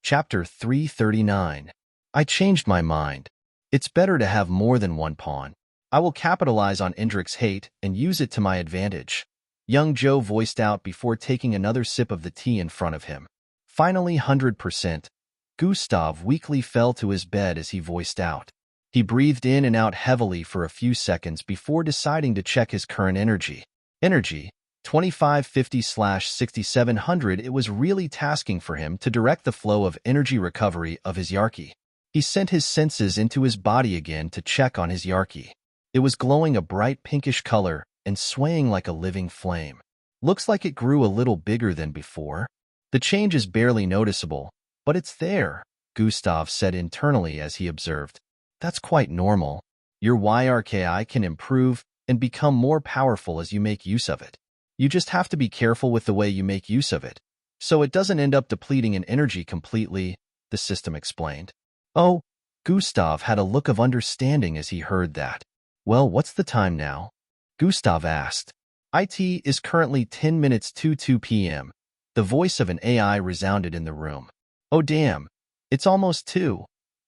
Chapter 339. I changed my mind. It's better to have more than one pawn. I will capitalize on Indrik's hate and use it to my advantage. Young Joe voiced out before taking another sip of the tea in front of him. Finally, 100%. Gustav weakly fell to his bed as he voiced out. He breathed in and out heavily for a few seconds before deciding to check his current energy. 2550/6700. It was really tasking for him to direct the flow of energy recovery of his Yarki. He sent his senses into his body again to check on his Yarki. It was glowing a bright pinkish color and swaying like a living flame. Looks like it grew a little bigger than before. The change is barely noticeable, but it's there, Gustav said internally as he observed. That's quite normal. Your YRKI can improve and become more powerful as you make use of it. You just have to be careful with the way you make use of it, so it doesn't end up depleting an energy completely, the system explained. Oh, Gustav had a look of understanding as he heard that. Well, what's the time now? Gustav asked. It is currently 10 minutes to 2 p.m. The voice of an AI resounded in the room. Oh damn, it's almost 2.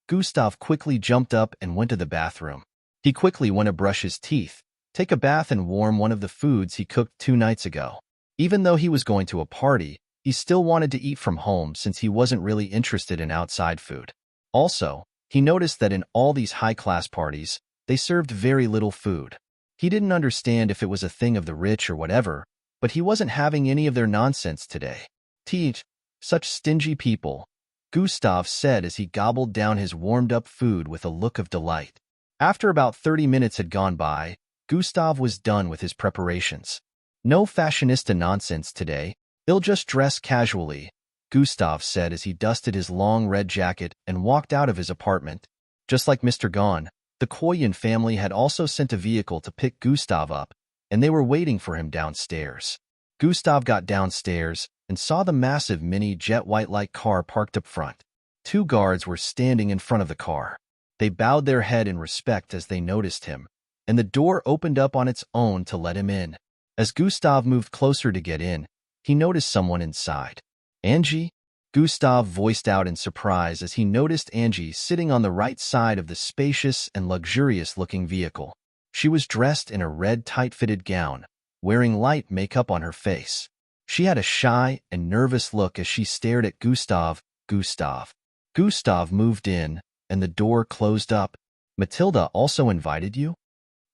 Gustav quickly jumped up and went to the bathroom. He quickly went to brush his teeth, take a bath and warm one of the foods he cooked 2 nights ago. Even though he was going to a party, he still wanted to eat from home since he wasn't really interested in outside food. Also, he noticed that in all these high-class parties, they served very little food. He didn't understand if it was a thing of the rich or whatever, but he wasn't having any of their nonsense today. Teach, such stingy people, Gustav said as he gobbled down his warmed-up food with a look of delight. After about 30 minutes had gone by, Gustav was done with his preparations. No fashionista nonsense today. He'll just dress casually, Gustav said as he dusted his long red jacket and walked out of his apartment. Just like Mr. Gon, the Koyan family had also sent a vehicle to pick Gustav up, and they were waiting for him downstairs. Gustav got downstairs and saw the massive mini jet white-like car parked up front. 2 guards were standing in front of the car. They bowed their head in respect as they noticed him, and the door opened up on its own to let him in. As Gustav moved closer to get in, he noticed someone inside. Angie? Gustav voiced out in surprise as he noticed Angie sitting on the right side of the spacious and luxurious-looking vehicle. She was dressed in a red tight-fitted gown, wearing light makeup on her face. She had a shy and nervous look as she stared at Gustav. Gustav moved in, and the door closed up. Matilda also invited you?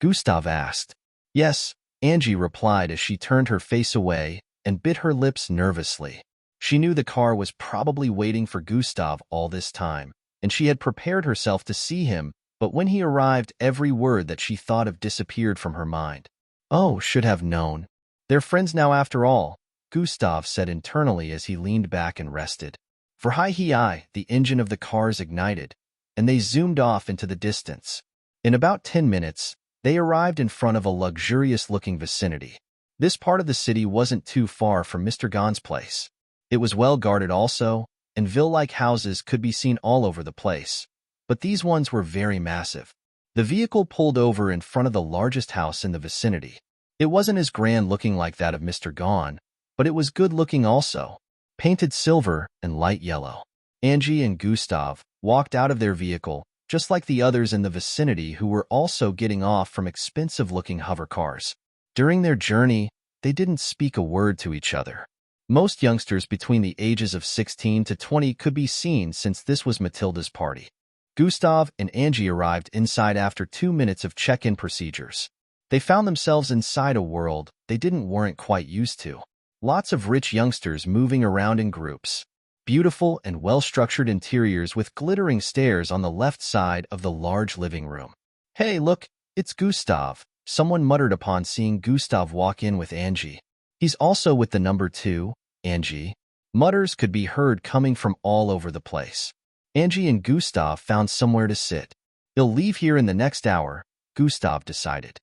Gustav asked. Yes, Angie replied as she turned her face away and bit her lips nervously. She knew the car was probably waiting for Gustav all this time, and she had prepared herself to see him, but when he arrived, every word that she thought of disappeared from her mind. Oh, should have known. They're friends now after all, Gustav said internally as he leaned back and rested. For hi-hi, the engine of the cars ignited, and they zoomed off into the distance. In about 10 minutes, they arrived in front of a luxurious-looking vicinity. This part of the city wasn't too far from Mr. Gon's place. It was well guarded also, and villa-like houses could be seen all over the place. But these ones were very massive. The vehicle pulled over in front of the largest house in the vicinity. It wasn't as grand-looking like that of Mr. Gon, but it was good-looking also, painted silver and light yellow. Angie and Gustav walked out of their vehicle, just like the others in the vicinity who were also getting off from expensive-looking hover cars. During their journey, they didn't speak a word to each other. Most youngsters between the ages of 16 to 20 could be seen since this was Matilda's party. Gustav and Angie arrived inside after 2 minutes of check-in procedures. They found themselves inside a world they weren't quite used to. Lots of rich youngsters moving around in groups. Beautiful and well-structured interiors with glittering stairs on the left side of the large living room. Hey, look, it's Gustav, someone muttered upon seeing Gustav walk in with Angie. He's also with the number 2, Angie. Mutters could be heard coming from all over the place. Angie and Gustav found somewhere to sit. He'll leave here in the next hour, Gustav decided.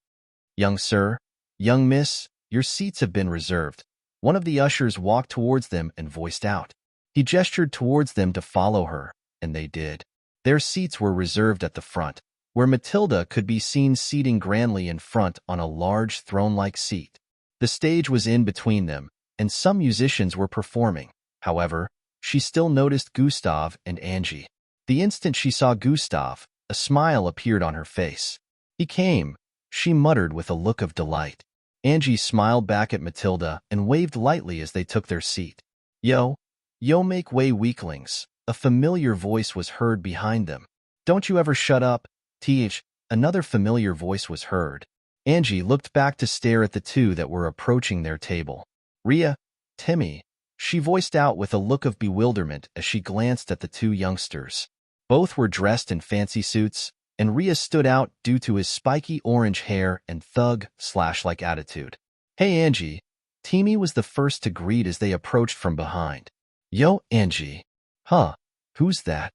Young sir, young miss, your seats have been reserved. One of the ushers walked towards them and voiced out. He gestured towards them to follow her, and they did. Their seats were reserved at the front, where Matilda could be seen seating grandly in front on a large throne-like seat. The stage was in between them, and some musicians were performing. However, she still noticed Gustav and Angie. The instant she saw Gustav, a smile appeared on her face. "He came," she muttered with a look of delight. Angie smiled back at Matilda and waved lightly as they took their seat. Yo make way, weaklings," a familiar voice was heard behind them. "Don't you ever shut up, th," another familiar voice was heard. Angie looked back to stare at the two that were approaching their table. "Rhea, Timmy," she voiced out with a look of bewilderment as she glanced at the two youngsters. Both were dressed in fancy suits, and Rhea stood out due to his spiky orange hair and thug-like attitude. "Hey, Angie." Timmy was the first to greet as they approached from behind. "Yo, Angie." "Huh, who's that?"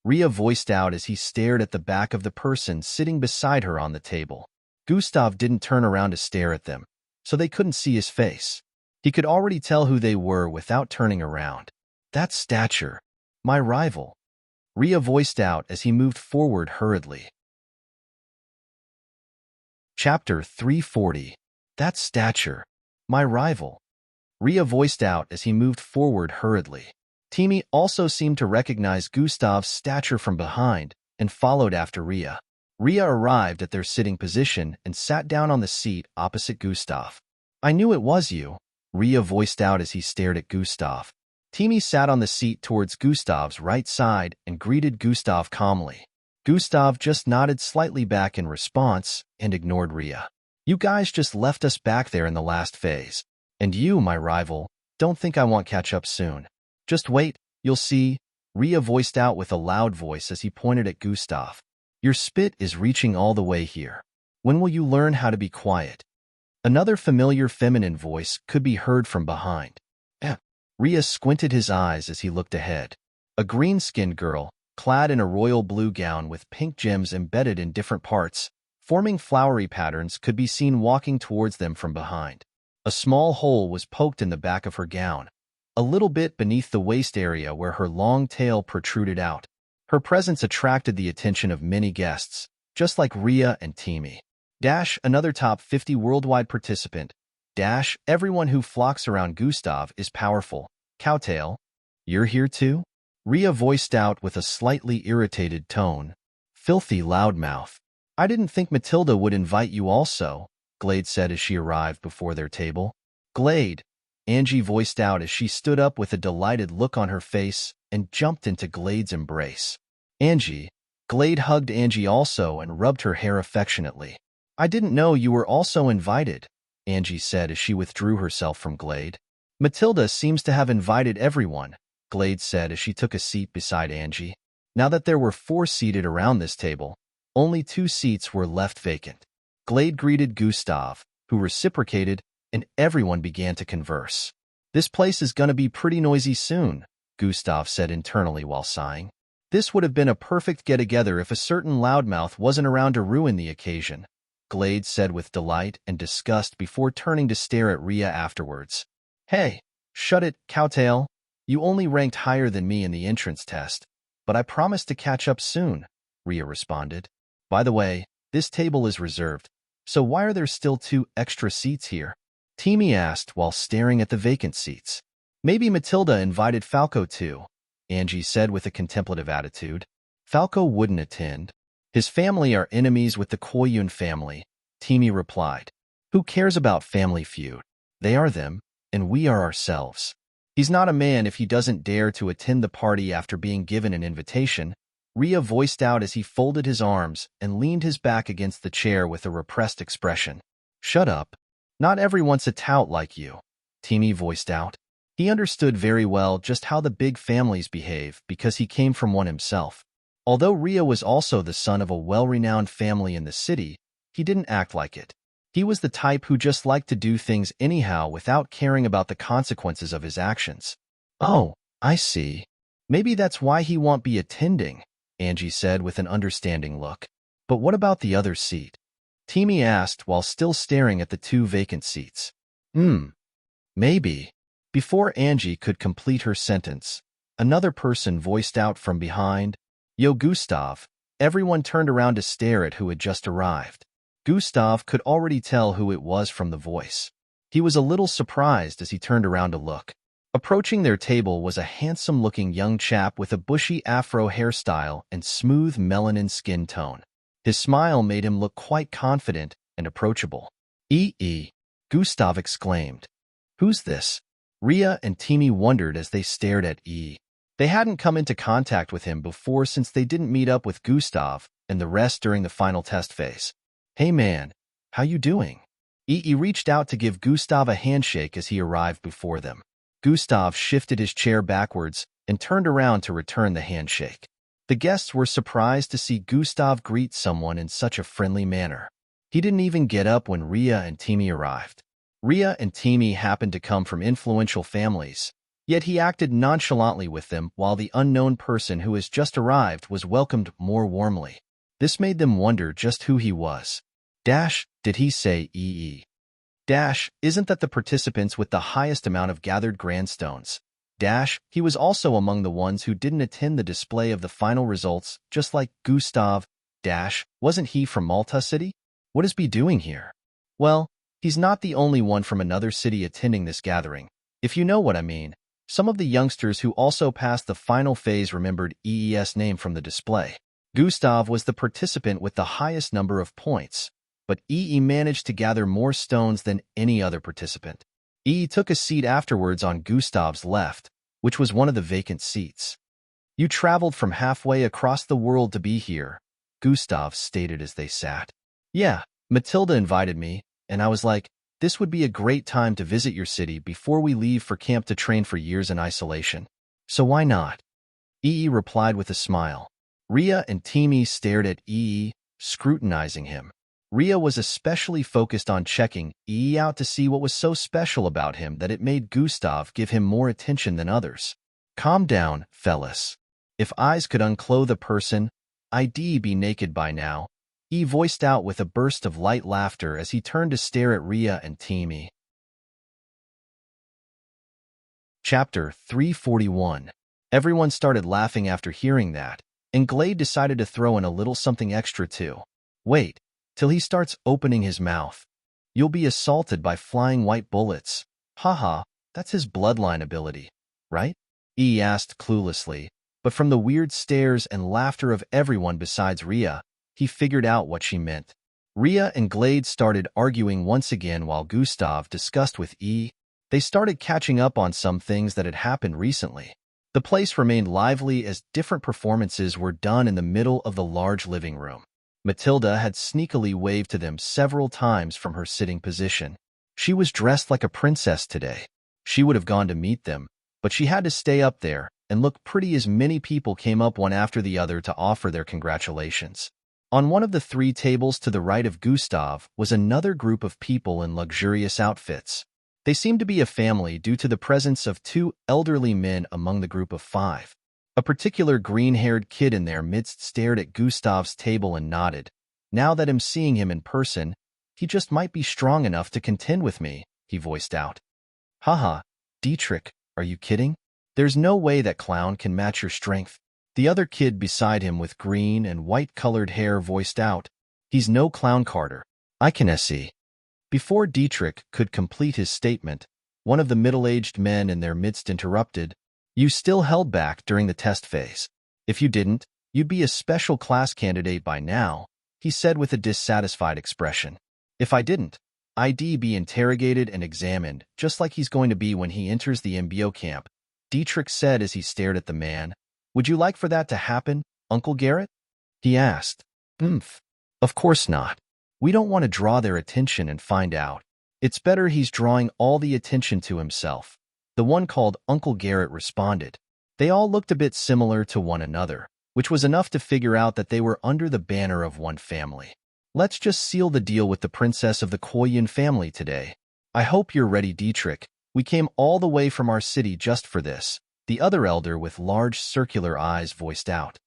Rhea voiced out as he stared at the back of the person sitting beside her on the table. Gustav didn't turn around to stare at them, so they couldn't see his face. He could already tell who they were without turning around. "That's Stature, my rival," Rhea voiced out as he moved forward hurriedly. Chapter 340. "That's Stature, my rival," Rhea voiced out as he moved forward hurriedly. Timmy also seemed to recognize Gustav's stature from behind and followed after Rhea. Rhea arrived at their sitting position and sat down on the seat opposite Gustav. "I knew it was you," Rhea voiced out as he stared at Gustav. Timmy sat on the seat towards Gustav's right side and greeted Gustav calmly. Gustav just nodded slightly back in response and ignored Rhea. "You guys just left us back there in the last phase. And you, my rival, don't think I won't catch up soon. Just wait, you'll see," Rhea voiced out with a loud voice as he pointed at Gustav. "Your spit is reaching all the way here. When will you learn how to be quiet?" Another familiar feminine voice could be heard from behind. Rhea squinted his eyes as he looked ahead. A green-skinned girl, clad in a royal blue gown with pink gems embedded in different parts, forming flowery patterns, could be seen walking towards them from behind. A small hole was poked in the back of her gown, a little bit beneath the waist area where her long tail protruded out. Her presence attracted the attention of many guests, just like Rhea and Timmy. Another top 50 worldwide participant. Everyone who flocks around Gustav is powerful. Cowtail, you're here too? Rhea voiced out with a slightly irritated tone. Filthy loudmouth. I didn't think Matilda would invite you also, Glade said as she arrived before their table. Glade, Angie voiced out as she stood up with a delighted look on her face and jumped into Glade's embrace. Angie. Glade hugged Angie also and rubbed her hair affectionately. I didn't know you were also invited, Angie said as she withdrew herself from Glade. Matilda seems to have invited everyone, Glade said as she took a seat beside Angie. Now that there were 4 seated around this table, only 2 seats were left vacant. Glade greeted Gustav, who reciprocated, and everyone began to converse. This place is gonna be pretty noisy soon, Gustav said internally while sighing. This would have been a perfect get-together if a certain loudmouth wasn't around to ruin the occasion, Glade said with delight and disgust before turning to stare at Rhea afterwards. Hey, shut it, Cowtail. You only ranked higher than me in the entrance test, but I promise to catch up soon, Rhea responded. By the way, this table is reserved, so why are there still 2 extra seats here? Timmy asked while staring at the vacant seats. Maybe Matilda invited Falco too, Angie said with a contemplative attitude. Falco wouldn't attend. His family are enemies with the Koyun family, Timmy replied. Who cares about family feud? They are them, and we are ourselves. He's not a man if he doesn't dare to attend the party after being given an invitation, Rhea voiced out as he folded his arms and leaned his back against the chair with a repressed expression. Shut up. Not everyone's a tout like you, Timmy voiced out. He understood very well just how the big families behave because he came from one himself. Although Rhea was also the son of a well-renowned family in the city, he didn't act like it. He was the type who just liked to do things anyhow without caring about the consequences of his actions. Oh, I see. Maybe that's why he won't be attending, Angie said with an understanding look. But what about the other seat? Timmy asked while still staring at the 2 vacant seats. Maybe. Before Angie could complete her sentence, another person voiced out from behind, Yo, Gustav. Everyone turned around to stare at who had just arrived. Gustav could already tell who it was from the voice. He was a little surprised as he turned around to look. Approaching their table was a handsome-looking young chap with a bushy afro hairstyle and smooth melanin skin tone. His smile made him look quite confident and approachable. Gustav exclaimed. Who's this? Rhea and Timmy wondered as they stared at They hadn't come into contact with him before since they didn't meet up with Gustav and the rest during the final test phase. Hey man, how you doing? Reached out to give Gustav a handshake as he arrived before them. Gustav shifted his chair backwards and turned around to return the handshake. The guests were surprised to see Gustav greet someone in such a friendly manner. He didn't even get up when Rhea and Timmy arrived. Rhea and Timmy happened to come from influential families, yet he acted nonchalantly with them while the unknown person who has just arrived was welcomed more warmly. This made them wonder just who he was. Did he say isn't that the participants with the highest amount of gathered grandstones? He was also among the ones who didn't attend the display of the final results, just like Gustav. Wasn't he from Malta City? What is he doing here? Well, he's not the only one from another city attending this gathering, if you know what I mean. Some of the youngsters who also passed the final phase remembered EE's name from the display. Gustav was the participant with the highest number of points, but managed to gather more stones than any other participant. Took a seat afterwards on Gustav's left, which was one of the vacant seats. You traveled from halfway across the world to be here, Gustav stated as they sat. Yeah, Matilda invited me, and I was like, this would be a great time to visit your city before we leave for camp to train for years in isolation. So why not? Replied with a smile. Rhea and Timmy stared at scrutinizing him. Rhea was especially focused on checking out to see what was so special about him that it made Gustav give him more attention than others. Calm down, fellas. If eyes could unclothe a person, I'd be naked by now, voiced out with a burst of light laughter as he turned to stare at Rhea and Timmy. Chapter 341. Everyone started laughing after hearing that, and Glade decided to throw in a little something extra too. Wait till he starts opening his mouth. You'll be assaulted by flying white bullets. Haha, that's his bloodline ability, right? Asked cluelessly, but from the weird stares and laughter of everyone besides Rhea, he figured out what she meant. Rhea and Glade started arguing once again while Gustav discussed with They started catching up on some things that had happened recently. The place remained lively as different performances were done in the middle of the large living room. Matilda had sneakily waved to them several times from her sitting position. She was dressed like a princess today. She would have gone to meet them, but she had to stay up there and look pretty as many people came up one after the other to offer their congratulations. On one of the 3 tables to the right of Gustav was another group of people in luxurious outfits. They seemed to be a family due to the presence of 2 elderly men among the group of 5. A particular green-haired kid in their midst stared at Gustav's table and nodded. Now that I'm seeing him in person, he just might be strong enough to contend with me, he voiced out. Haha, Dietrich, are you kidding? There's no way that clown can match your strength. The other kid beside him with green and white-colored hair voiced out. He's no clown Carter. I can see. Before Dietrich could complete his statement, one of the middle-aged men in their midst interrupted. You still held back during the test phase. If you didn't, you'd be a special class candidate by now, he said with a dissatisfied expression. If I didn't, I'd be interrogated and examined, just like he's going to be when he enters the MBO camp, Dietrich said as he stared at the man. Would you like for that to happen, Uncle Garrett? He asked. Of course not. We don't want to draw their attention and find out. It's better he's drawing all the attention to himself. The one called Uncle Garrett responded. They all looked a bit similar to one another, which was enough to figure out that they were under the banner of one family. Let's just seal the deal with the princess of the Koyun family today. I hope you're ready, Dietrich. We came all the way from our city just for this, the other elder with large circular eyes voiced out.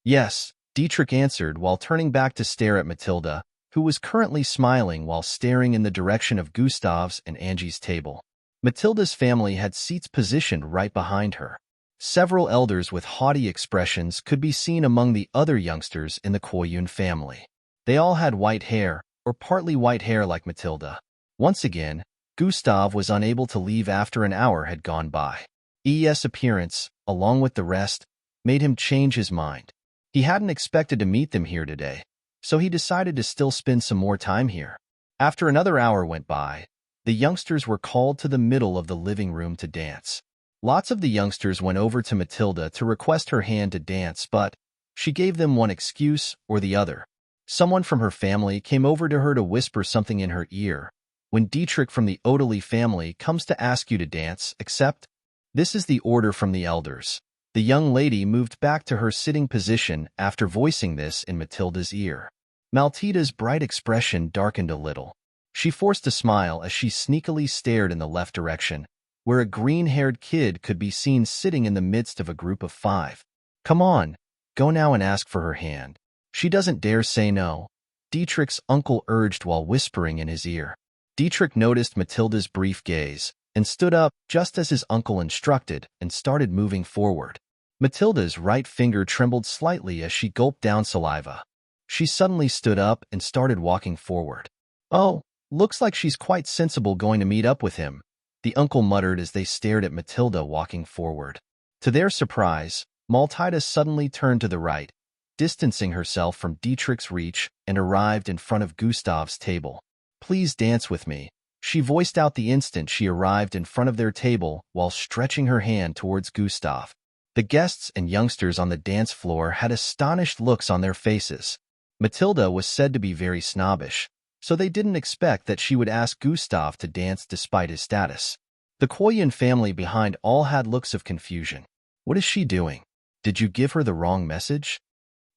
Yes, Dietrich answered while turning back to stare at Matilda, who was currently smiling while staring in the direction of Gustav's and Angie's table. Matilda's family had seats positioned right behind her. Several elders with haughty expressions could be seen among the other youngsters in the Koyun family. They all had white hair, or partly white hair like Matilda. Once again, Gustav was unable to leave after an hour had gone by. ES' appearance, along with the rest, made him change his mind. He hadn't expected to meet them here today, so he decided to still spend some more time here. After another hour went by, the youngsters were called to the middle of the living room to dance. Lots of the youngsters went over to Matilda to request her hand to dance, but she gave them one excuse or the other. Someone from her family came over to her to whisper something in her ear. When Dietrich from the Odeley family comes to ask you to dance, accept. This is the order from the elders. The young lady moved back to her sitting position after voicing this in Matilda's ear. Maltita's bright expression darkened a little. She forced a smile as she sneakily stared in the left direction, where a green-haired kid could be seen sitting in the midst of a group of 5. Come on, go now and ask for her hand. She doesn't dare say no, Dietrich's uncle urged while whispering in his ear. Dietrich noticed Matilda's brief gaze and stood up just as his uncle instructed and started moving forward. Matilda's right finger trembled slightly as she gulped down saliva. She suddenly stood up and started walking forward. Oh, looks like she's quite sensible going to meet up with him, the uncle muttered as they stared at Matilda walking forward. To their surprise, Maltita suddenly turned to the right, distancing herself from Dietrich's reach, and arrived in front of Gustav's table. Please dance with me, she voiced out the instant she arrived in front of their table while stretching her hand towards Gustav. The guests and youngsters on the dance floor had astonished looks on their faces. Matilda was said to be very snobbish, so they didn't expect that she would ask Gustav to dance despite his status. The Koyun family behind all had looks of confusion. What is she doing? Did you give her the wrong message?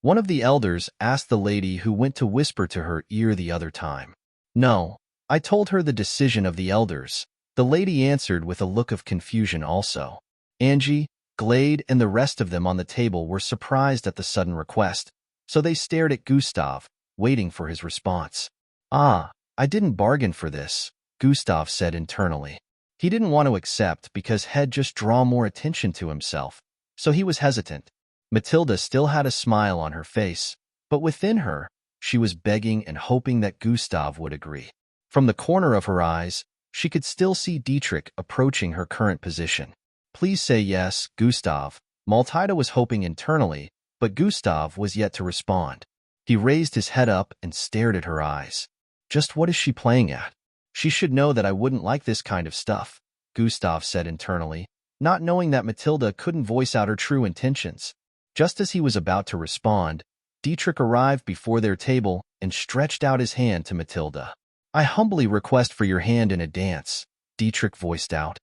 One of the elders asked the lady who went to whisper to her ear the other time. No, I told her the decision of the elders, the lady answered with a look of confusion also. Angie, Glade, and the rest of them on the table were surprised at the sudden request, so they stared at Gustav, waiting for his response. Ah, I didn't bargain for this, Gustav said internally. He didn't want to accept because he'd just draw more attention to himself, so he was hesitant. Matilda still had a smile on her face, but within her, she was begging and hoping that Gustav would agree. From the corner of her eyes, she could still see Dietrich approaching her current position. Please say yes, Gustav, Maltita was hoping internally, but Gustav was yet to respond. He raised his head up and stared at her eyes. Just what is she playing at? She should know that I wouldn't like this kind of stuff, Gustav said internally, not knowing that Matilda couldn't voice out her true intentions. Just as he was about to respond, Dietrich arrived before their table and stretched out his hand to Matilda. I humbly request for your hand in a dance, Dietrich voiced out.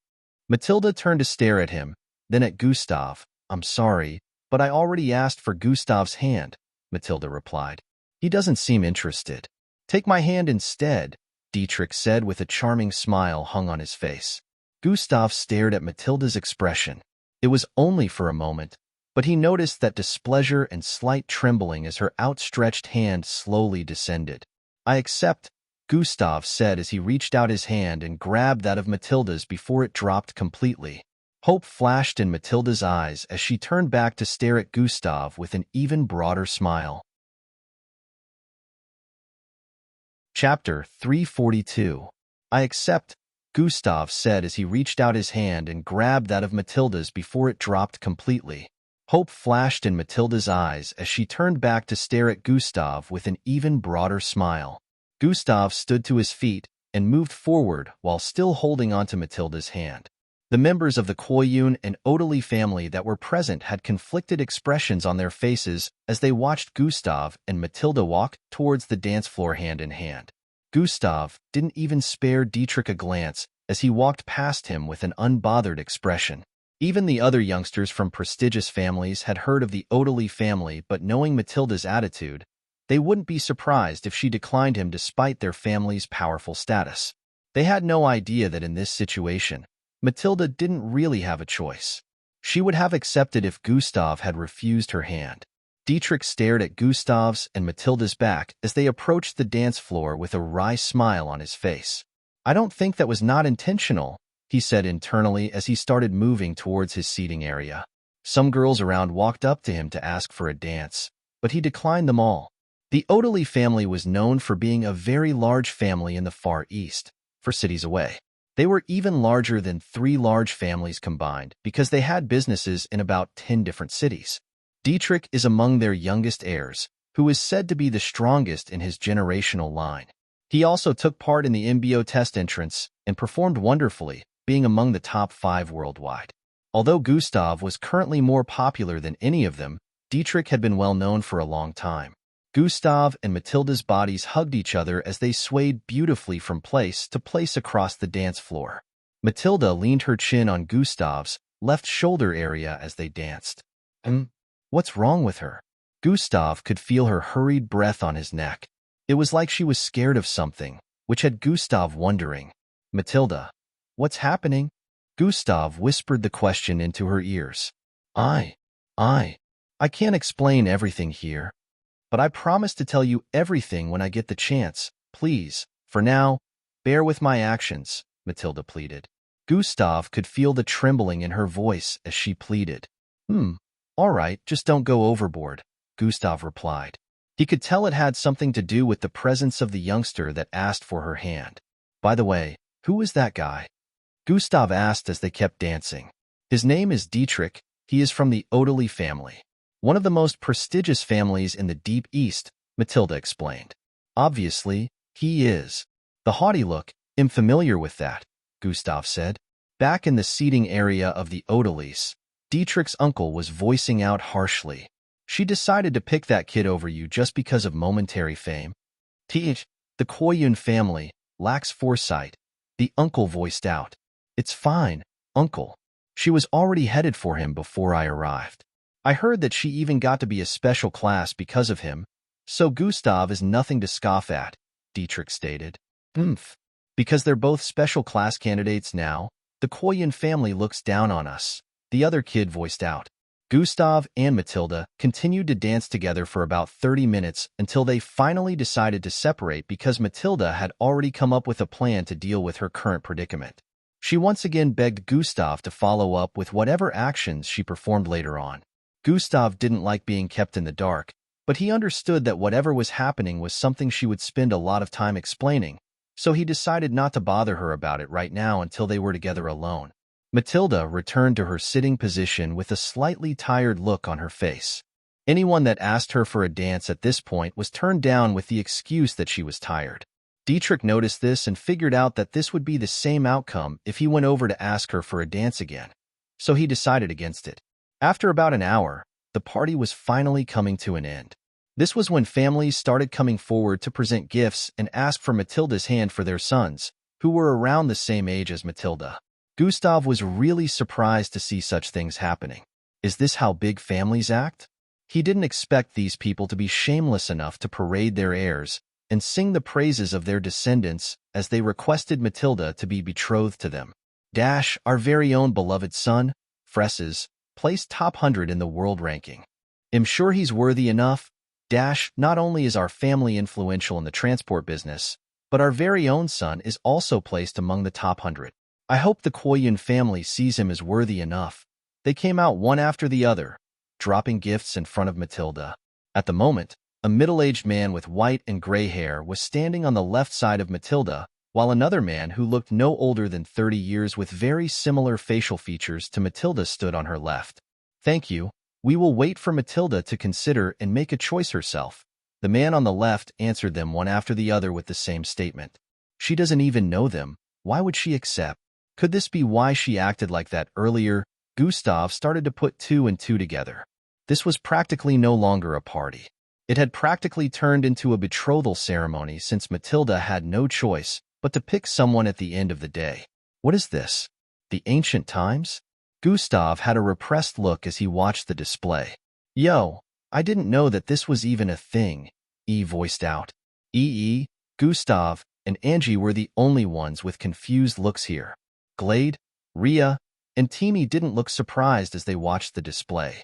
Matilda turned to stare at him, then at Gustav. I'm sorry, but I already asked for Gustav's hand, Matilda replied. He doesn't seem interested. Take my hand instead, Dietrich said with a charming smile hung on his face. Gustav stared at Matilda's expression. It was only for a moment, but he noticed that displeasure and slight trembling as her outstretched hand slowly descended. I accept, Gustav said as he reached out his hand and grabbed that of Matilda's before it dropped completely. Hope flashed in Matilda's eyes as she turned back to stare at Gustav with an even broader smile. Chapter 342. I accept, Gustav said as he reached out his hand and grabbed that of Matilda's before it dropped completely. Hope flashed in Matilda's eyes as she turned back to stare at Gustav with an even broader smile. Gustav stood to his feet and moved forward while still holding onto Matilda's hand. The members of the Koyun and Odeley family that were present had conflicted expressions on their faces as they watched Gustav and Matilda walk towards the dance floor hand in hand. Gustav didn't even spare Dietrich a glance as he walked past him with an unbothered expression. Even the other youngsters from prestigious families had heard of the Odeley family, but knowing Matilda's attitude, they wouldn't be surprised if she declined him despite their family's powerful status. They had no idea that in this situation, Matilda didn't really have a choice. She would have accepted if Gustav had refused her hand. Dietrich stared at Gustav's and Matilda's back as they approached the dance floor with a wry smile on his face. I don't think that was not intentional, he said internally as he started moving towards his seating area. Some girls around walked up to him to ask for a dance, but he declined them all. The Odeley family was known for being a very large family in the Far East, for cities away. They were even larger than 3 large families combined because they had businesses in about 10 different cities. Dietrich is among their youngest heirs, who is said to be the strongest in his generational line. He also took part in the MBO test entrance and performed wonderfully, being among the top 5 worldwide. Although Gustav was currently more popular than any of them, Dietrich had been well known for a long time. Gustav and Matilda's bodies hugged each other as they swayed beautifully from place to place across the dance floor. Matilda leaned her chin on Gustav's left shoulder area as they danced. What's wrong with her? Gustav could feel her hurried breath on his neck. It was like she was scared of something, which had Gustav wondering. Matilda, what's happening? Gustav whispered the question into her ears. I can't explain everything here, but I promise to tell you everything when I get the chance. Please, for now, bear with my actions, Matilda pleaded. Gustav could feel the trembling in her voice as she pleaded. All right, just don't go overboard, Gustav replied. He could tell it had something to do with the presence of the youngster that asked for her hand. By the way, who is that guy? Gustav asked as they kept dancing. His name is Dietrich. He is from the Odeli family, one of the most prestigious families in the Deep East, Matilda explained. Obviously, he is. The haughty look, I'm familiar with that, Gustav said. Back in the seating area of the Odelis, Dietrich's uncle was voicing out harshly. She decided to pick that kid over you just because of momentary fame. The Koyun family lacks foresight, the uncle voiced out. It's fine, uncle. She was already headed for him before I arrived. I heard that she even got to be a special class because of him, so Gustav is nothing to scoff at, Dietrich stated. Because they're both special class candidates now, the Koyun family looks down on us, the other kid voiced out. Gustav and Matilda continued to dance together for about 30 minutes until they finally decided to separate because Matilda had already come up with a plan to deal with her current predicament. She once again begged Gustav to follow up with whatever actions she performed later on. Gustav didn't like being kept in the dark, but he understood that whatever was happening was something she would spend a lot of time explaining, so he decided not to bother her about it right now until they were together alone. Matilda returned to her sitting position with a slightly tired look on her face. Anyone that asked her for a dance at this point was turned down with the excuse that she was tired. Dietrich noticed this and figured out that this would be the same outcome if he went over to ask her for a dance again, so he decided against it. After about an hour, the party was finally coming to an end. This was when families started coming forward to present gifts and ask for Matilda's hand for their sons, who were around the same age as Matilda. Gustav was really surprised to see such things happening. Is this how big families act? He didn't expect these people to be shameless enough to parade their heirs and sing the praises of their descendants as they requested Matilda to be betrothed to them. Our very own beloved son, Fresses, placed top 100 in the world ranking. I'm sure he's worthy enough. Not only is our family influential in the transport business, but our very own son is also placed among the top 100. I hope the Koyun family sees him as worthy enough. They came out one after the other, dropping gifts in front of Matilda. At the moment, a middle-aged man with white and gray hair was standing on the left side of Matilda, while another man who looked no older than 30 years with very similar facial features to Matilda stood on her left. Thank you. We will wait for Matilda to consider and make a choice herself. The man on the left answered them one after the other with the same statement. She doesn't even know them. Why would she accept? Could this be why she acted like that earlier? Gustav started to put 2 and 2 together. This was practically no longer a party. It had practically turned into a betrothal ceremony since Matilda had no choice but to pick someone at the end of the day. What is this? The ancient times? Gustav had a repressed look as he watched the display. Yo, I didn't know that this was even a thing, E voiced out. Gustav, and Angie were the only ones with confused looks here. Glade, Rhea, and Timmy didn't look surprised as they watched the display.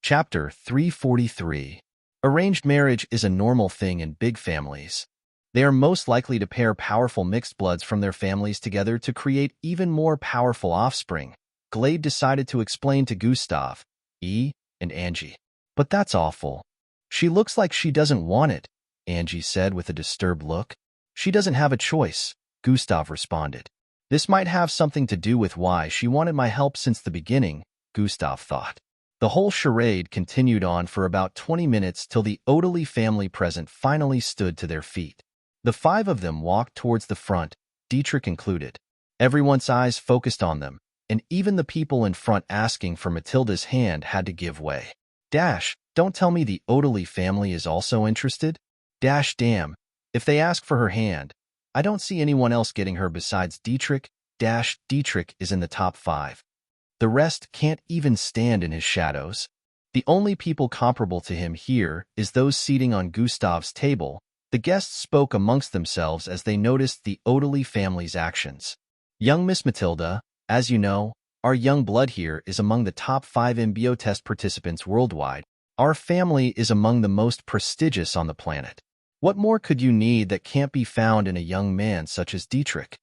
Chapter 343. Arranged marriage is a normal thing in big families. They are most likely to pair powerful mixed bloods from their families together to create even more powerful offspring, Glade decided to explain to Gustav, E, and Angie. But that's awful. She looks like she doesn't want it, Angie said with a disturbed look. She doesn't have a choice, Gustav responded. This might have something to do with why she wanted my help since the beginning, Gustav thought. The whole charade continued on for about 20 minutes till the Odeley family present finally stood to their feet. The 5 of them walked towards the front, Dietrich included. Everyone's eyes focused on them, and even the people in front asking for Matilda's hand had to give way. Don't tell me the Odeley family is also interested? Damn, if they ask for her hand, I don't see anyone else getting her besides Dietrich. Dietrich is in the top 5. The rest can't even stand in his shadows. The only people comparable to him here is those seating on Gustav's table. The guests spoke amongst themselves as they noticed the Odeley family's actions. Young Miss Matilda, as you know, our young blood here is among the top 5 MBO test participants worldwide. Our family is among the most prestigious on the planet. What more could you need that can't be found in a young man such as Dietrich?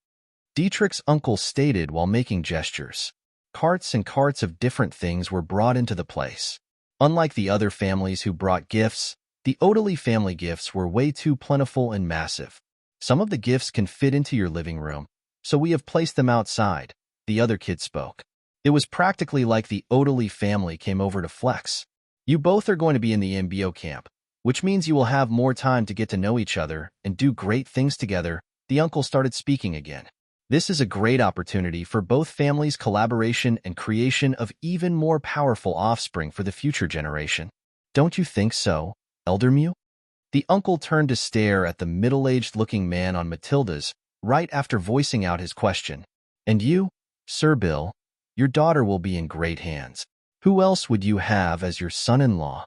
Dietrich's uncle stated while making gestures. Carts and carts of different things were brought into the place. Unlike the other families who brought gifts, the Odeley family gifts were way too plentiful and massive. Some of the gifts can fit into your living room, so we have placed them outside, the other kid spoke. It was practically like the Odeley family came over to flex. You both are going to be in the MBO camp, which means you will have more time to get to know each other and do great things together. The uncle started speaking again. This is a great opportunity for both families' collaboration and creation of even more powerful offspring for the future generation. Don't you think so, Elder Mew? The uncle turned to stare at the middle-aged-looking man on Matilda's right after voicing out his question. And you, Sir Bill, your daughter will be in great hands. Who else would you have as your son-in-law?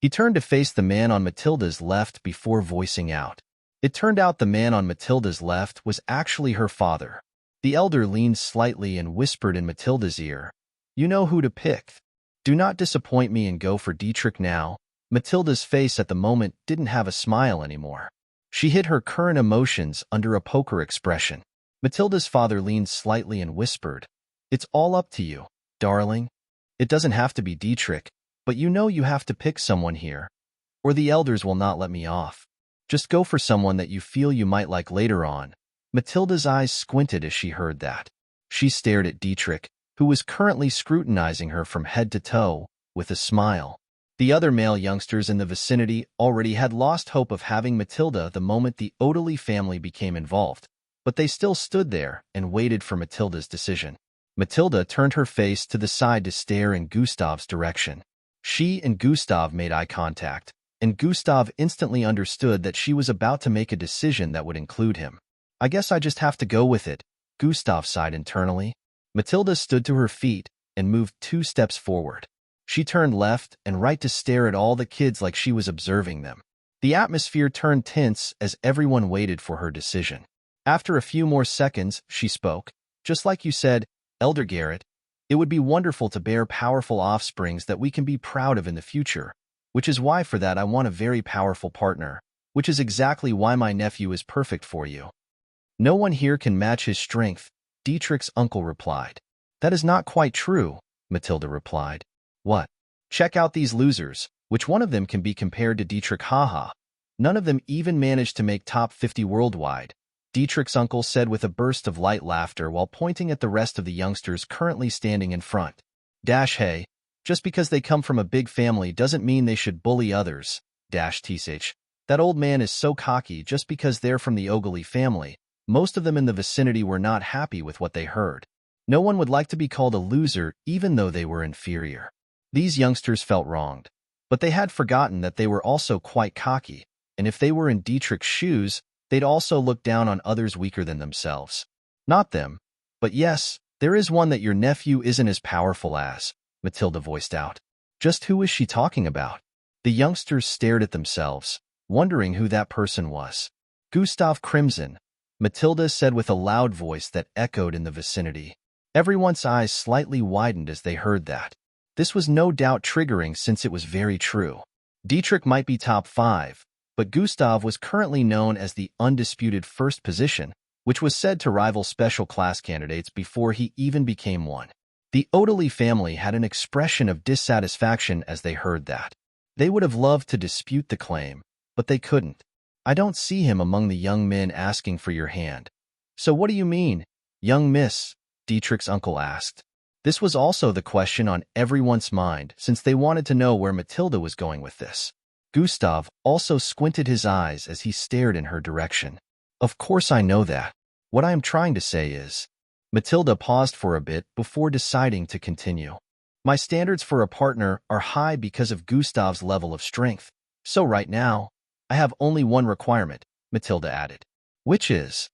He turned to face the man on Matilda's left before voicing out. It turned out the man on Matilda's left was actually her father. The elder leaned slightly and whispered in Matilda's ear, "You know who to pick. Do not disappoint me and go for Dietrich now." Matilda's face at the moment didn't have a smile anymore. She hid her current emotions under a poker expression. Matilda's father leaned slightly and whispered, "It's all up to you, darling. It doesn't have to be Dietrich, but you know you have to pick someone here, or the elders will not let me off. Just go for someone that you feel you might like later on." Matilda's eyes squinted as she heard that. She stared at Dietrich, who was currently scrutinizing her from head to toe, with a smile. The other male youngsters in the vicinity already had lost hope of having Matilda the moment the Odeley family became involved, but they still stood there and waited for Matilda's decision. Matilda turned her face to the side to stare in Gustav's direction. She and Gustav made eye contact, and Gustav instantly understood that she was about to make a decision that would include him. "I guess I just have to go with it," Gustav sighed internally. Matilda stood to her feet and moved 2 steps forward. She turned left and right to stare at all the kids like she was observing them. The atmosphere turned tense as everyone waited for her decision. After a few more seconds, she spoke. "Just like you said, Elder Garrett, it would be wonderful to bear powerful offsprings that we can be proud of in the future, which is why for that I want a very powerful partner, which is exactly why my nephew is perfect for you." "No one here can match his strength," Dietrich's uncle replied. "That is not quite true," Matilda replied. "What? Check out these losers. Which one of them can be compared to Dietrich? Haha. None of them even managed to make top 50 worldwide," Dietrich's uncle said with a burst of light laughter while pointing at the rest of the youngsters currently standing in front. Hey, just because they come from a big family doesn't mean they should bully others. Tsh. That old man is so cocky just because they're from the Odeley family. Most of them in the vicinity were not happy with what they heard. No one would like to be called a loser even though they were inferior. These youngsters felt wronged, but they had forgotten that they were also quite cocky, and if they were in Dietrich's shoes, they'd also look down on others weaker than themselves. Not them, but yes, there is one that your nephew isn't as powerful as, Matilda voiced out. Just who is she talking about? The youngsters stared at themselves, wondering who that person was. Gustav Crimson, Matilda said with a loud voice that echoed in the vicinity. Everyone's eyes slightly widened as they heard that. This was no doubt triggering since it was very true. Dietrich might be top 5, but Gustav was currently known as the undisputed first position, which was said to rival special class candidates before he even became one. The Odeley family had an expression of dissatisfaction as they heard that. They would have loved to dispute the claim, but they couldn't. I don't see him among the young men asking for your hand. So what do you mean, young miss? Dietrich's uncle asked. This was also the question on everyone's mind, since they wanted to know where Matilda was going with this. Gustav also squinted his eyes as he stared in her direction. Of course I know that. What I am trying to say is... Matilda paused for a bit before deciding to continue. My standards for a partner are high because of Gustav's level of strength. So right now, I have only one requirement, Matilda added. Which is?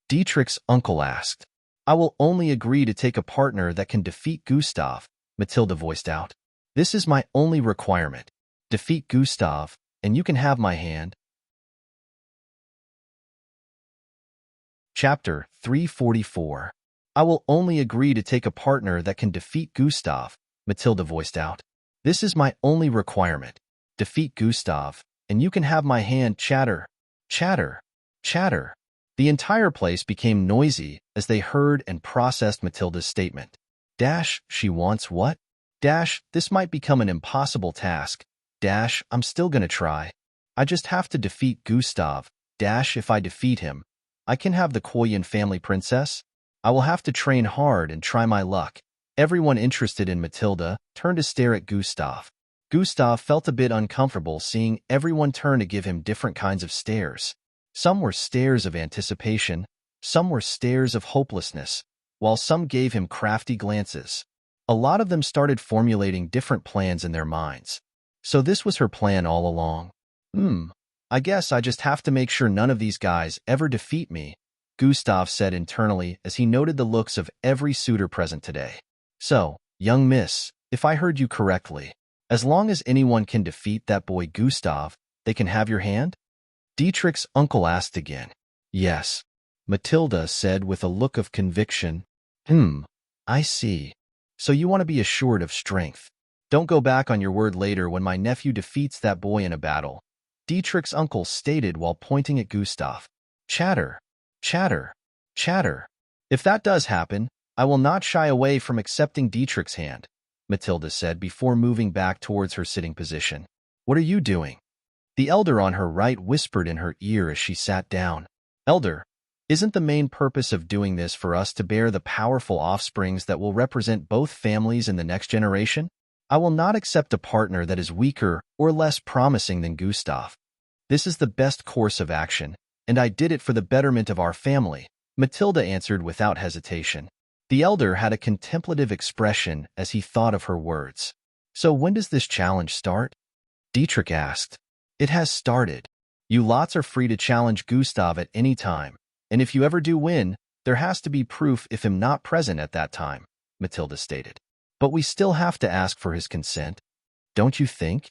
Dietrich's uncle asked. I will only agree to take a partner that can defeat Gustav, Matilda voiced out. This is my only requirement. Defeat Gustav, and you can have my hand. Chapter 344. I will only agree to take a partner that can defeat Gustav, Matilda voiced out. This is my only requirement. Defeat Gustav, and you can have my hand. Chatter, chatter, chatter. The entire place became noisy as they heard and processed Matilda's statement. She wants what? This might become an impossible task. I'm still gonna try. I just have to defeat Gustav. If I defeat him, I can have the Koyan family princess. I will have to train hard and try my luck. Everyone interested in Matilda turned to stare at Gustav. Gustav felt a bit uncomfortable seeing everyone turn to give him different kinds of stares. Some were stares of anticipation, some were stares of hopelessness, while some gave him crafty glances. A lot of them started formulating different plans in their minds. So this was her plan all along. I guess I just have to make sure none of these guys ever defeat me, Gustav said internally as he noted the looks of every suitor present today. So, young miss, if I heard you correctly, as long as anyone can defeat that boy Gustav, they can have your hand? Dietrich's uncle asked again. Yes, Matilda said with a look of conviction. I see. So you want to be assured of strength. Don't go back on your word later when my nephew defeats that boy in a battle, Dietrich's uncle stated while pointing at Gustav. Chatter, chatter, chatter. If that does happen, I will not shy away from accepting Dietrich's hand, Matilda said before moving back towards her sitting position. What are you doing? The elder on her right whispered in her ear as she sat down. Elder, isn't the main purpose of doing this for us to bear the powerful offsprings that will represent both families in the next generation? I will not accept a partner that is weaker or less promising than Gustav. This is the best course of action, and I did it for the betterment of our family, Matilda answered without hesitation. The elder had a contemplative expression as he thought of her words. So when does this challenge start? Dietrich asked. It has started. You lots are free to challenge Gustav at any time, and if you ever do win, there has to be proof if him not present at that time, Matilda stated. But we still have to ask for his consent, don't you think?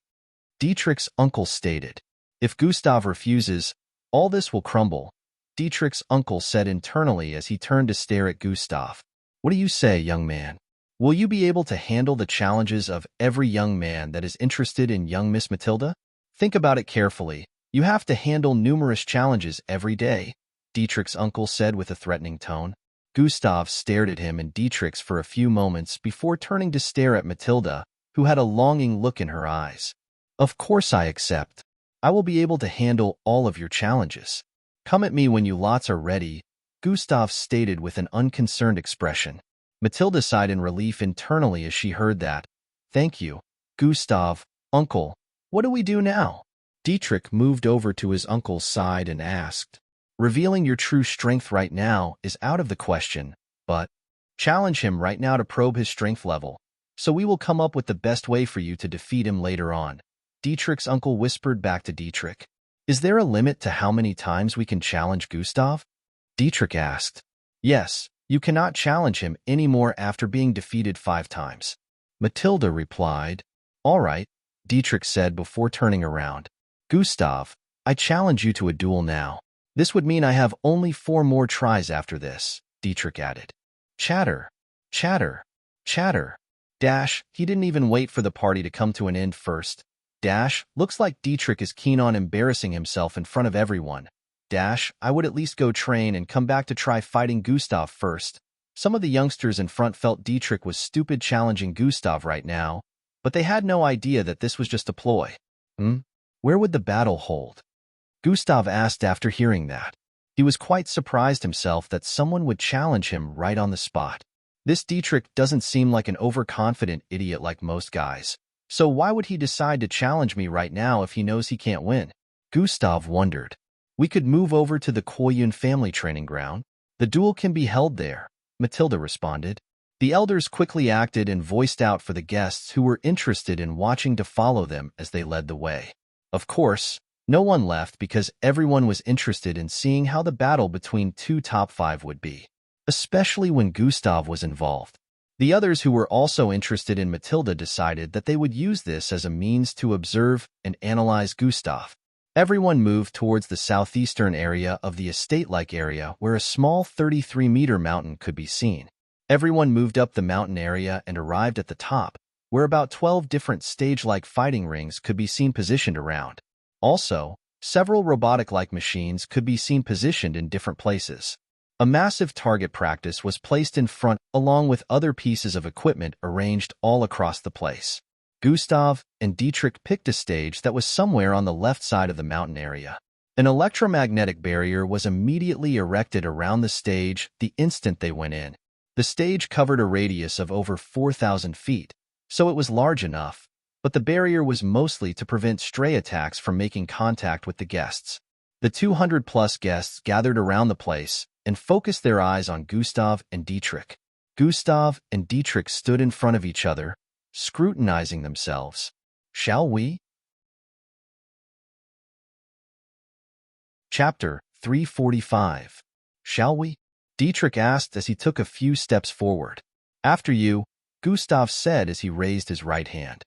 Dietrich's uncle stated. If Gustav refuses, all this will crumble, Dietrich's uncle said internally as he turned to stare at Gustav. What do you say, young man? Will you be able to handle the challenges of every young man that is interested in young Miss Matilda? Think about it carefully. You have to handle numerous challenges every day, Dietrich's uncle said with a threatening tone. Gustav stared at him and Dietrich's for a few moments before turning to stare at Matilda, who had a longing look in her eyes. Of course I accept. I will be able to handle all of your challenges. Come at me when you lots are ready, Gustav stated with an unconcerned expression. Matilda sighed in relief internally as she heard that. Thank you, Gustav, uncle. What do we do now? Dietrich moved over to his uncle's side and asked. Revealing your true strength right now is out of the question, but challenge him right now to probe his strength level, so we will come up with the best way for you to defeat him later on, Dietrich's uncle whispered back to Dietrich. Is there a limit to how many times we can challenge Gustav? Dietrich asked. Yes, you cannot challenge him anymore after being defeated 5 times. Matilda replied. All right, Dietrich said before turning around. Gustav, I challenge you to a duel now. This would mean I have only 4 more tries after this, Dietrich added. Chatter, chatter, chatter. He didn't even wait for the party to come to an end first. Looks like Dietrich is keen on embarrassing himself in front of everyone. I would at least go train and come back to try fighting Gustav first. Some of the youngsters in front felt Dietrich was stupid challenging Gustav right now, but they had no idea that this was just a ploy. Where would the battle hold? Gustav asked after hearing that. He was quite surprised himself that someone would challenge him right on the spot. This Dietrich doesn't seem like an overconfident idiot like most guys. So why would he decide to challenge me right now if he knows he can't win? Gustav wondered. We could move over to the Koyun family training ground. The duel can be held there, Matilda responded. The elders quickly acted and voiced out for the guests who were interested in watching to follow them as they led the way. Of course, no one left because everyone was interested in seeing how the battle between two top 5 would be, especially when Gustav was involved. The others who were also interested in Matilda decided that they would use this as a means to observe and analyze Gustav. Everyone moved towards the southeastern area of the estate-like area where a small 33-meter mountain could be seen. Everyone moved up the mountain area and arrived at the top, where about 12 different stage-like fighting rings could be seen positioned around. Also, several robotic-like machines could be seen positioned in different places. A massive target practice was placed in front along with other pieces of equipment arranged all across the place. Gustav and Dietrich picked a stage that was somewhere on the left side of the mountain area. An electromagnetic barrier was immediately erected around the stage the instant they went in. The stage covered a radius of over 4,000 feet, so it was large enough, but the barrier was mostly to prevent stray attacks from making contact with the guests. The 200-plus guests gathered around the place and focused their eyes on Gustav and Dietrich. Gustav and Dietrich stood in front of each other, scrutinizing themselves. Shall we? Chapter 345. Shall we? Dietrich asked as he took a few steps forward. After you, Gustav said as he raised his right hand.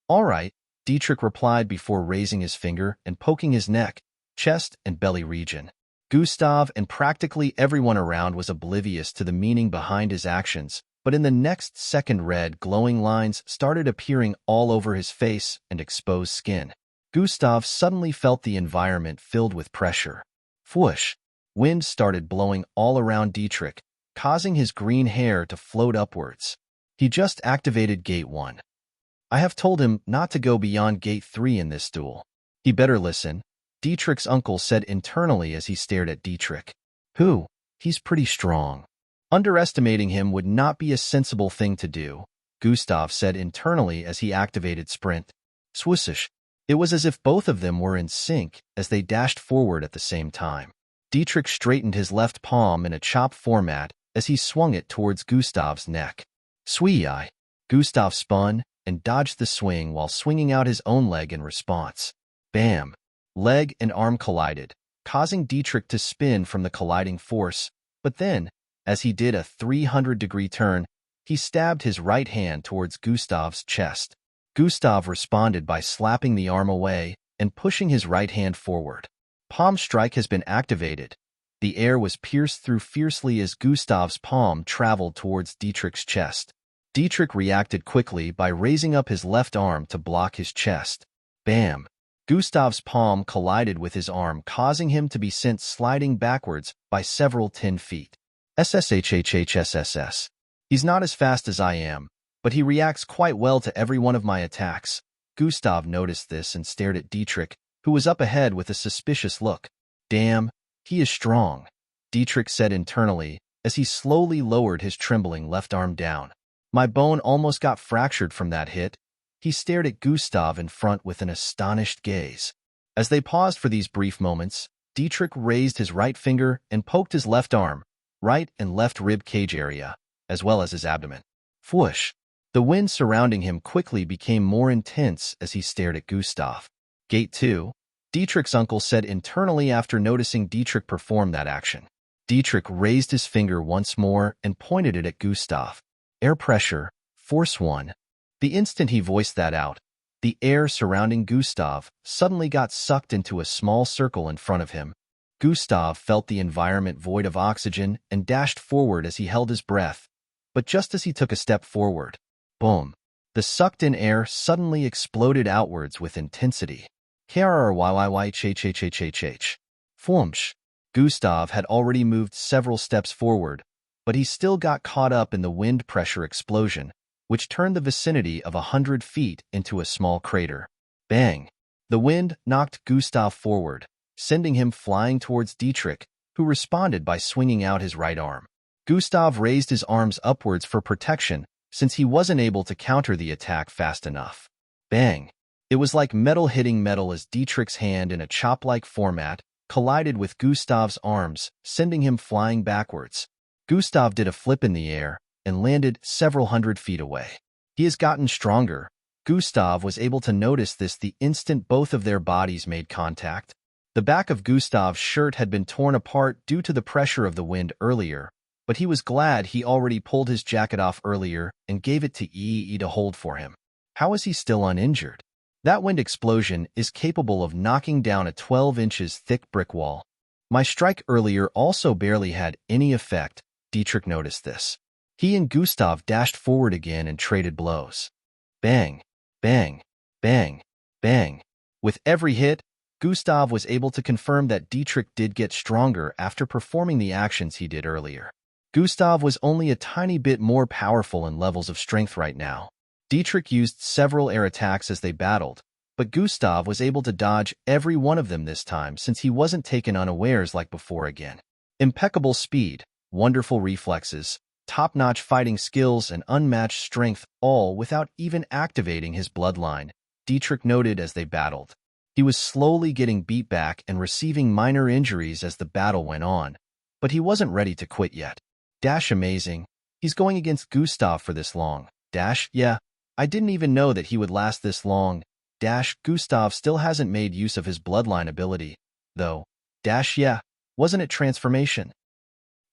All right, Dietrich replied before raising his finger and poking his neck, chest, and belly region. Gustav and practically everyone around was oblivious to the meaning behind his actions, but in the next second red glowing lines started appearing all over his face and exposed skin. Gustav suddenly felt the environment filled with pressure. Whoosh! Wind started blowing all around Dietrich, causing his green hair to float upwards. He just activated Gate 1. I have told him not to go beyond Gate 3 in this duel. He better listen, Dietrich's uncle said internally as he stared at Dietrich. Who? He's pretty strong. Underestimating him would not be a sensible thing to do, Gustav said internally as he activated Sprint. Swoosh! It was as if both of them were in sync as they dashed forward at the same time. Dietrich straightened his left palm in a chop format as he swung it towards Gustav's neck. Swee-eye! Gustav spun and dodged the swing while swinging out his own leg in response. Bam! Leg and arm collided, causing Dietrich to spin from the colliding force, but then, as he did a 300-degree turn, he stabbed his right hand towards Gustav's chest. Gustav responded by slapping the arm away and pushing his right hand forward. Palm strike has been activated. The air was pierced through fiercely as Gustav's palm traveled towards Dietrich's chest. Dietrich reacted quickly by raising up his left arm to block his chest. Bam! Gustav's palm collided with his arm, causing him to be sent sliding backwards by several 10 feet. SSHHHSSS. He's not as fast as I am, but he reacts quite well to every one of my attacks. Gustav noticed this and stared at Dietrich, who was up ahead with a suspicious look. Damn, he is strong, Dietrich said internally as he slowly lowered his trembling left arm down. My bone almost got fractured from that hit. He stared at Gustav in front with an astonished gaze. As they paused for these brief moments, Dietrich raised his right finger and poked his left arm, right and left rib cage area, as well as his abdomen. Whoosh! The wind surrounding him quickly became more intense as he stared at Gustav. Gate 2, Dietrich's uncle said internally after noticing Dietrich perform that action. Dietrich raised his finger once more and pointed it at Gustav. Air pressure, force 1. The instant he voiced that out, the air surrounding Gustav suddenly got sucked into a small circle in front of him. Gustav felt the environment void of oxygen and dashed forward as he held his breath. But just as he took a step forward, boom! The sucked-in air suddenly exploded outwards with intensity. KRRYYYHHHHH. Fwumsh! Gustav had already moved several steps forward, but he still got caught up in the wind pressure explosion, which turned the vicinity of 100 feet into a small crater. Bang! The wind knocked Gustav forward, sending him flying towards Dietrich, who responded by swinging out his right arm. Gustav raised his arms upwards for protection, since he wasn't able to counter the attack fast enough. Bang! It was like metal hitting metal as Dietrich's hand in a chop-like format collided with Gustav's arms, sending him flying backwards. Gustav did a flip in the air and landed several hundred feet away. He has gotten stronger. Gustav was able to notice this the instant both of their bodies made contact. The back of Gustav's shirt had been torn apart due to the pressure of the wind earlier, but he was glad he already pulled his jacket off earlier and gave it to Ee to hold for him. How is he still uninjured? That wind explosion is capable of knocking down a 12 inches thick brick wall. My strike earlier also barely had any effect. Dietrich noticed this. He and Gustav dashed forward again and traded blows. Bang, bang, bang, bang. With every hit, Gustav was able to confirm that Dietrich did get stronger after performing the actions he did earlier. Gustav was only a tiny bit more powerful in levels of strength right now. Dietrich used several air attacks as they battled, but Gustav was able to dodge every one of them this time since he wasn't taken unawares like before again. Impeccable speed, wonderful reflexes, top-notch fighting skills, and unmatched strength, all without even activating his bloodline, Dietrich noted as they battled. He was slowly getting beat back and receiving minor injuries as the battle went on, but he wasn't ready to quit yet. Dash amazing. He's going against Gustav for this long. Dash, yeah. I didn't even know that he would last this long. Dash, Gustav still hasn't made use of his bloodline ability, though. Dash, yeah. Wasn't it transformation?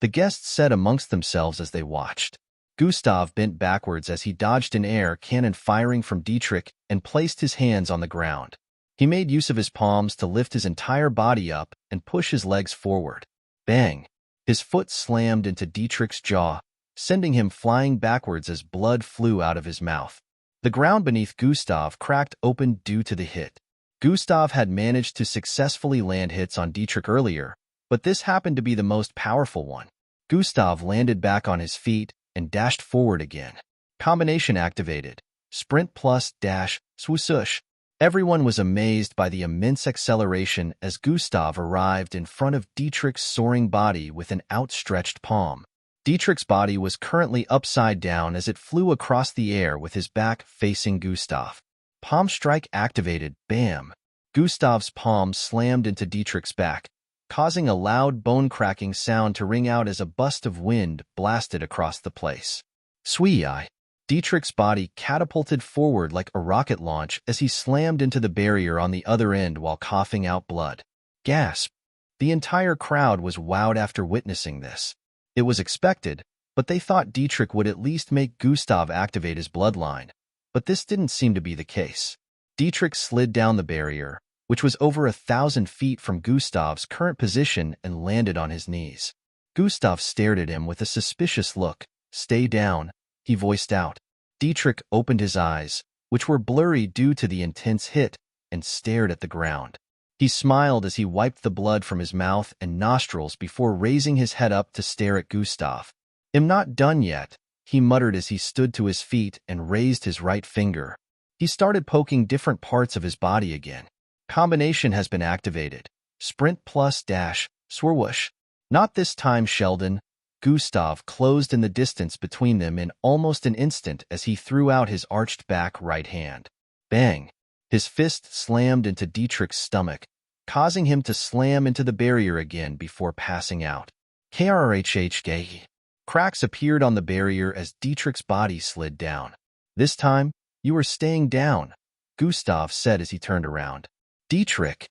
The guests said amongst themselves as they watched. Gustav bent backwards as he dodged an air cannon firing from Dietrich and placed his hands on the ground. He made use of his palms to lift his entire body up and push his legs forward. Bang! His foot slammed into Dietrich's jaw, sending him flying backwards as blood flew out of his mouth. The ground beneath Gustav cracked open due to the hit. Gustav had managed to successfully land hits on Dietrich earlier, but this happened to be the most powerful one. Gustav landed back on his feet and dashed forward again. Combination activated. Sprint plus dash, swoosh. Everyone was amazed by the immense acceleration as Gustav arrived in front of Dietrich's soaring body with an outstretched palm. Dietrich's body was currently upside down as it flew across the air with his back facing Gustav. Palm strike activated, bam! Gustav's palm slammed into Dietrich's back, causing a loud bone-cracking sound to ring out as a bust of wind blasted across the place. Swee-eye! Dietrich's body catapulted forward like a rocket launch as he slammed into the barrier on the other end while coughing out blood. Gasp! The entire crowd was wowed after witnessing this. It was expected, but they thought Dietrich would at least make Gustav activate his bloodline. But this didn't seem to be the case. Dietrich slid down the barrier, which was over 1,000 feet from Gustav's current position, and landed on his knees. Gustav stared at him with a suspicious look. Stay down, he voiced out. Dietrich opened his eyes, which were blurry due to the intense hit, and stared at the ground. He smiled as he wiped the blood from his mouth and nostrils before raising his head up to stare at Gustav. "I'm not done yet," he muttered as he stood to his feet and raised his right finger. He started poking different parts of his body again. Combination has been activated. Sprint plus dash, swoosh. Not this time, Sheldon. Gustav closed in the distance between them in almost an instant as he threw out his arched back right hand. Bang! His fist slammed into Dietrich's stomach, causing him to slam into the barrier again before passing out. Krhh. Cracks appeared on the barrier as Dietrich's body slid down. "This time, you are staying down," Gustav said as he turned around. Dietrich!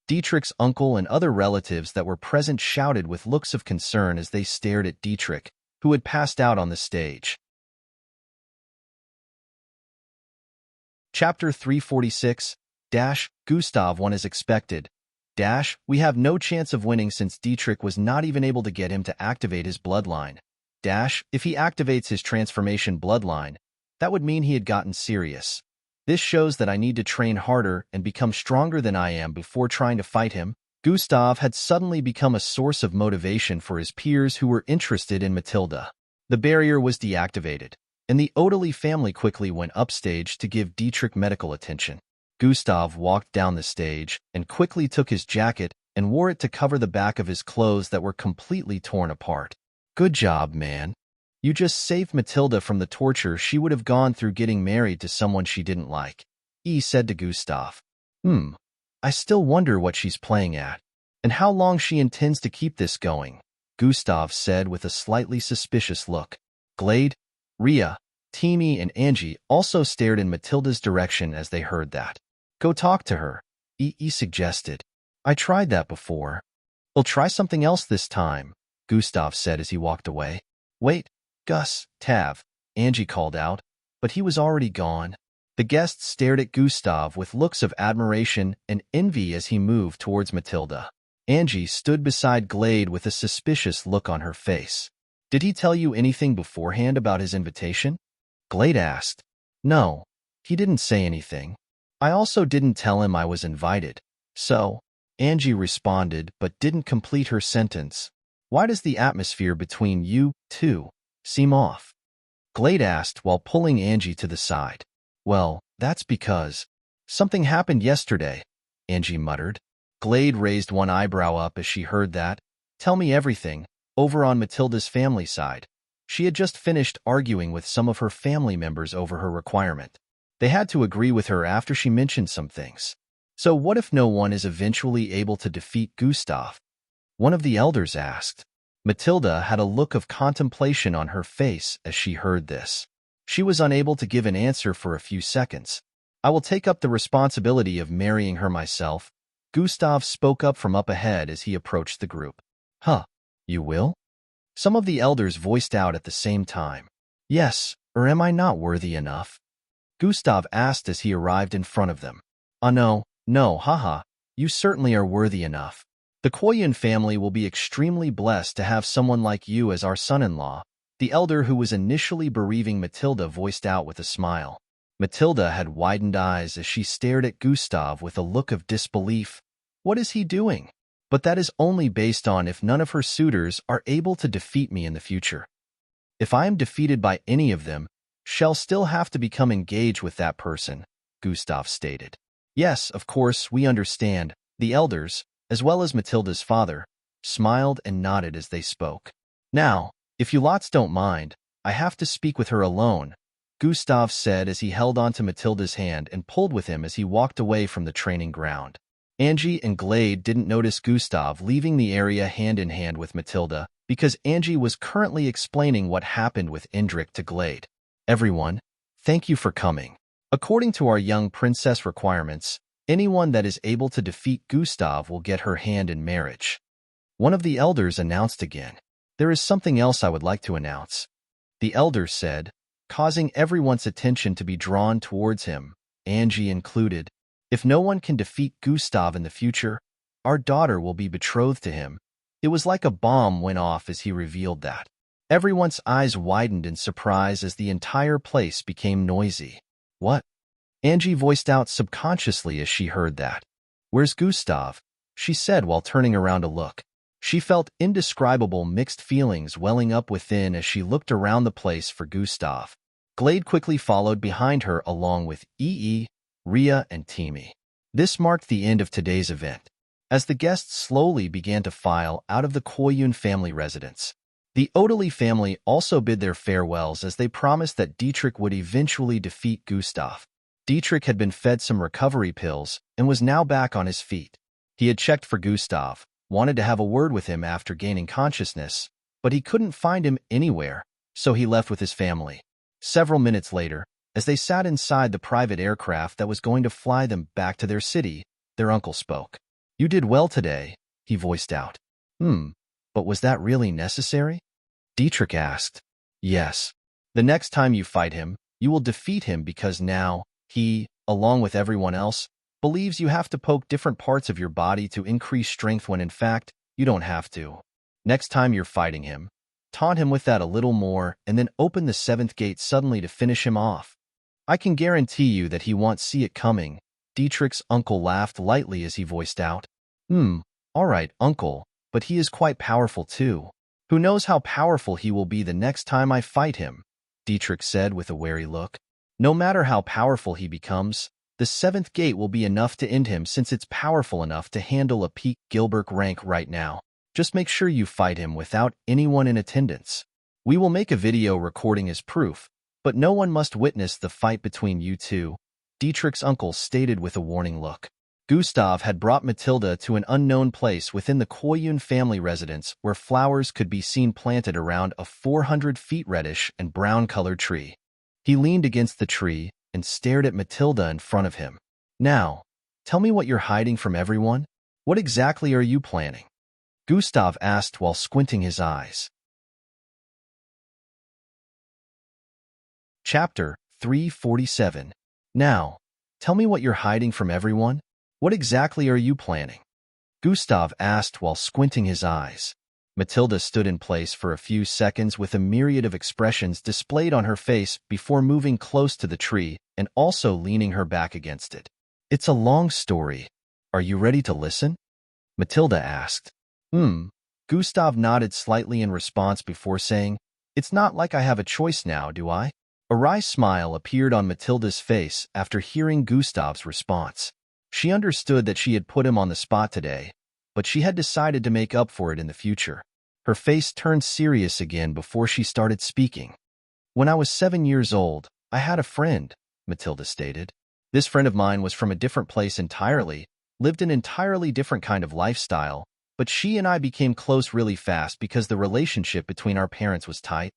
Dietrich's uncle and other relatives that were present shouted with looks of concern as they stared at Dietrich, who had passed out on the stage. Chapter 346, Gustav won as expected. We have no chance of winning since Dietrich was not even able to get him to activate his bloodline. If he activates his transformation bloodline, that would mean he had gotten serious. This shows that I need to train harder and become stronger than I am before trying to fight him. Gustav had suddenly become a source of motivation for his peers who were interested in Matilda. The barrier was deactivated, and the Odeli family quickly went upstage to give Dietrich medical attention. Gustav walked down the stage and quickly took his jacket and wore it to cover the back of his clothes that were completely torn apart. Good job, man. You just saved Matilda from the torture she would have gone through getting married to someone she didn't like, he said to Gustav. I still wonder what she's playing at, and how long she intends to keep this going, Gustav said with a slightly suspicious look. Glade, Rhea, Timmy, and Angie also stared in Matilda's direction as they heard that. Go talk to her, he suggested. I tried that before. We'll try something else this time, Gustav said as he walked away. Wait, Gus, Tav, Angie called out, but he was already gone. The guests stared at Gustav with looks of admiration and envy as he moved towards Matilda. Angie stood beside Glade with a suspicious look on her face. Did he tell you anything beforehand about his invitation? Glade asked. No, he didn't say anything. I also didn't tell him I was invited. So, Angie responded but didn't complete her sentence. Why does the atmosphere between you two seem off? Glade asked while pulling Angie to the side. Well, that's because something happened yesterday, Angie muttered. Glade raised one eyebrow up as she heard that. Tell me everything, over on Matilda's family side. She had just finished arguing with some of her family members over her requirement. They had to agree with her after she mentioned some things. So what if no one is eventually able to defeat Gustav? One of the elders asked. Matilda had a look of contemplation on her face as she heard this. She was unable to give an answer for a few seconds. I will take up the responsibility of marrying her myself, Gustav spoke up from up ahead as he approached the group. Huh, you will? Some of the elders voiced out at the same time. Yes, or am I not worthy enough? Gustav asked as he arrived in front of them. No, haha, you certainly are worthy enough. The Koyun family will be extremely blessed to have someone like you as our son-in-law, the elder who was initially bereaving Matilda voiced out with a smile. Matilda had widened eyes as she stared at Gustav with a look of disbelief. What is he doing? But that is only based on if none of her suitors are able to defeat me in the future. If I am defeated by any of them, shall still have to become engaged with that person, Gustav stated. Yes, of course, we understand. The elders, as well as Matilda's father, smiled and nodded as they spoke. Now, if you lots don't mind, I have to speak with her alone, Gustav said as he held onto Matilda's hand and pulled with him as he walked away from the training ground. Angie and Glade didn't notice Gustav leaving the area hand in hand with Matilda because Angie was currently explaining what happened with Indrik to Glade. Everyone, thank you for coming. According to our young princess requirements, anyone that is able to defeat Gustav will get her hand in marriage. One of the elders announced again. There is something else I would like to announce. The elder said, causing everyone's attention to be drawn towards him, Angie included. If no one can defeat Gustav in the future, our daughter will be betrothed to him. It was like a bomb went off as he revealed that. Everyone's eyes widened in surprise as the entire place became noisy. What? Angie voiced out subconsciously as she heard that. Where's Gustav? She said while turning around to look. She felt indescribable mixed feelings welling up within as she looked around the place for Gustav. Glade quickly followed behind her along with Rhea, and Timmy. This marked the end of today's event, as the guests slowly began to file out of the Koyun family residence. The Odeli family also bid their farewells as they promised that Dietrich would eventually defeat Gustav. Dietrich had been fed some recovery pills and was now back on his feet. He had checked for Gustav, wanted to have a word with him after gaining consciousness, but he couldn't find him anywhere, so he left with his family. Several minutes later, as they sat inside the private aircraft that was going to fly them back to their city, their uncle spoke. You did well today, he voiced out. But was that really necessary? Dietrich asked. Yes. The next time you fight him, you will defeat him because now, he, along with everyone else, believes you have to poke different parts of your body to increase strength when in fact, you don't have to. Next time you're fighting him, taunt him with that a little more and then open the seventh gate suddenly to finish him off. I can guarantee you that he won't see it coming. Dietrich's uncle laughed lightly as he voiced out. All right, uncle, but he is quite powerful too. Who knows how powerful he will be the next time I fight him, Dietrich said with a wary look. No matter how powerful he becomes, The seventh gate will be enough to end him since it's powerful enough to handle a peak Gilbert rank right now. Just make sure you fight him without anyone in attendance. We will make a video recording as proof, but no one must witness the fight between you two, Dietrich's uncle stated with a warning look. Gustav had brought Matilda to an unknown place within the Koyun family residence where flowers could be seen planted around a 400 feet reddish and brown-colored tree. He leaned against the tree and stared at Matilda in front of him. Now, tell me what you're hiding from everyone? What exactly are you planning? Gustav asked while squinting his eyes. Chapter 347. Now, tell me what you're hiding from everyone? What exactly are you planning? Gustav asked while squinting his eyes. Matilda stood in place for a few seconds with a myriad of expressions displayed on her face before moving close to the tree and also leaning her back against it. It's a long story. Are you ready to listen? Matilda asked. Gustav nodded slightly in response before saying, It's not like I have a choice now, do I? A wry smile appeared on Matilda's face after hearing Gustav's response. She understood that she had put him on the spot today, but she had decided to make up for it in the future. Her face turned serious again before she started speaking. When I was 7 years old, I had a friend, Matilda stated. This friend of mine was from a different place entirely, lived an entirely different kind of lifestyle, but she and I became close really fast because the relationship between our parents was tight.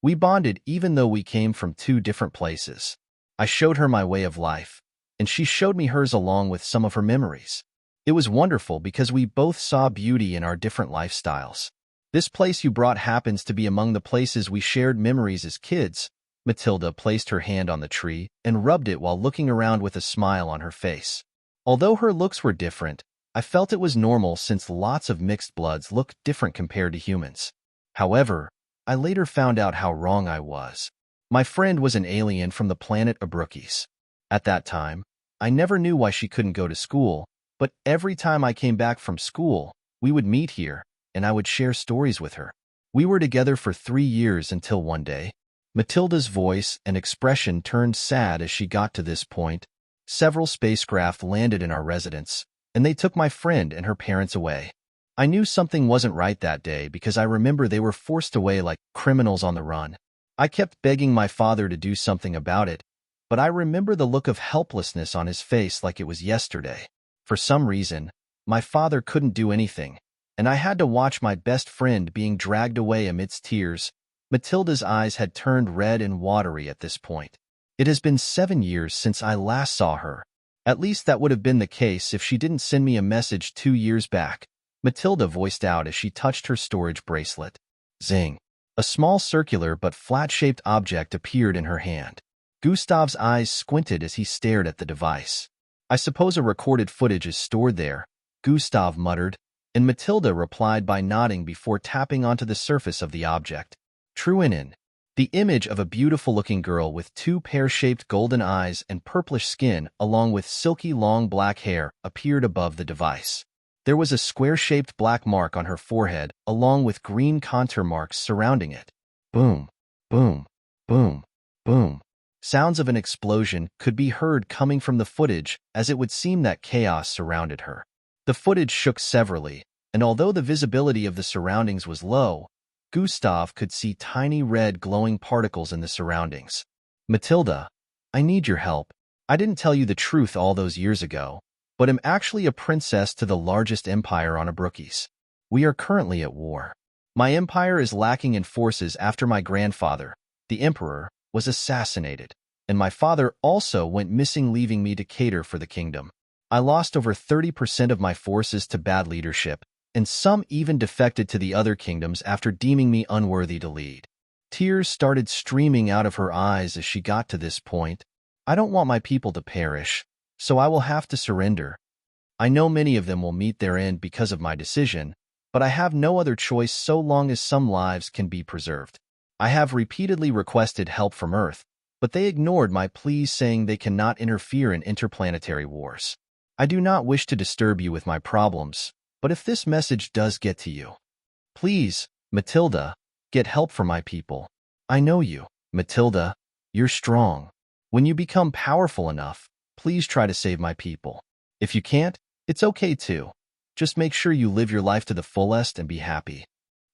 We bonded even though we came from two different places. I showed her my way of life, and she showed me hers along with some of her memories. It was wonderful because we both saw beauty in our different lifestyles. This place you brought happens to be among the places we shared memories as kids. Matilda placed her hand on the tree and rubbed it while looking around with a smile on her face. Although her looks were different, I felt it was normal since lots of mixed bloods look different compared to humans. However, I later found out how wrong I was. My friend was an alien from the planet Abrukis. At that time, I never knew why she couldn't go to school, but every time I came back from school, we would meet here, and I would share stories with her. We were together for 3 years until one day. Matilda's voice and expression turned sad as she got to this point. Several spacecraft landed in our residence, and they took my friend and her parents away. I knew something wasn't right that day because I remember they were forced away like criminals on the run. I kept begging my father to do something about it, but I remember the look of helplessness on his face like it was yesterday. For some reason, my father couldn't do anything, and I had to watch my best friend being dragged away amidst tears. Matilda's eyes had turned red and watery at this point. It has been 7 years since I last saw her. At least that would have been the case if she didn't send me a message 2 years back, Matilda voiced out as she touched her storage bracelet. Zing. A small circular but flat-shaped object appeared in her hand. Gustav's eyes squinted as he stared at the device. I suppose a recorded footage is stored there, Gustav muttered, and Matilda replied by nodding before tapping onto the surface of the object. Truinin. The image of a beautiful-looking girl with 2 pear-shaped golden eyes and purplish skin along with silky long black hair appeared above the device. There was a square-shaped black mark on her forehead along with green contour marks surrounding it. Boom, boom, boom, boom. Sounds of an explosion could be heard coming from the footage as it would seem that chaos surrounded her. The footage shook severally, and although the visibility of the surroundings was low, Gustav could see tiny red glowing particles in the surroundings. Matilda, I need your help. I didn't tell you the truth all those years ago, but am actually a princess to the largest empire on Abrukis. We are currently at war. My empire is lacking in forces after my grandfather, the emperor, was assassinated, and my father also went missing, leaving me to cater for the kingdom. I lost over 30% of my forces to bad leadership, and some even defected to the other kingdoms after deeming me unworthy to lead. Tears started streaming out of her eyes as she got to this point. I don't want my people to perish, so I will have to surrender. I know many of them will meet their end because of my decision, but I have no other choice so long as some lives can be preserved. I have repeatedly requested help from Earth, but they ignored my pleas, saying they cannot interfere in interplanetary wars. I do not wish to disturb you with my problems, but if this message does get to you, please, Matilda, get help for my people. I know you, Matilda. You're strong. When you become powerful enough, please try to save my people. If you can't, it's okay too. Just make sure you live your life to the fullest and be happy.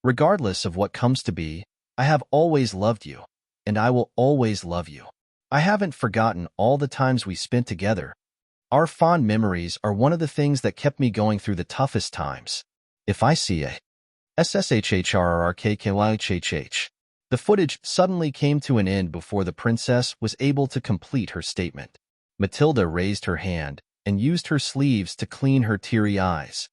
Regardless of what comes to be, I have always loved you, and I will always love you. I haven't forgotten all the times we spent together. Our fond memories are one of the things that kept me going through the toughest times. If I see a SSHHRRKKYHHH. The footage suddenly came to an end before the princess was able to complete her statement. Matilda raised her hand and used her sleeves to clean her teary eyes.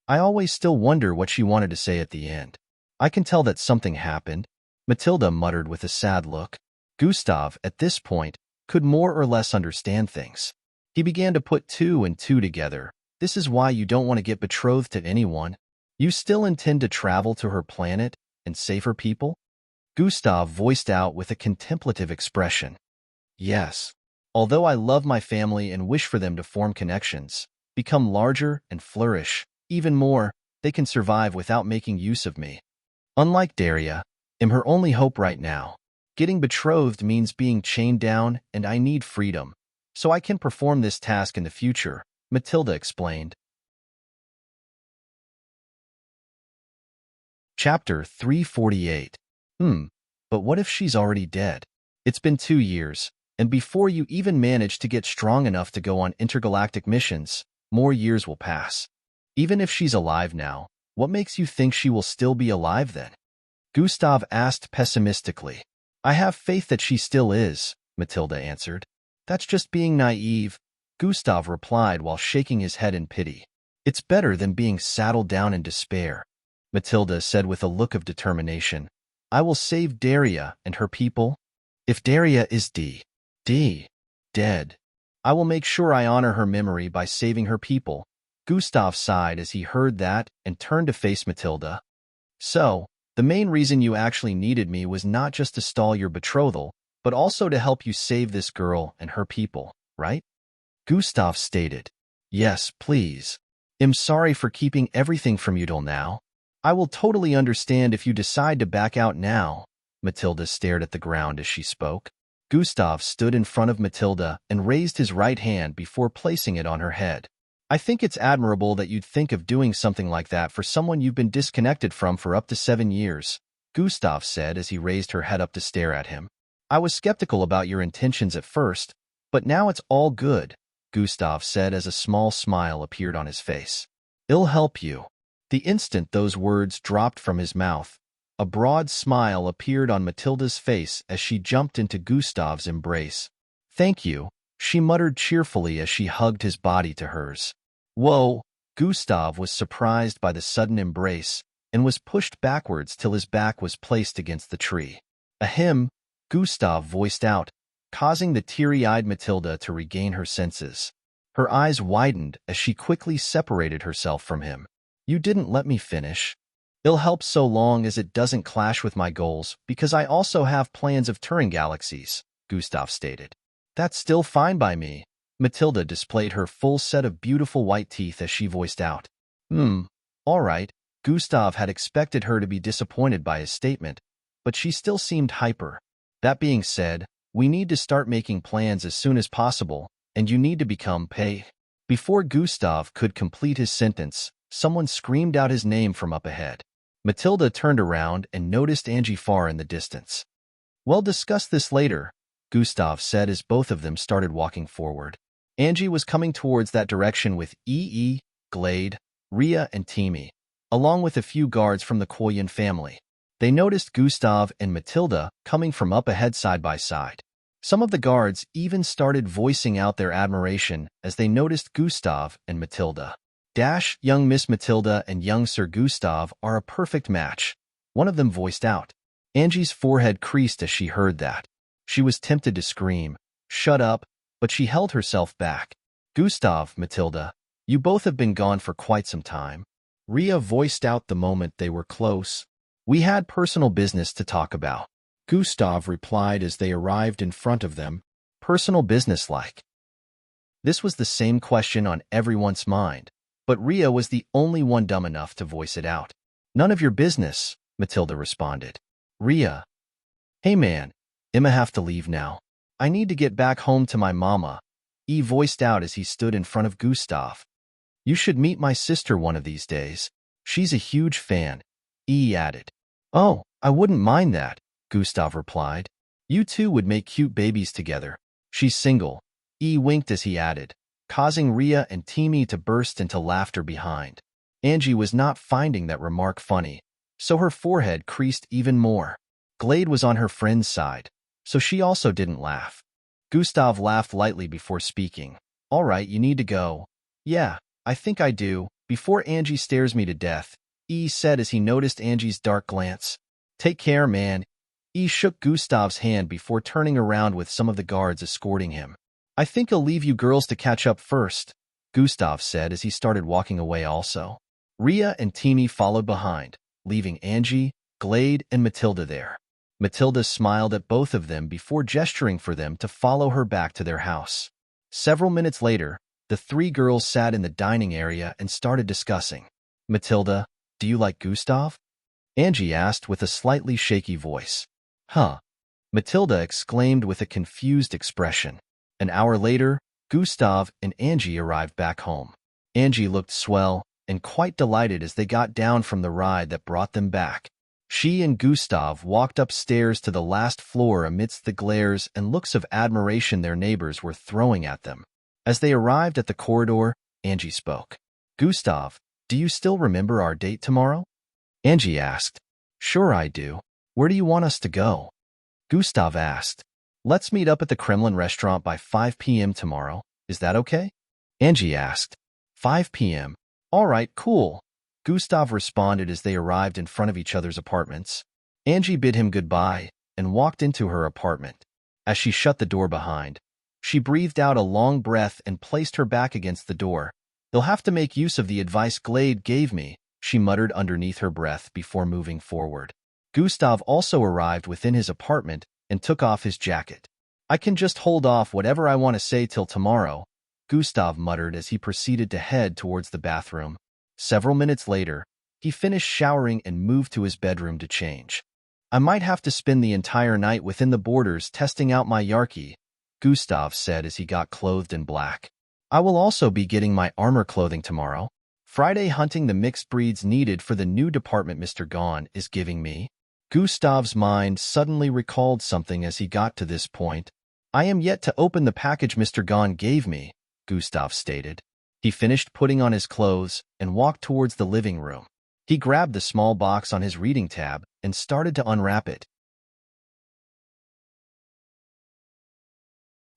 I always still wonder what she wanted to say at the end. I can tell that something happened, Matilda muttered with a sad look. Gustav, at this point, could more or less understand things. He began to put two and two together. This is why you don't want to get betrothed to anyone. You still intend to travel to her planet and save her people? Gustav voiced out with a contemplative expression. Yes. Although I love my family and wish for them to form connections, become larger and flourish, even more, they can survive without making use of me. Unlike Daria, I'm her only hope right now. Getting betrothed means being chained down, and I need freedom, so I can perform this task in the future, Matilda explained. Chapter 348. But what if she's already dead? It's been 2 years, and before you even manage to get strong enough to go on intergalactic missions, more years will pass. Even if she's alive now, what makes you think she will still be alive then? Gustav asked pessimistically. I have faith that she still is, Matilda answered. That's just being naive, Gustav replied while shaking his head in pity. It's better than being saddled down in despair, Matilda said with a look of determination. I will save Daria and her people. If Daria is dead, I will make sure I honor her memory by saving her people. Gustav sighed as he heard that and turned to face Matilda. So, the main reason you actually needed me was not just to stall your betrothal, but also to help you save this girl and her people, right? Gustav stated. Yes, please. I'm sorry for keeping everything from you till now. I will totally understand if you decide to back out now. Matilda stared at the ground as she spoke. Gustav stood in front of Matilda and raised his right hand before placing it on her head. I think it's admirable that you'd think of doing something like that for someone you've been disconnected from for up to 7 years, Gustav said as he raised her head up to stare at him. I was skeptical about your intentions at first, but now it's all good, Gustav said as a small smile appeared on his face. It'll help you. The instant those words dropped from his mouth, a broad smile appeared on Matilda's face as she jumped into Gustav's embrace. Thank you, she muttered cheerfully as she hugged his body to hers. Whoa, Gustav was surprised by the sudden embrace and was pushed backwards till his back was placed against the tree. Ahem, Gustav voiced out, causing the teary-eyed Matilda to regain her senses. Her eyes widened as she quickly separated herself from him. You didn't let me finish. It'll help so long as it doesn't clash with my goals, because I also have plans of touring galaxies, Gustav stated. That's still fine by me. Matilda displayed her full set of beautiful white teeth as she voiced out. All right. Gustav had expected her to be disappointed by his statement, but she still seemed hyper. That being said, we need to start making plans as soon as possible, and you need to become pay. Before Gustav could complete his sentence, someone screamed out his name from up ahead. Matilda turned around and noticed Angie far in the distance. We'll discuss this later, Gustav said as both of them started walking forward. Angie was coming towards that direction with Glade, Rhea, and Timmy, along with a few guards from the Koyan family. They noticed Gustav and Matilda coming from up ahead side by side. Some of the guards even started voicing out their admiration as they noticed Gustav and Matilda. Young Miss Matilda and young Sir Gustav are a perfect match, one of them voiced out. Angie's forehead creased as she heard that. She was tempted to scream, "Shut up," but she held herself back. Gustav, Matilda, you both have been gone for quite some time. Rhea voiced out the moment they were close. We had personal business to talk about. Gustav replied as they arrived in front of them. Personal business like. This was the same question on everyone's mind, but Rhea was the only one dumb enough to voice it out. None of your business, Matilda responded. Rhea. Hey man, I'ma have to leave now. I need to get back home to my mama. E voiced out as he stood in front of Gustav. You should meet my sister one of these days. She's a huge fan, E added. Oh, I wouldn't mind that, Gustav replied. You two would make cute babies together. She's single, E winked as he added, causing Rhea and Timmy to burst into laughter behind. Angie was not finding that remark funny, so her forehead creased even more. Glade was on her friend's side, so she also didn't laugh. Gustav laughed lightly before speaking. All right, you need to go. Yeah, I think I do, before Angie stares me to death, E said as he noticed Angie's dark glance. Take care, man. E shook Gustav's hand before turning around with some of the guards escorting him. I think I'll leave you girls to catch up first, Gustav said as he started walking away also. Rhea and Timmy followed behind, leaving Angie, Glade, and Matilda there. Matilda smiled at both of them before gesturing for them to follow her back to their house. Several minutes later, the three girls sat in the dining area and started discussing. Matilda, do you like Gustav? Angie asked with a slightly shaky voice. Huh? Matilda exclaimed with a confused expression. An hour later, Gustav and Angie arrived back home. Angie looked swell and quite delighted as they got down from the ride that brought them back. She and Gustav walked upstairs to the last floor amidst the glares and looks of admiration their neighbors were throwing at them. As they arrived at the corridor, Angie spoke. Gustav, do you still remember our date tomorrow? Angie asked. Sure I do. Where do you want us to go? Gustav asked. Let's meet up at the Kremlin restaurant by 5 p.m. tomorrow. Is that okay? Angie asked. 5 p.m. All right, cool. Gustav responded as they arrived in front of each other's apartments. Angie bid him goodbye and walked into her apartment. As she shut the door behind, she breathed out a long breath and placed her back against the door. They'll have to make use of the advice Glade gave me, she muttered underneath her breath before moving forward. Gustav also arrived within his apartment and took off his jacket. I can just hold off whatever I want to say till tomorrow, Gustav muttered as he proceeded to head towards the bathroom. Several minutes later, he finished showering and moved to his bedroom to change. I might have to spend the entire night within the borders testing out my Yarki, Gustav said as he got clothed in black. I will also be getting my armor clothing tomorrow. Friday hunting the mixed breeds needed for the new department Mr. Gon is giving me. Gustav's mind suddenly recalled something as he got to this point. I am yet to open the package Mr. Gon gave me, Gustav stated. He finished putting on his clothes and walked towards the living room. He grabbed the small box on his reading tab and started to unwrap it.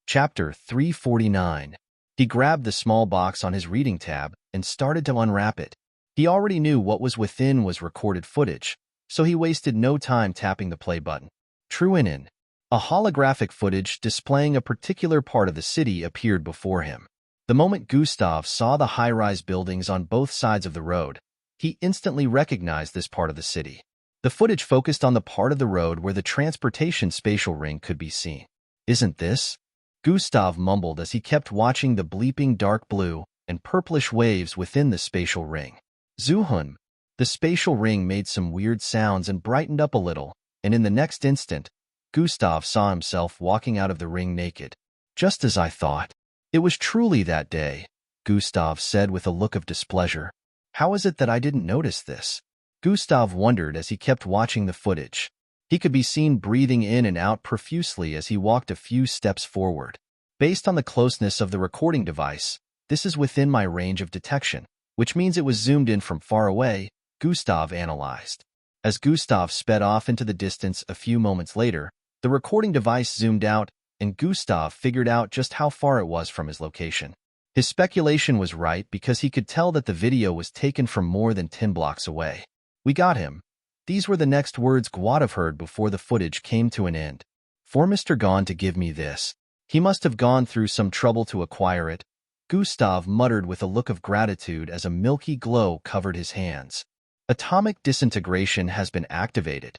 Chapter 349. He grabbed the small box on his reading tab and started to unwrap it. He already knew what was within was recorded footage, so he wasted no time tapping the play button. True in. A holographic footage displaying a particular part of the city appeared before him. The moment Gustav saw the high-rise buildings on both sides of the road, he instantly recognized this part of the city. The footage focused on the part of the road where the transportation spatial ring could be seen. Isn't this? Gustav mumbled as he kept watching the bleeping dark blue and purplish waves within the spatial ring. Zuhun. The spatial ring made some weird sounds and brightened up a little, and in the next instant, Gustav saw himself walking out of the ring naked. Just as I thought. It was truly that day, Gustav said with a look of displeasure. How is it that I didn't notice this? Gustav wondered as he kept watching the footage. He could be seen breathing in and out profusely as he walked a few steps forward. Based on the closeness of the recording device, this is within my range of detection, which means it was zoomed in from far away, Gustav analyzed. As Gustav sped off into the distance a few moments later, the recording device zoomed out, and Gustav figured out just how far it was from his location. His speculation was right because he could tell that the video was taken from more than 10 blocks away. We got him. These were the next words Gustav heard before the footage came to an end. For Mr. Gon to give me this, he must have gone through some trouble to acquire it, Gustav muttered with a look of gratitude as a milky glow covered his hands. Atomic disintegration has been activated.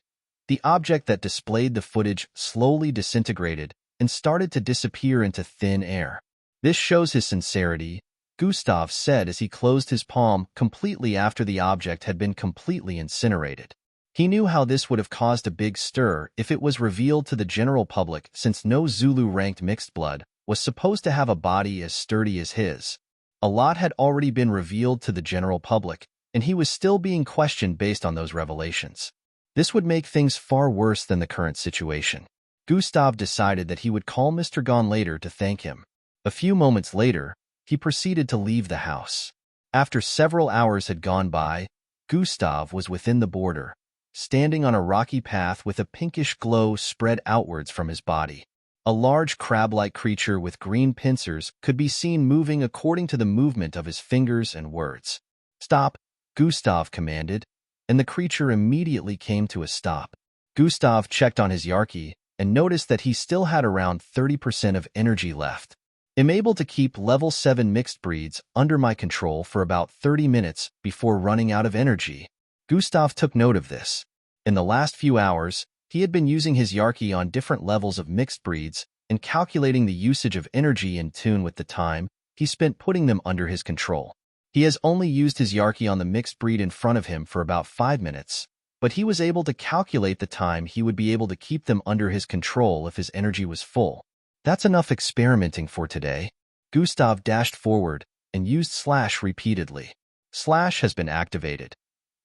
The object that displayed the footage slowly disintegrated and started to disappear into thin air. This shows his sincerity, Gustav said as he closed his palm completely after the object had been completely incinerated. He knew how this would have caused a big stir if it was revealed to the general public since no Zulu-ranked mixed blood was supposed to have a body as sturdy as his. A lot had already been revealed to the general public, and he was still being questioned based on those revelations. This would make things far worse than the current situation. Gustav decided that he would call Mr. Gon later to thank him. A few moments later, he proceeded to leave the house. After several hours had gone by, Gustav was within the border, standing on a rocky path with a pinkish glow spread outwards from his body. A large crab-like creature with green pincers could be seen moving according to the movement of his fingers and words. "Stop," Gustav commanded, and the creature immediately came to a stop. Gustav checked on his Yarki and noticed that he still had around 30% of energy left. "I'm able to keep level 7 mixed breeds under my control for about 30 minutes before running out of energy." Gustav took note of this. In the last few hours, he had been using his Yarki on different levels of mixed breeds and calculating the usage of energy in tune with the time he spent putting them under his control. He has only used his Yarki on the mixed breed in front of him for about 5 minutes, but he was able to calculate the time he would be able to keep them under his control if his energy was full. That's enough experimenting for today. Gustav dashed forward and used Slash repeatedly. Slash has been activated.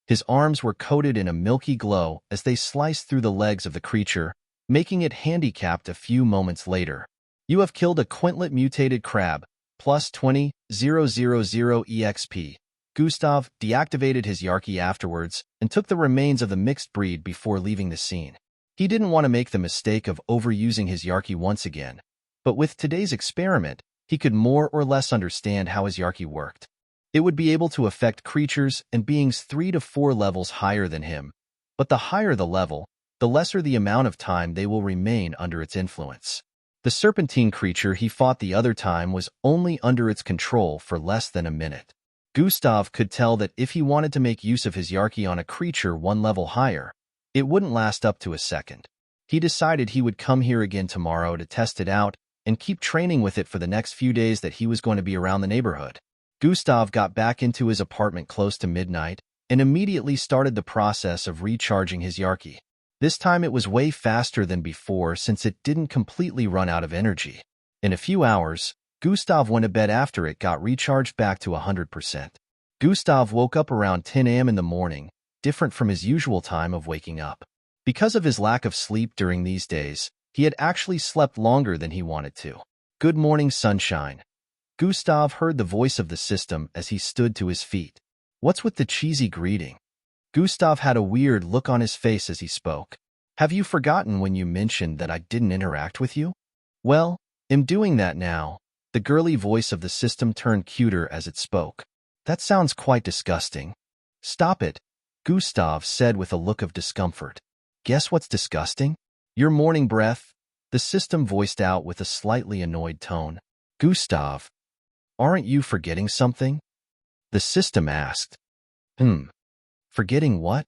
His arms were coated in a milky glow as they sliced through the legs of the creature, making it handicapped a few moments later. "You have killed a quintlet mutated crab, plus 20,000 EXP. Gustav deactivated his Yarki afterwards and took the remains of the mixed breed before leaving the scene. He didn't want to make the mistake of overusing his Yarki once again, but with today's experiment, he could more or less understand how his Yarki worked. It would be able to affect creatures and beings 3 to 4 levels higher than him, but the higher the level, the lesser the amount of time they will remain under its influence. The serpentine creature he fought the other time was only under its control for less than a minute. Gustav could tell that if he wanted to make use of his Yarki on a creature 1 level higher, it wouldn't last up to a second. He decided he would come here again tomorrow to test it out and keep training with it for the next few days that he was going to be around the neighborhood. Gustav got back into his apartment close to midnight and immediately started the process of recharging his Yarki. This time it was way faster than before since it didn't completely run out of energy. In a few hours, Gustav went to bed after it got recharged back to 100%. Gustav woke up around 10 a.m. in the morning, different from his usual time of waking up. Because of his lack of sleep during these days, he had actually slept longer than he wanted to. "Good morning, sunshine." Gustav heard the voice of the system as he stood to his feet. "What's with the cheesy greeting?" Gustav had a weird look on his face as he spoke. "Have you forgotten when you mentioned that I didn't interact with you?" "Well, I'm doing that now." The girly voice of the system turned cuter as it spoke. "That sounds quite disgusting." "Stop it," Gustav said with a look of discomfort. "Guess what's disgusting?" "Your morning breath," the system voiced out with a slightly annoyed tone. "Gustav, aren't you forgetting something?" the system asked. Forgetting what?"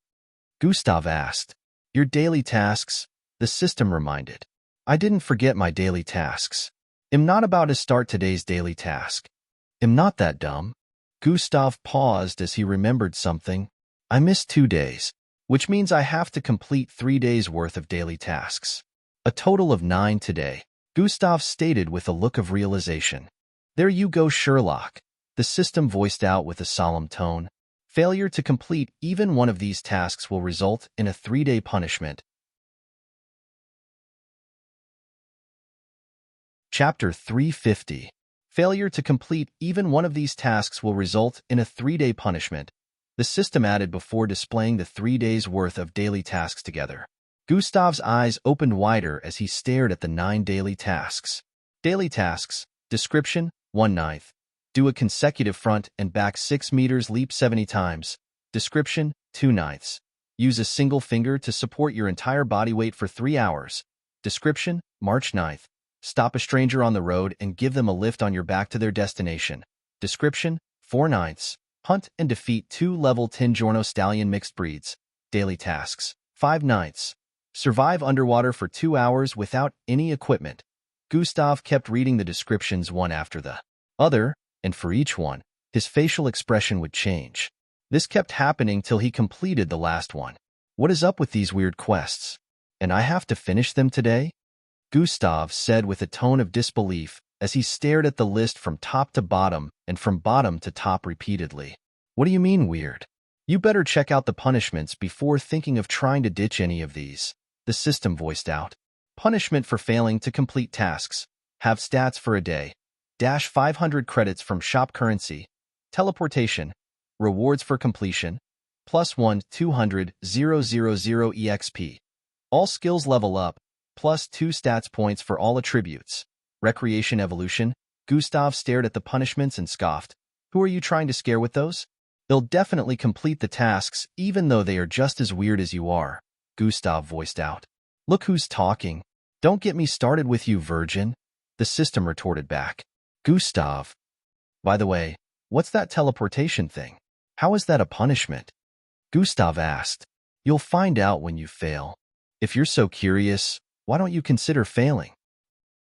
Gustav asked. "Your daily tasks," the system reminded. "I didn't forget my daily tasks. I'm not about to start today's daily task. I'm not that dumb." Gustav paused as he remembered something. "I missed 2 days, which means I have to complete 3 days' worth of daily tasks. A total of 9 today," Gustav stated with a look of realization. "There you go, Sherlock," the system voiced out with a solemn tone. "Failure to complete even one of these tasks will result in a 3-day punishment." Chapter 350. Failure to complete even one of these tasks will result in a 3-day punishment, the system added before displaying the 3 days' worth of daily tasks together. Gustav's eyes opened wider as he stared at the 9 daily tasks. Daily tasks. Description: 1/9. Do a consecutive front and back 6 meters leap 70 times. Description: 2/9. Use a single finger to support your entire body weight for 3 hours. Description: March 9th. Stop a stranger on the road and give them a lift on your back to their destination. Description: 4/9. Hunt and defeat 2 level 10 Giorno Stallion mixed breeds. Daily tasks. 5/9. Survive underwater for 2 hours without any equipment. Gustav kept reading the descriptions one after the other, and for each one, his facial expression would change. This kept happening till he completed the last one. "What is up with these weird quests? And I have to finish them today?" Gustav said with a tone of disbelief as he stared at the list from top to bottom and from bottom to top repeatedly. What do you mean weird? You better check out the punishments before thinking of trying to ditch any of these, the system voiced out. Punishment for failing to complete tasks. Have stats for a day. Dash 500 credits from shop currency. Teleportation. Rewards for completion. +1 200 000 EXP. All skills level up. +2 stats points for all attributes. Recreation evolution. Gustav stared at the punishments and scoffed. Who are you trying to scare with those? They'll definitely complete the tasks, even though they are just as weird as you are, Gustav voiced out. Look who's talking. Don't get me started with you, virgin, the system retorted back. Gustav. By the way, what's that teleportation thing? How is that a punishment? Gustav asked. You'll find out when you fail. If you're so curious, why don't you consider failing?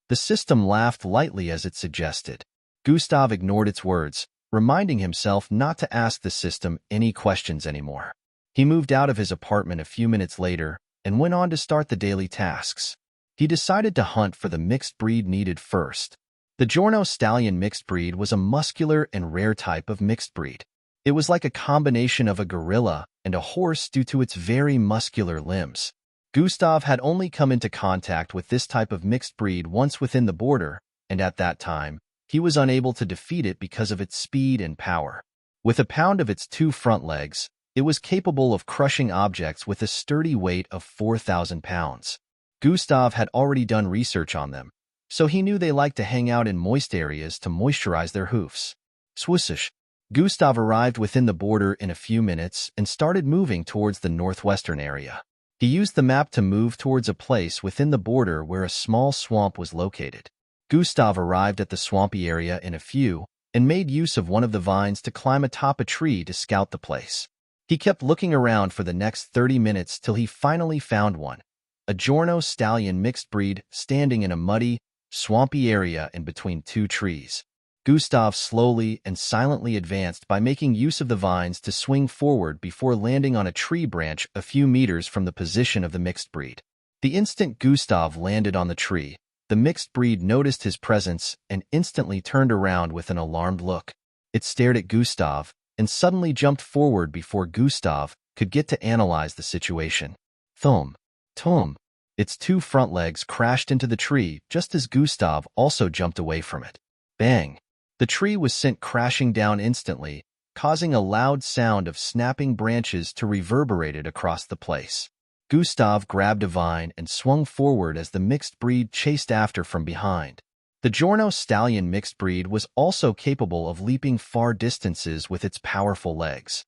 The system laughed lightly as it suggested. Gustav ignored its words, reminding himself not to ask the system any questions anymore. He moved out of his apartment a few minutes later and went on to start the daily tasks. He decided to hunt for the mixed breed needed first. The Giorno Stallion mixed breed was a muscular and rare type of mixed breed. It was like a combination of a gorilla and a horse due to its very muscular limbs. Gustav had only come into contact with this type of mixed breed once within the border, and at that time, he was unable to defeat it because of its speed and power. With a pound of its 2 front legs, it was capable of crushing objects with a sturdy weight of 4,000 pounds. Gustav had already done research on them, so he knew they liked to hang out in moist areas to moisturize their hoofs. Swoosh! Gustav arrived within the border in a few minutes and started moving towards the northwestern area. He used the map to move towards a place within the border where a small swamp was located. Gustav arrived at the swampy area in a few and made use of one of the vines to climb atop a tree to scout the place. He kept looking around for the next 30 minutes till he finally found one, a Giorno Stallion mixed breed standing in a muddy, swampy area in between 2 trees. Gustav slowly and silently advanced by making use of the vines to swing forward before landing on a tree branch a few meters from the position of the mixed breed. The instant Gustav landed on the tree, the mixed breed noticed his presence and instantly turned around with an alarmed look. It stared at Gustav and suddenly jumped forward before Gustav could get to analyze the situation. Thump! Thump! Its 2 front legs crashed into the tree just as Gustav also jumped away from it. Bang! The tree was sent crashing down instantly, causing a loud sound of snapping branches to reverberate across the place. Gustav grabbed a vine and swung forward as the mixed breed chased after from behind. The Giorno Stallion mixed breed was also capable of leaping far distances with its powerful legs.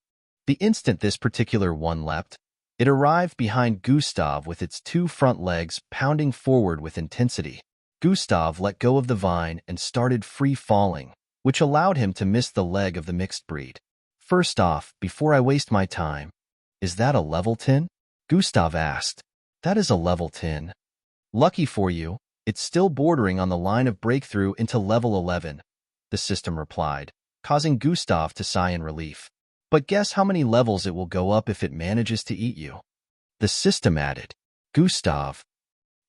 The instant this particular one leapt, it arrived behind Gustav with its 2 front legs pounding forward with intensity. Gustav let go of the vine and started free falling, which allowed him to miss the leg of the mixed breed. First off, before I waste my time, is that a level 10? Gustav asked. That is a level 10. Lucky for you, it's still bordering on the line of breakthrough into level 11, the system replied, causing Gustav to sigh in relief. But guess how many levels it will go up if it manages to eat you? The system added. Gustav.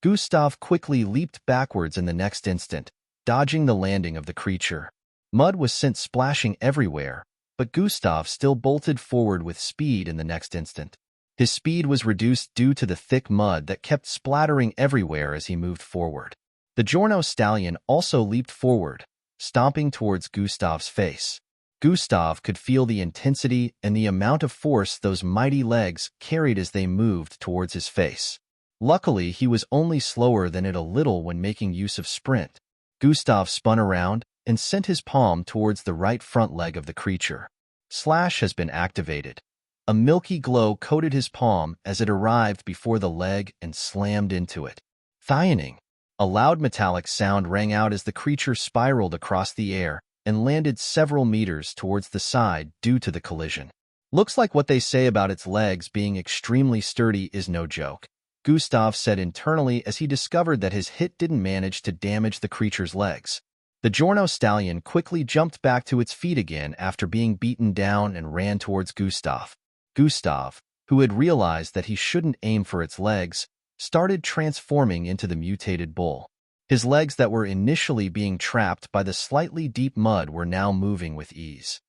Gustav quickly leaped backwards in the next instant, dodging the landing of the creature. Mud was sent splashing everywhere, but Gustav still bolted forward with speed in the next instant. His speed was reduced due to the thick mud that kept splattering everywhere as he moved forward. The Giorno Stallion also leaped forward, stomping towards Gustav's face. Gustav could feel the intensity and the amount of force those mighty legs carried as they moved towards his face. Luckily, he was only slower than it a little when making use of sprint. Gustav spun around and sent his palm towards the right front leg of the creature. Slash has been activated. A milky glow coated his palm as it arrived before the leg and slammed into it. Thioning. A loud metallic sound rang out as the creature spiraled across the air and landed several meters towards the side due to the collision. Looks like what they say about its legs being extremely sturdy is no joke, Gustav said internally as he discovered that his hit didn't manage to damage the creature's legs. The Giorno Stallion quickly jumped back to its feet again after being beaten down and ran towards Gustav. Gustav, who had realized that he shouldn't aim for its legs, started transforming into the mutated bull. His legs that were initially being trapped by the slightly deep mud were now moving with ease.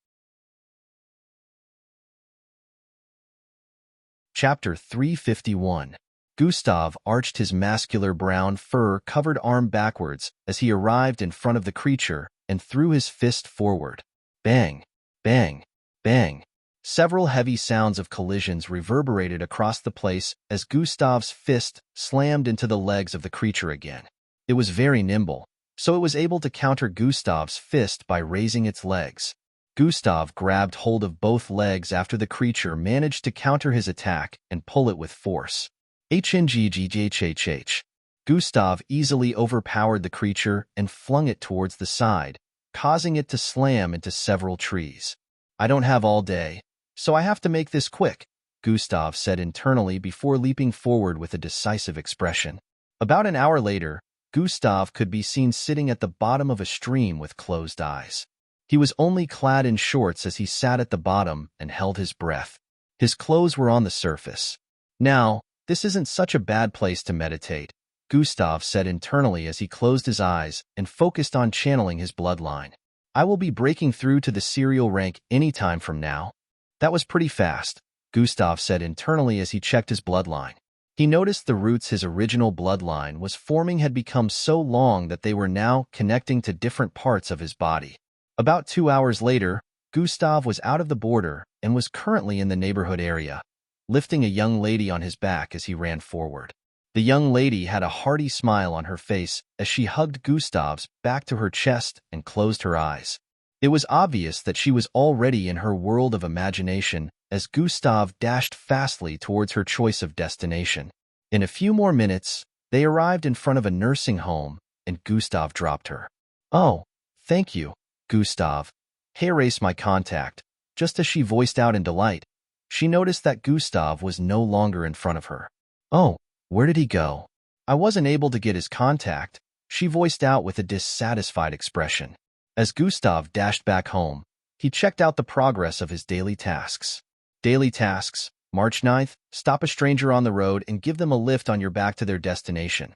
Chapter 351. Gustav arched his muscular brown fur-covered arm backwards as he arrived in front of the creature and threw his fist forward. Bang! Bang! Bang! Several heavy sounds of collisions reverberated across the place as Gustav's fist slammed into the legs of the creature again. It was very nimble, so it was able to counter Gustav's fist by raising its legs. Gustav grabbed hold of both legs after the creature managed to counter his attack and pull it with force. HNGGHHH. Gustav easily overpowered the creature and flung it towards the side, causing it to slam into several trees. I don't have all day, so I have to make this quick, Gustav said internally before leaping forward with a decisive expression. About an hour later, Gustav could be seen sitting at the bottom of a stream with closed eyes. He was only clad in shorts as he sat at the bottom and held his breath. His clothes were on the surface. Now, this isn't such a bad place to meditate, Gustav said internally as he closed his eyes and focused on channeling his bloodline. I will be breaking through to the serial rank any time from now. That was pretty fast, Gustav said internally as he checked his bloodline. He noticed the roots his original bloodline was forming had become so long that they were now connecting to different parts of his body. About 2 hours later, Gustav was out of the border and was currently in the neighborhood area, lifting a young lady on his back as he ran forward. The young lady had a hearty smile on her face as she hugged Gustav's back to her chest and closed her eyes. It was obvious that she was already in her world of imagination as Gustav dashed fastly towards her choice of destination. In a few more minutes, they arrived in front of a nursing home, and Gustav dropped her. Oh, thank you, Gustav. Hey, erase my contact. Just as she voiced out in delight, she noticed that Gustav was no longer in front of her. Oh, where did he go? I wasn't able to get his contact, she voiced out with a dissatisfied expression. As Gustav dashed back home, he checked out the progress of his daily tasks. Daily tasks, March 9th, stop a stranger on the road and give them a lift on your back to their destination.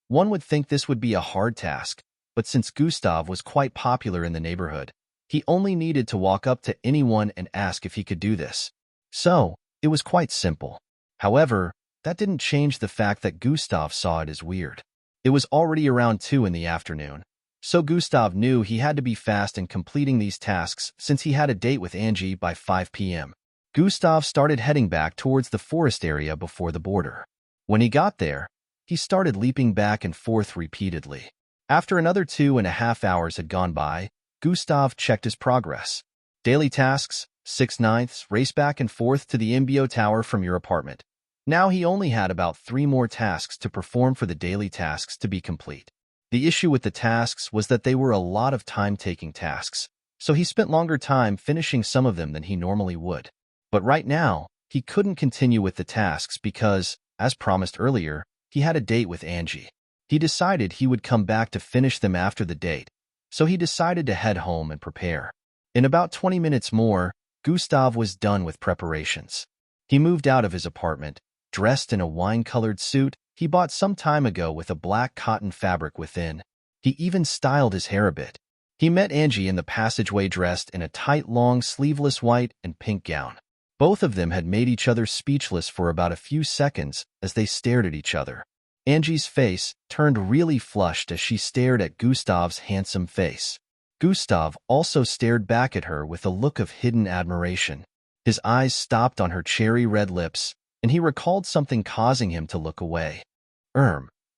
One would think this would be a hard task, but since Gustav was quite popular in the neighborhood, he only needed to walk up to anyone and ask if he could do this. So, it was quite simple. However, that didn't change the fact that Gustav saw it as weird. It was already around 2 in the afternoon, so Gustav knew he had to be fast in completing these tasks since he had a date with Angie by 5 p.m. Gustav started heading back towards the forest area before the border. When he got there, he started leaping back and forth repeatedly. After another 2.5 hours had gone by, Gustav checked his progress. Daily tasks, 6/9, race back and forth to the MBO tower from your apartment. Now he only had about 3 more tasks to perform for the daily tasks to be complete. The issue with the tasks was that they were a lot of time-taking tasks, so he spent longer time finishing some of them than he normally would. But right now, he couldn't continue with the tasks because, as promised earlier, he had a date with Angie. He decided he would come back to finish them after the date, so he decided to head home and prepare. In about 20 minutes more, Gustav was done with preparations. He moved out of his apartment, dressed in a wine-colored suit he bought some time ago with a black cotton fabric within. He even styled his hair a bit. He met Angie in the passageway dressed in a tight, long, sleeveless white and pink gown. Both of them had made each other speechless for about a few seconds as they stared at each other. Angie's face turned really flushed as she stared at Gustav's handsome face. Gustav also stared back at her with a look of hidden admiration. His eyes stopped on her cherry-red lips, and he recalled something causing him to look away.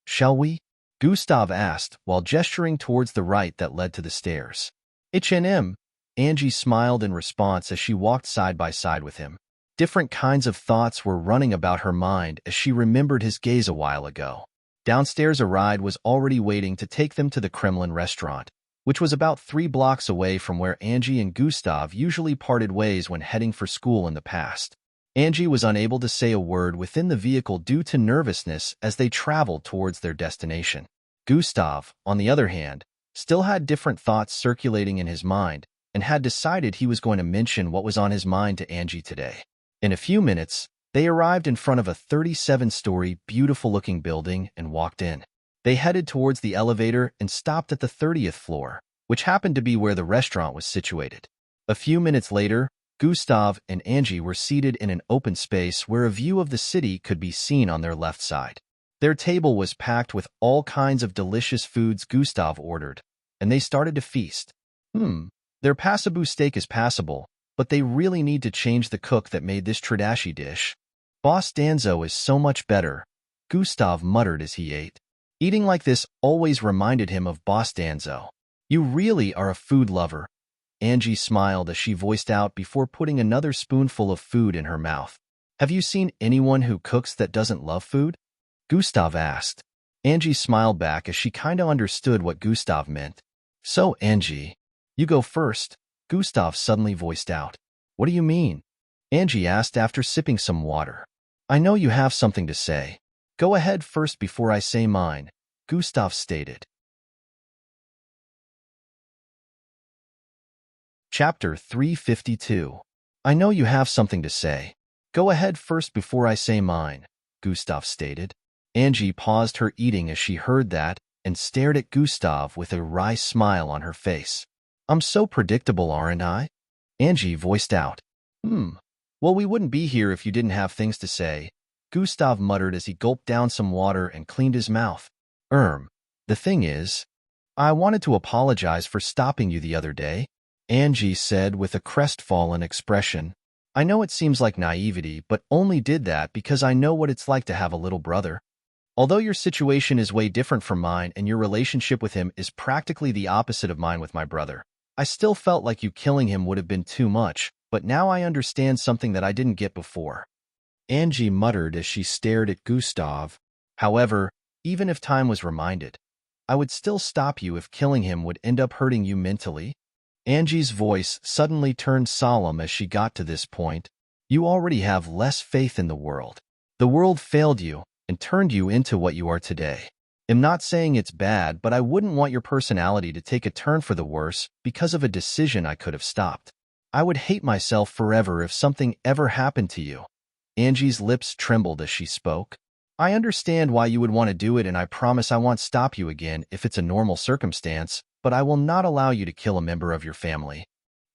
Shall we? Gustav asked while gesturing towards the right that led to the stairs. H&M, Angie smiled in response as she walked side by side with him. Different kinds of thoughts were running about her mind as she remembered his gaze a while ago. Downstairs, a ride was already waiting to take them to the Kremlin restaurant, which was about 3 blocks away from where Angie and Gustav usually parted ways when heading for school in the past. Angie was unable to say a word within the vehicle due to nervousness as they traveled towards their destination. Gustav, on the other hand, still had different thoughts circulating in his mind and had decided he was going to mention what was on his mind to Angie today. In a few minutes, they arrived in front of a 37-story, beautiful-looking building and walked in. They headed towards the elevator and stopped at the 30th floor, which happened to be where the restaurant was situated. A few minutes later, Gustav and Angie were seated in an open space where a view of the city could be seen on their left side. Their table was packed with all kinds of delicious foods Gustav ordered, and they started to feast. Their passable steak is passable, but they really need to change the cook that made this tradashi dish. Boss Danzo is so much better, Gustav muttered as he ate. Eating like this always reminded him of Boss Danzo. You really are a food lover. Angie smiled as she voiced out before putting another spoonful of food in her mouth. Have you seen anyone who cooks that doesn't love food? Gustav asked. Angie smiled back as she kinda understood what Gustav meant. So, Angie, you go first, Gustav suddenly voiced out. What do you mean? Angie asked after sipping some water. I know you have something to say. Go ahead first before I say mine, Gustav stated. Chapter 352. I know you have something to say. Go ahead first before I say mine, Gustav stated. Angie paused her eating as she heard that and stared at Gustav with a wry smile on her face. I'm so predictable, aren't I? Angie voiced out. Well, we wouldn't be here if you didn't have things to say, Gustav muttered as he gulped down some water and cleaned his mouth. The thing is, I wanted to apologize for stopping you the other day, Angie said with a crestfallen expression. I know it seems like naivety, but only did that because I know what it's like to have a little brother. Although your situation is way different from mine and your relationship with him is practically the opposite of mine with my brother, I still felt like you killing him would have been too much, but now I understand something that I didn't get before. Angie muttered as she stared at Gustav. However, even if time was reminded, I would still stop you if killing him would end up hurting you mentally. Angie's voice suddenly turned solemn as she got to this point. You already have less faith in the world. The world failed you and turned you into what you are today. I'm not saying it's bad, but I wouldn't want your personality to take a turn for the worse because of a decision I could have stopped. I would hate myself forever if something ever happened to you. Angie's lips trembled as she spoke. I understand why you would want to do it, and I promise I won't stop you again if it's a normal circumstance, but I will not allow you to kill a member of your family.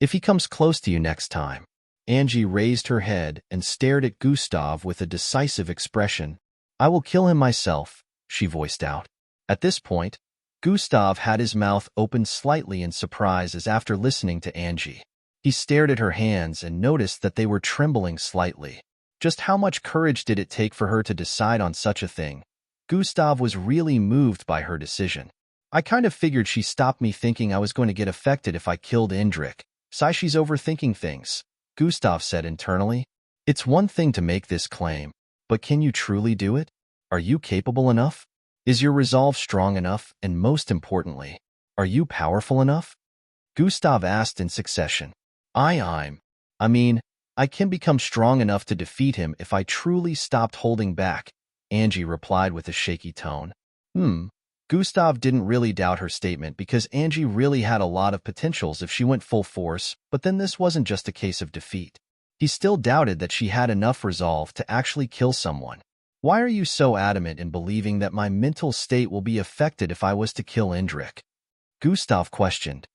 If he comes close to you next time. Angie raised her head and stared at Gustav with a decisive expression. I will kill him myself, she voiced out. At this point, Gustav had his mouth open slightly in surprise as after listening to Angie. He stared at her hands and noticed that they were trembling slightly. Just how much courage did it take for her to decide on such a thing? Gustav was really moved by her decision. I kind of figured she stopped me thinking I was going to get affected if I killed Indrik. She's overthinking things, Gustav said internally. It's one thing to make this claim, but can you truly do it? Are you capable enough? Is your resolve strong enough? And most importantly, are you powerful enough? Gustav asked in succession. I can become strong enough to defeat him if I truly stopped holding back, Angie replied with a shaky tone. Gustav didn't really doubt her statement because Angie really had a lot of potentials if she went full force, but then this wasn't just a case of defeat. He still doubted that she had enough resolve to actually kill someone. Why are you so adamant in believing that my mental state will be affected if I was to kill Indrik? Gustav questioned.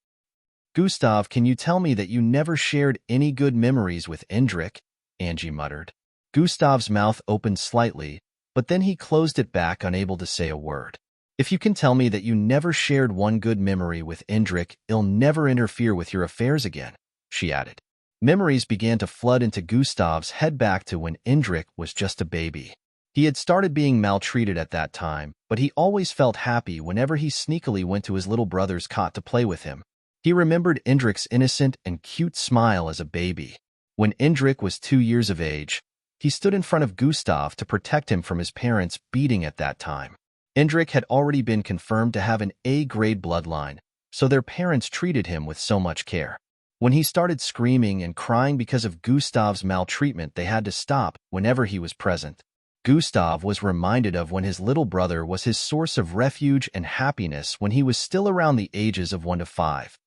Gustav, can you tell me that you never shared any good memories with Indrik? Angie muttered. Gustav's mouth opened slightly, but then he closed it back, unable to say a word. If you can tell me that you never shared one good memory with Indrik, he'll never interfere with your affairs again, she added. Memories began to flood into Gustav's head back to when Indrik was just a baby. He had started being maltreated at that time, but he always felt happy whenever he sneakily went to his little brother's cot to play with him. He remembered Indrik's innocent and cute smile as a baby. When Indrik was 2 years of age, he stood in front of Gustav to protect him from his parents' beating at that time. Indrik had already been confirmed to have an A-grade bloodline, so their parents treated him with so much care. When he started screaming and crying because of Gustav's maltreatment, they had to stop whenever he was present. Gustav was reminded of when his little brother was his source of refuge and happiness when he was still around the ages of 1 to 5.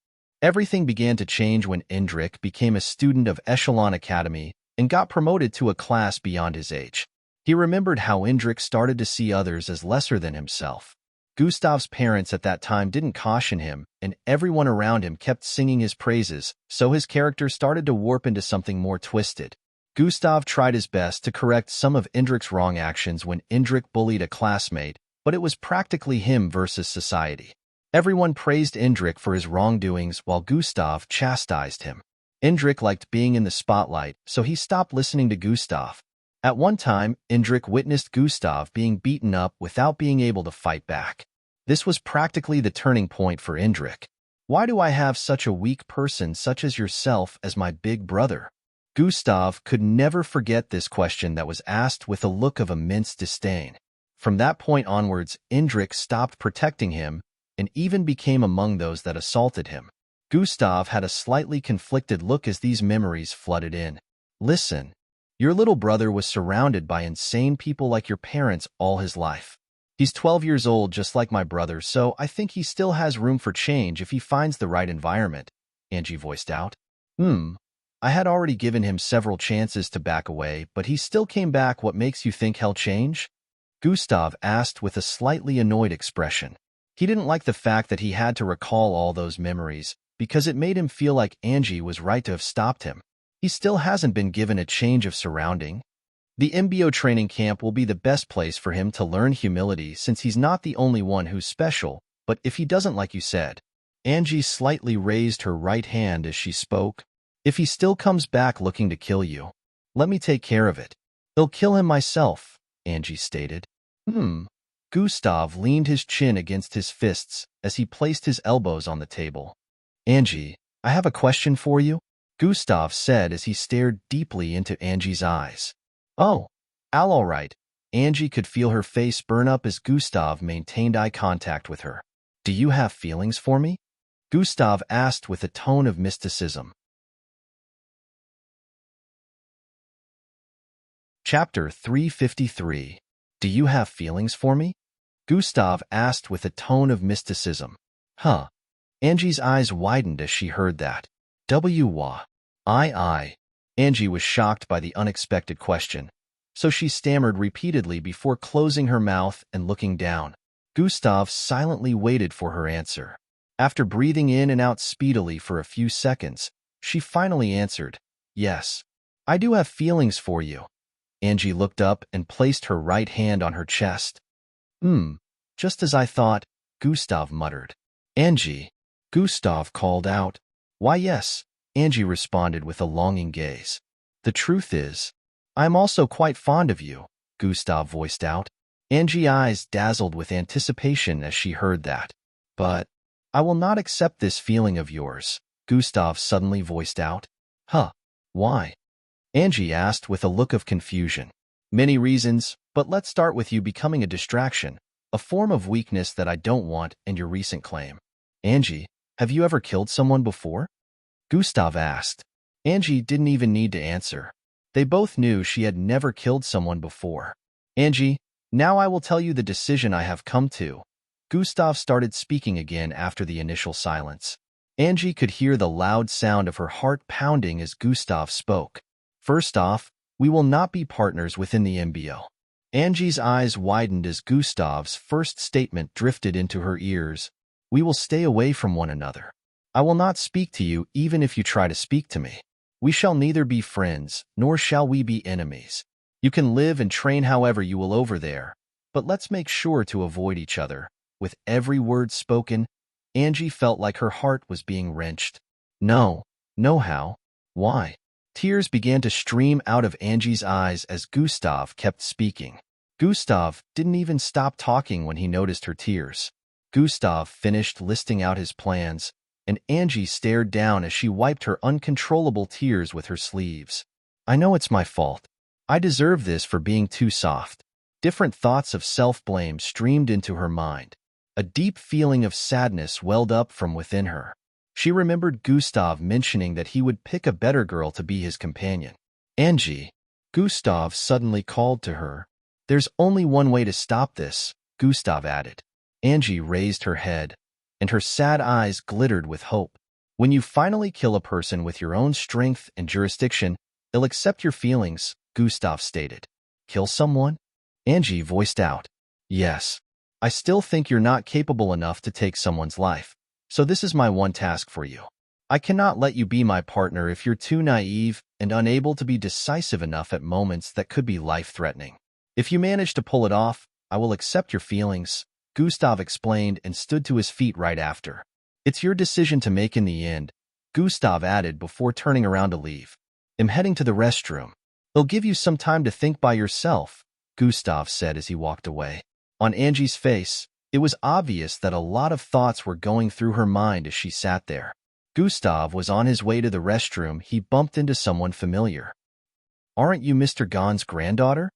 Everything began to change when Indrik became a student of Echelon Academy and got promoted to a class beyond his age. He remembered how Indrik started to see others as lesser than himself. Gustav's parents at that time didn't caution him, and everyone around him kept singing his praises, so his character started to warp into something more twisted. Gustav tried his best to correct some of Indrik's wrong actions when Indrik bullied a classmate, but it was practically him versus society. Everyone praised Indrik for his wrongdoings while Gustav chastised him. Indrik liked being in the spotlight, so he stopped listening to Gustav. At one time, Indrik witnessed Gustav being beaten up without being able to fight back. This was practically the turning point for Indrik. Why do I have such a weak person such as yourself as my big brother? Gustav could never forget this question that was asked with a look of immense disdain. From that point onwards, Indrik stopped protecting him and even became among those that assaulted him. Gustav had a slightly conflicted look as these memories flooded in. Listen. Your little brother was surrounded by insane people like your parents all his life. He's 12 years old just like my brother, so I think he still has room for change if he finds the right environment, Angie voiced out. I had already given him several chances to back away, but he still came back. What makes you think he'll change? Gustav asked with a slightly annoyed expression. He didn't like the fact that he had to recall all those memories, because it made him feel like Angie was right to have stopped him. He still hasn't been given a change of surrounding. The MBO training camp will be the best place for him to learn humility since he's not the only one who's special, but if he doesn't like you said. Angie slightly raised her right hand as she spoke. If he still comes back looking to kill you, let me take care of it. I'll kill him myself, Angie stated. Gustav leaned his chin against his fists as he placed his elbows on the table. Angie, I have a question for you, Gustav said as he stared deeply into Angie's eyes. Oh, all right. Angie could feel her face burn up as Gustav maintained eye contact with her. Do you have feelings for me? Gustav asked with a tone of mysticism. Chapter 353. Do you have feelings for me? Gustav asked with a tone of mysticism. Huh. Angie's eyes widened as she heard that. I. Angie was shocked by the unexpected question, so she stammered repeatedly before closing her mouth and looking down. Gustav silently waited for her answer. After breathing in and out speedily for a few seconds, she finally answered, Yes, I do have feelings for you. Angie looked up and placed her right hand on her chest. Just as I thought, Gustav muttered. Angie, Gustav called out. Why yes, Angie responded with a longing gaze. The truth is, I'm also quite fond of you, Gustav voiced out. Angie's eyes dazzled with anticipation as she heard that. But I will not accept this feeling of yours, Gustav suddenly voiced out. Huh, why? Angie asked with a look of confusion. Many reasons, but let's start with you becoming a distraction, a form of weakness that I don't want, and your recent claim. Angie, have you ever killed someone before? Gustav asked. Angie didn't even need to answer. They both knew she had never killed someone before. Angie, now I will tell you the decision I have come to. Gustav started speaking again after the initial silence. Angie could hear the loud sound of her heart pounding as Gustav spoke. First off, we will not be partners within the MBO. Angie's eyes widened as Gustav's first statement drifted into her ears. We will stay away from one another. I will not speak to you even if you try to speak to me. We shall neither be friends, nor shall we be enemies. You can live and train however you will over there, but let's make sure to avoid each other. With every word spoken, Angie felt like her heart was being wrenched. No, how? Why? Tears began to stream out of Angie's eyes as Gustav kept speaking. Gustav didn't even stop talking when he noticed her tears. Gustav finished listing out his plans, and Angie stared down as she wiped her uncontrollable tears with her sleeves. I know it's my fault. I deserve this for being too soft. Different thoughts of self-blame streamed into her mind. A deep feeling of sadness welled up from within her. She remembered Gustav mentioning that he would pick a better girl to be his companion. Angie, Gustav suddenly called to her. There's only one way to stop this, Gustav added. Angie raised her head, and her sad eyes glittered with hope. When you finally kill a person with your own strength and jurisdiction, they'll accept your feelings, Gustav stated. Kill someone? Angie voiced out. Yes. I still think you're not capable enough to take someone's life. So this is my one task for you. I cannot let you be my partner if you're too naive and unable to be decisive enough at moments that could be life-threatening. If you manage to pull it off, I will accept your feelings, Gustav explained and stood to his feet right after. It's your decision to make in the end, Gustav added before turning around to leave. I'm heading to the restroom. It'll give you some time to think by yourself, Gustav said as he walked away. On Angie's face, it was obvious that a lot of thoughts were going through her mind as she sat there. Gustav was on his way to the restroom. He bumped into someone familiar. Aren't you Mr. Gahn's granddaughter?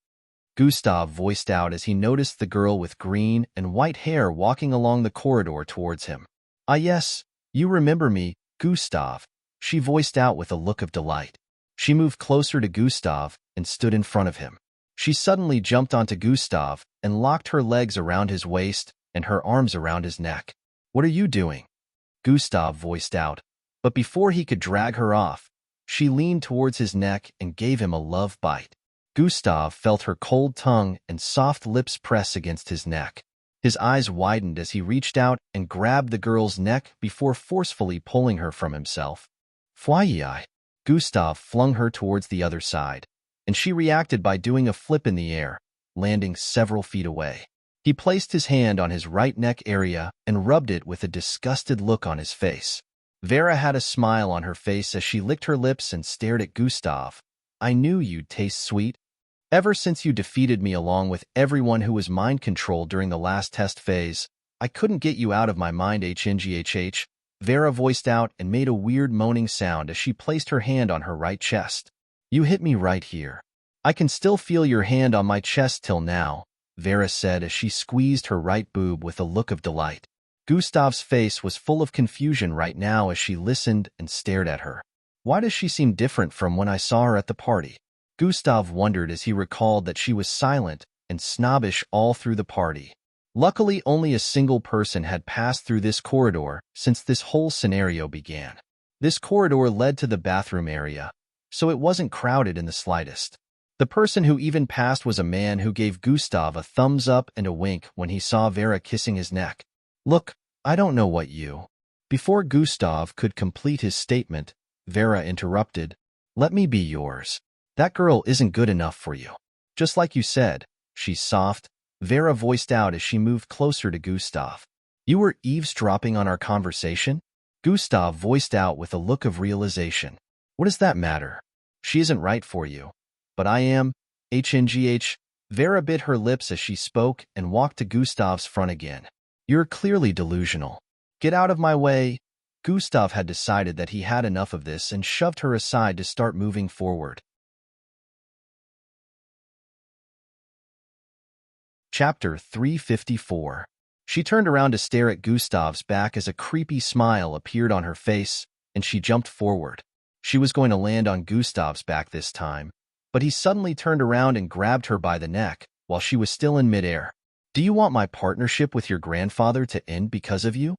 Gustav voiced out as he noticed the girl with green and white hair walking along the corridor towards him. Ah yes, you remember me, Gustav, she voiced out with a look of delight. She moved closer to Gustav and stood in front of him. She suddenly jumped onto Gustav and locked her legs around his waist and her arms around his neck. What are you doing? Gustav voiced out, but before he could drag her off, she leaned towards his neck and gave him a love bite. Gustav felt her cold tongue and soft lips press against his neck. His eyes widened as he reached out and grabbed the girl's neck before forcefully pulling her from himself. Fwyi! Gustav flung her towards the other side, and she reacted by doing a flip in the air, landing several feet away. He placed his hand on his right neck area and rubbed it with a disgusted look on his face. Vera had a smile on her face as she licked her lips and stared at Gustav. I knew you'd taste sweet. Ever since you defeated me along with everyone who was mind-controlled during the last test phase, I couldn't get you out of my mind HNGHH, Vera voiced out and made a weird moaning sound as she placed her hand on her right chest. You hit me right here. I can still feel your hand on my chest till now, Vera said as she squeezed her right boob with a look of delight. Gustav's face was full of confusion right now as she listened and stared at her. Why does she seem different from when I saw her at the party? Gustav wondered as he recalled that she was silent and snobbish all through the party. Luckily, only a single person had passed through this corridor since this whole scenario began. This corridor led to the bathroom area, so it wasn't crowded in the slightest. The person who even passed was a man who gave Gustav a thumbs up and a wink when he saw Vera kissing his neck. Look, I don't know what you... Before Gustav could complete his statement, Vera interrupted. Let me be yours. That girl isn't good enough for you. Just like you said, she's soft, Vera voiced out as she moved closer to Gustav. You were eavesdropping on our conversation? Gustav voiced out with a look of realization. What does that matter? She isn't right for you. But I am. HNGH. Vera bit her lips as she spoke and walked to Gustav's front again. You're clearly delusional. Get out of my way. Gustav had decided that he had enough of this and shoved her aside to start moving forward. Chapter 354. She turned around to stare at Gustav's back as a creepy smile appeared on her face, and she jumped forward. She was going to land on Gustav's back this time, but he suddenly turned around and grabbed her by the neck while she was still in midair. Do you want my partnership with your grandfather to end because of you?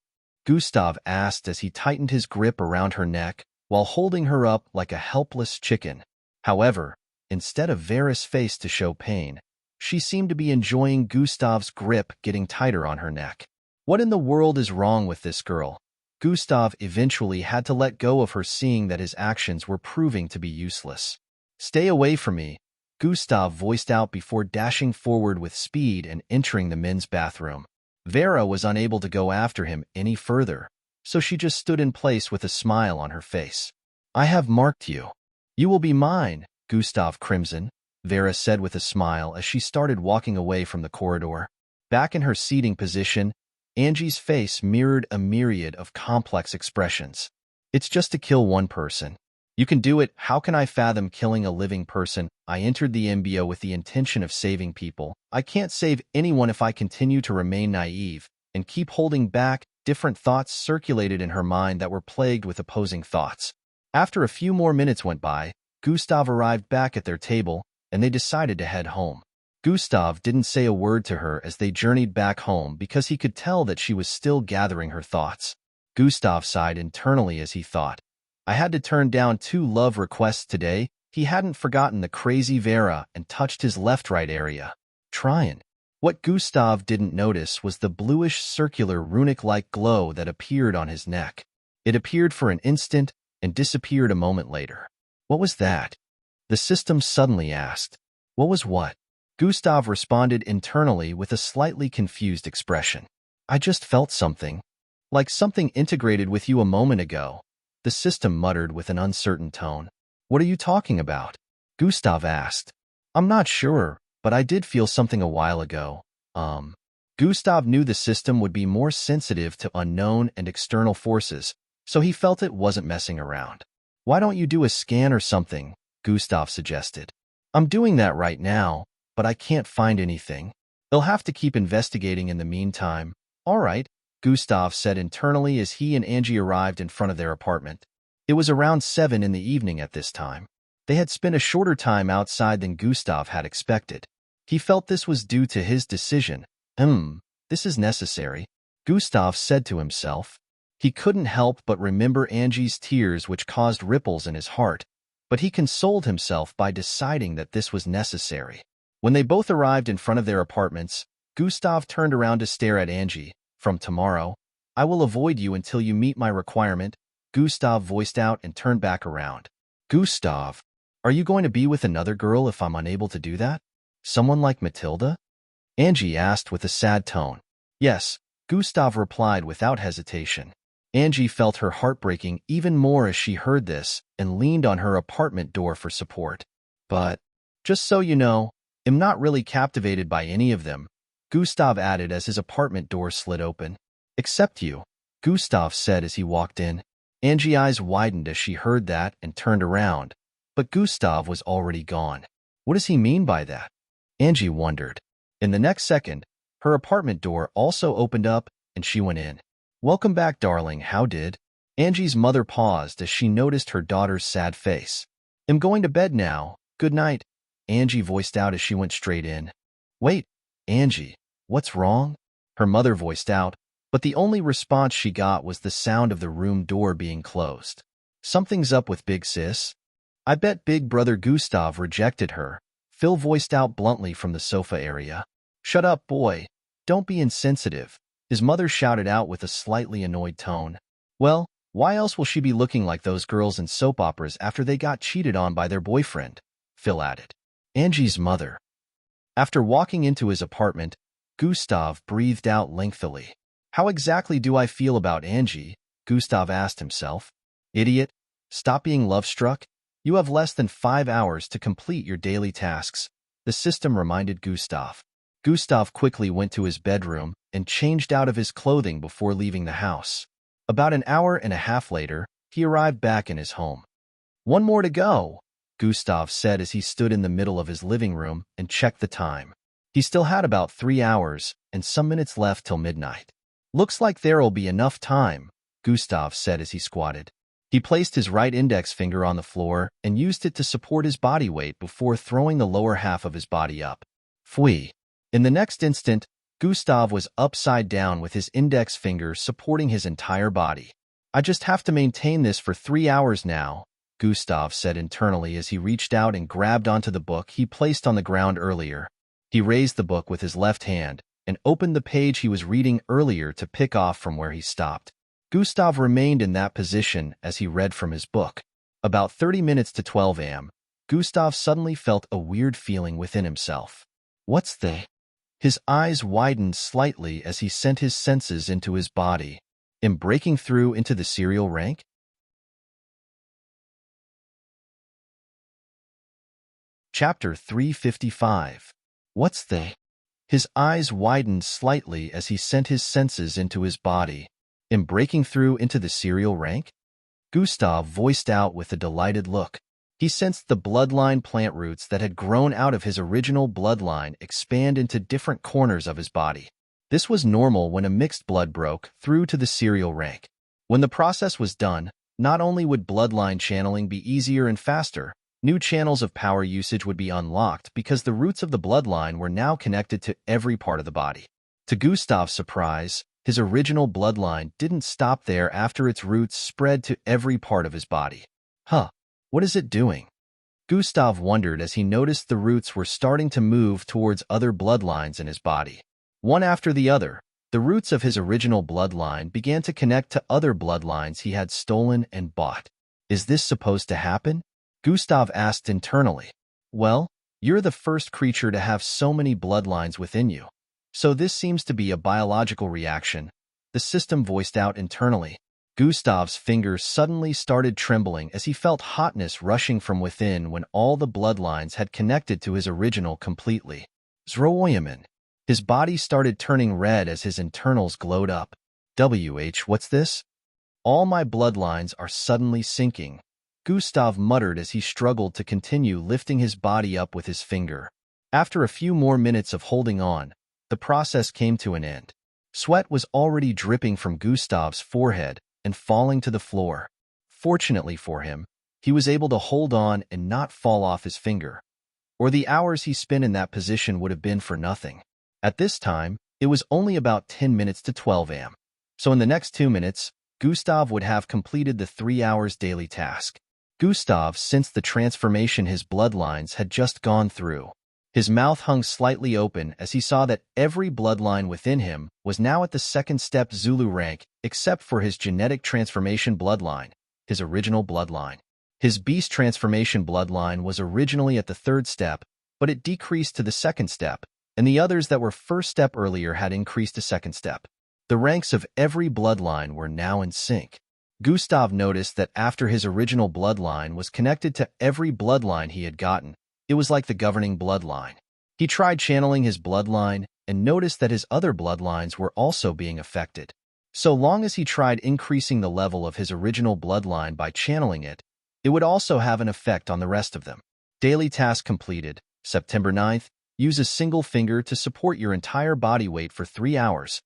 Gustav asked as he tightened his grip around her neck while holding her up like a helpless chicken. However, instead of Vera's face to show pain, she seemed to be enjoying Gustav's grip getting tighter on her neck. What in the world is wrong with this girl? Gustav eventually had to let go of her, seeing that his actions were proving to be useless. Stay away from me, Gustav voiced out before dashing forward with speed and entering the men's bathroom. Vera was unable to go after him any further, so she just stood in place with a smile on her face. I have marked you. You will be mine, Gustav Crimson, Vera said with a smile as she started walking away from the corridor. Back in her seating position, Angie's face mirrored a myriad of complex expressions. It's just to kill one person. You can do it. How can I fathom killing a living person? I entered the MBO with the intention of saving people. I can't save anyone if I continue to remain naive and keep holding back. Different thoughts circulated in her mind that were plagued with opposing thoughts. After a few more minutes went by, Gustav arrived back at their table, and they decided to head home. Gustav didn't say a word to her as they journeyed back home because he could tell that she was still gathering her thoughts. Gustav sighed internally as he thought, I had to turn down 2 love requests today. He hadn't forgotten the crazy Vera and touched his left-right area. Tryin'. What Gustav didn't notice was the bluish circular runic-like glow that appeared on his neck. It appeared for an instant and disappeared a moment later. What was that? The system suddenly asked. What was what? Gustav responded internally with a slightly confused expression. I just felt something. Like something integrated with you a moment ago. The system muttered with an uncertain tone. What are you talking about? Gustav asked. I'm not sure, but I did feel something a while ago. Gustav knew the system would be more sensitive to unknown and external forces, so he felt it wasn't messing around. Why don't you do a scan or something? Gustav suggested. I'm doing that right now, but I can't find anything. They'll have to keep investigating in the meantime. All right, Gustav said internally as he and Angie arrived in front of their apartment. It was around 7 in the evening at this time. They had spent a shorter time outside than Gustav had expected. He felt this was due to his decision. This is necessary, Gustav said to himself. He couldn't help but remember Angie's tears which caused ripples in his heart, but he consoled himself by deciding that this was necessary. When they both arrived in front of their apartments, Gustav turned around to stare at Angie. From tomorrow, I will avoid you until you meet my requirement, Gustav voiced out and turned back around. Gustav, are you going to be with another girl if I'm unable to do that? Someone like Matilda? Angie asked with a sad tone. Yes, Gustav replied without hesitation. Angie felt her heart breaking even more as she heard this and leaned on her apartment door for support. But, just so you know, I'm not really captivated by any of them, Gustav added as his apartment door slid open. Except you, Gustav said as he walked in. Angie's eyes widened as she heard that and turned around, but Gustav was already gone. What does he mean by that? Angie wondered. In the next second, her apartment door also opened up and she went in. Welcome back, darling, how did? Angie's mother paused as she noticed her daughter's sad face. I'm going to bed now, good night, Angie voiced out as she went straight in. Wait, Angie, what's wrong? Her mother voiced out, but the only response she got was the sound of the room door being closed. Something's up with Big Sis. I bet Big Brother Gustav rejected her, Phil voiced out bluntly from the sofa area. Shut up, boy. Don't be insensitive, his mother shouted out with a slightly annoyed tone. Well, why else will she be looking like those girls in soap operas after they got cheated on by their boyfriend? Phil added. Angie's mother. After walking into his apartment, Gustav breathed out lengthily. How exactly do I feel about Angie? Gustav asked himself. Idiot. Stop being love-struck. You have less than 5 hours to complete your daily tasks, the system reminded Gustav. Gustav quickly went to his bedroom and changed out of his clothing before leaving the house. About an hour and a half later, he arrived back in his home. One more to go, Gustav said as he stood in the middle of his living room and checked the time. He still had about 3 hours and some minutes left till midnight. Looks like there'll be enough time, Gustav said as he squatted. He placed his right index finger on the floor and used it to support his body weight before throwing the lower half of his body up. Pfui. In the next instant, Gustav was upside down with his index finger supporting his entire body. I just have to maintain this for 3 hours now, Gustav said internally as he reached out and grabbed onto the book he placed on the ground earlier. He raised the book with his left hand and opened the page he was reading earlier to pick off from where he stopped. Gustav remained in that position as he read from his book. About 30 minutes to 12 a.m., Gustav suddenly felt a weird feeling within himself. What's the? His eyes widened slightly as he sent his senses into his body. Am breaking through into the serial rank? Chapter 355. What's the? His eyes widened slightly as he sent his senses into his body. Am breaking through into the serial rank? Gustav voiced out with a delighted look. He sensed the bloodline plant roots that had grown out of his original bloodline expand into different corners of his body. This was normal when a mixed blood broke through to the serial rank. When the process was done, not only would bloodline channeling be easier and faster, new channels of power usage would be unlocked because the roots of the bloodline were now connected to every part of the body. To Gustav's surprise, his original bloodline didn't stop there after its roots spread to every part of his body. What is it doing? Gustav wondered as he noticed the roots were starting to move towards other bloodlines in his body. One after the other, the roots of his original bloodline began to connect to other bloodlines he had stolen and bought. Is this supposed to happen? Gustav asked internally. Well, you're the first creature to have so many bloodlines within you. So this seems to be a biological reaction, the system voiced out internally. Gustav's fingers suddenly started trembling as he felt hotness rushing from within when all the bloodlines had connected to his original completely. Zrooyaman. His body started turning red as his internals glowed up. What's this? All my bloodlines are suddenly sinking, Gustav muttered as he struggled to continue lifting his body up with his finger. After a few more minutes of holding on, the process came to an end. Sweat was already dripping from Gustav's forehead and falling to the floor. Fortunately for him, he was able to hold on and not fall off his finger, or the hours he spent in that position would have been for nothing. At this time, it was only about 10 minutes to 12 a.m. So in the next 2 minutes, Gustav would have completed the 3 hours daily task. Gustav sensed the transformation his bloodlines had just gone through. His mouth hung slightly open as he saw that every bloodline within him was now at the second step Zulu rank except for his genetic transformation bloodline, his original bloodline. His beast transformation bloodline was originally at the third step, but it decreased to the second step, and the others that were first step earlier had increased to second step. The ranks of every bloodline were now in sync. Gustav noticed that after his original bloodline was connected to every bloodline he had gotten, it was like the governing bloodline. He tried channeling his bloodline and noticed that his other bloodlines were also being affected. So long as he tried increasing the level of his original bloodline by channeling it, it would also have an effect on the rest of them. Daily task completed. September 9th. Use a single finger to support your entire body weight for 3 hours.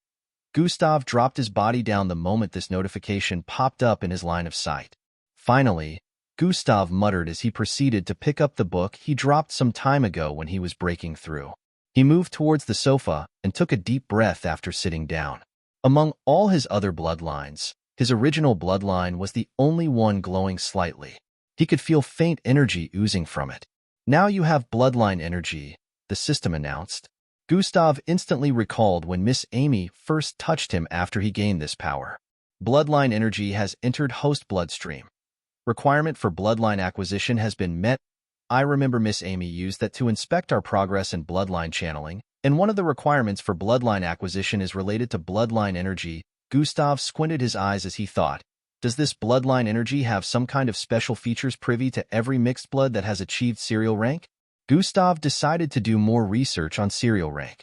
Gustav dropped his body down the moment this notification popped up in his line of sight. Finally, Gustav muttered as he proceeded to pick up the book he dropped some time ago when he was breaking through. He moved towards the sofa and took a deep breath after sitting down. Among all his other bloodlines, his original bloodline was the only one glowing slightly. He could feel faint energy oozing from it. Now you have bloodline energy, the system announced. Gustav instantly recalled when Miss Amy first touched him after he gained this power. Bloodline energy has entered host bloodstream. Requirement for bloodline acquisition has been met. I remember Miss Amy used that to inspect our progress in bloodline channeling, and one of the requirements for bloodline acquisition is related to bloodline energy. Gustav squinted his eyes as he thought, does this bloodline energy have some kind of special features privy to every mixed blood that has achieved serial rank? Gustav decided to do more research on serial rank.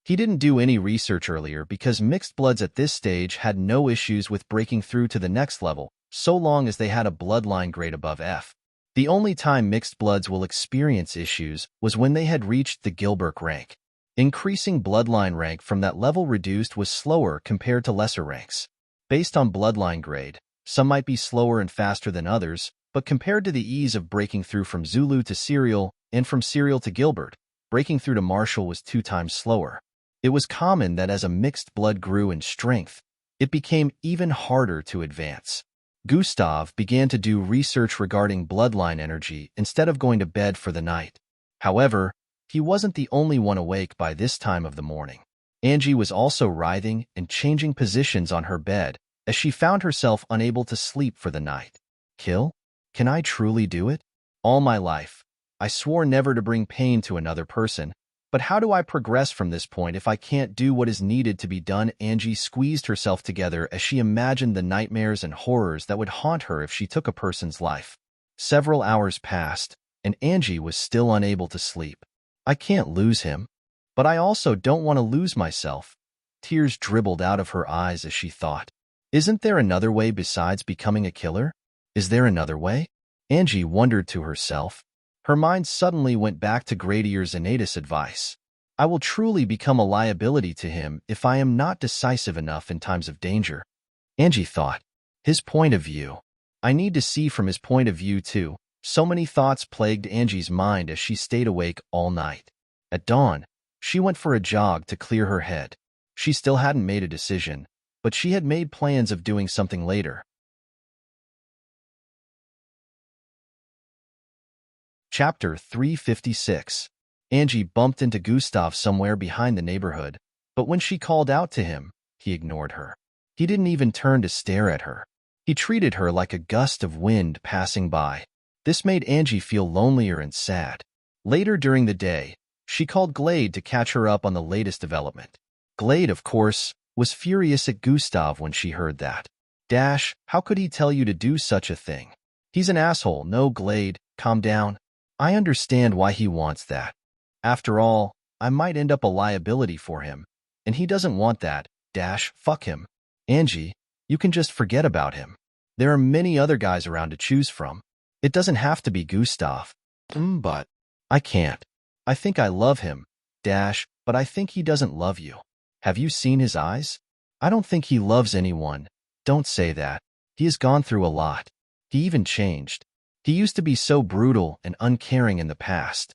He didn't do any research earlier because mixed bloods at this stage had no issues with breaking through to the next level, so long as they had a bloodline grade above F. The only time mixed bloods will experience issues was when they had reached the Gilbert rank. Increasing bloodline rank from that level reduced was slower compared to lesser ranks. Based on bloodline grade, some might be slower and faster than others, but compared to the ease of breaking through from Zulu to Serial and from Serial to Gilbert, breaking through to Marshall was 2 times slower. It was common that as a mixed blood grew in strength, it became even harder to advance. Gustav began to do research regarding bloodline energy instead of going to bed for the night. However, he wasn't the only one awake by this time of the morning. Angie was also writhing and changing positions on her bed as she found herself unable to sleep for the night. Kill? Can I truly do it? All my life, I swore never to bring pain to another person, but how do I progress from this point if I can't do what is needed to be done? Angie squeezed herself together as she imagined the nightmares and horrors that would haunt her if she took a person's life. Several hours passed, and Angie was still unable to sleep. I can't lose him, but I also don't want to lose myself. Tears dribbled out of her eyes as she thought. Isn't there another way besides becoming a killer? Is there another way? Angie wondered to herself. Her mind suddenly went back to Gradier's Inatus advice. I will truly become a liability to him if I am not decisive enough in times of danger. Angie thought. His point of view. I need to see from his point of view too. So many thoughts plagued Angie's mind as she stayed awake all night. At dawn, she went for a jog to clear her head. She still hadn't made a decision, but she had made plans of doing something later. Chapter 356. Angie bumped into Gustav somewhere behind the neighborhood, but when she called out to him, he ignored her. He didn't even turn to stare at her. He treated her like a gust of wind passing by. This made Angie feel lonelier and sad. Later during the day, she called Glade to catch her up on the latest development. Glade, of course, was furious at Gustav when she heard that. How could he tell you to do such a thing? He's an asshole. No, Glade, calm down. I understand why he wants that. After all, I might end up a liability for him, and he doesn't want that. Fuck him. Angie, you can just forget about him. There are many other guys around to choose from. It doesn't have to be Gustav. But I can't. I think I love him, but I think he doesn't love you. Have you seen his eyes? I don't think he loves anyone. Don't say that. He has gone through a lot. He even changed. He used to be so brutal and uncaring in the past.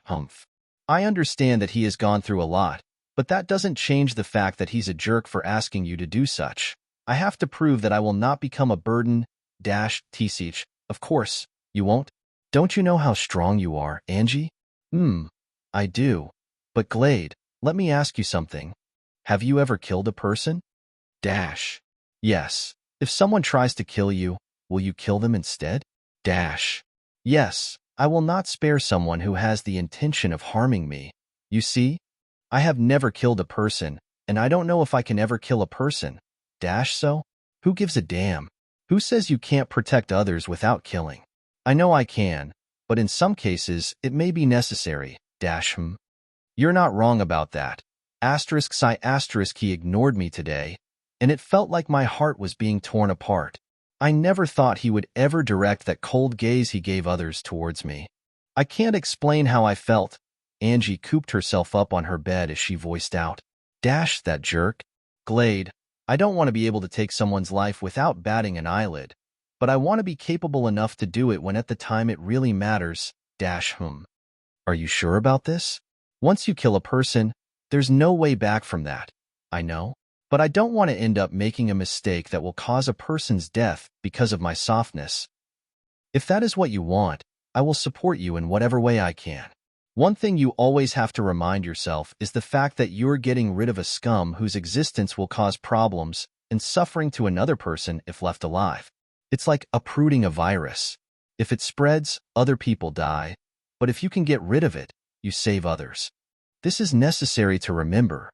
Humph. I understand that he has gone through a lot, but that doesn't change the fact that he's a jerk for asking you to do such. I have to prove that I will not become a burden. Tsich. Of course, you won't. Don't you know how strong you are, Angie? I do. But Glade, let me ask you something. Have you ever killed a person? Yes. If someone tries to kill you, will you kill them instead? Yes. I will not spare someone who has the intention of harming me. You see? I have never killed a person, and I don't know if I can ever kill a person. So? Who gives a damn? Who says you can't protect others without killing? I know I can, but in some cases, it may be necessary. You're not wrong about that. He ignored me today, and it felt like my heart was being torn apart. I never thought he would ever direct that cold gaze he gave others towards me. I can't explain how I felt. Angie cooped herself up on her bed as she voiced out. That jerk. Glade, I don't want to be able to take someone's life without batting an eyelid, but I want to be capable enough to do it when at the time it really matters. Are you sure about this? Once you kill a person, there's no way back from that. I know, but I don't want to end up making a mistake that will cause a person's death because of my softness. If that is what you want, I will support you in whatever way I can. One thing you always have to remind yourself is the fact that you're getting rid of a scum whose existence will cause problems and suffering to another person if left alive. It's like uprooting a virus. If it spreads, other people die, but if you can get rid of it, you save others. This is necessary to remember.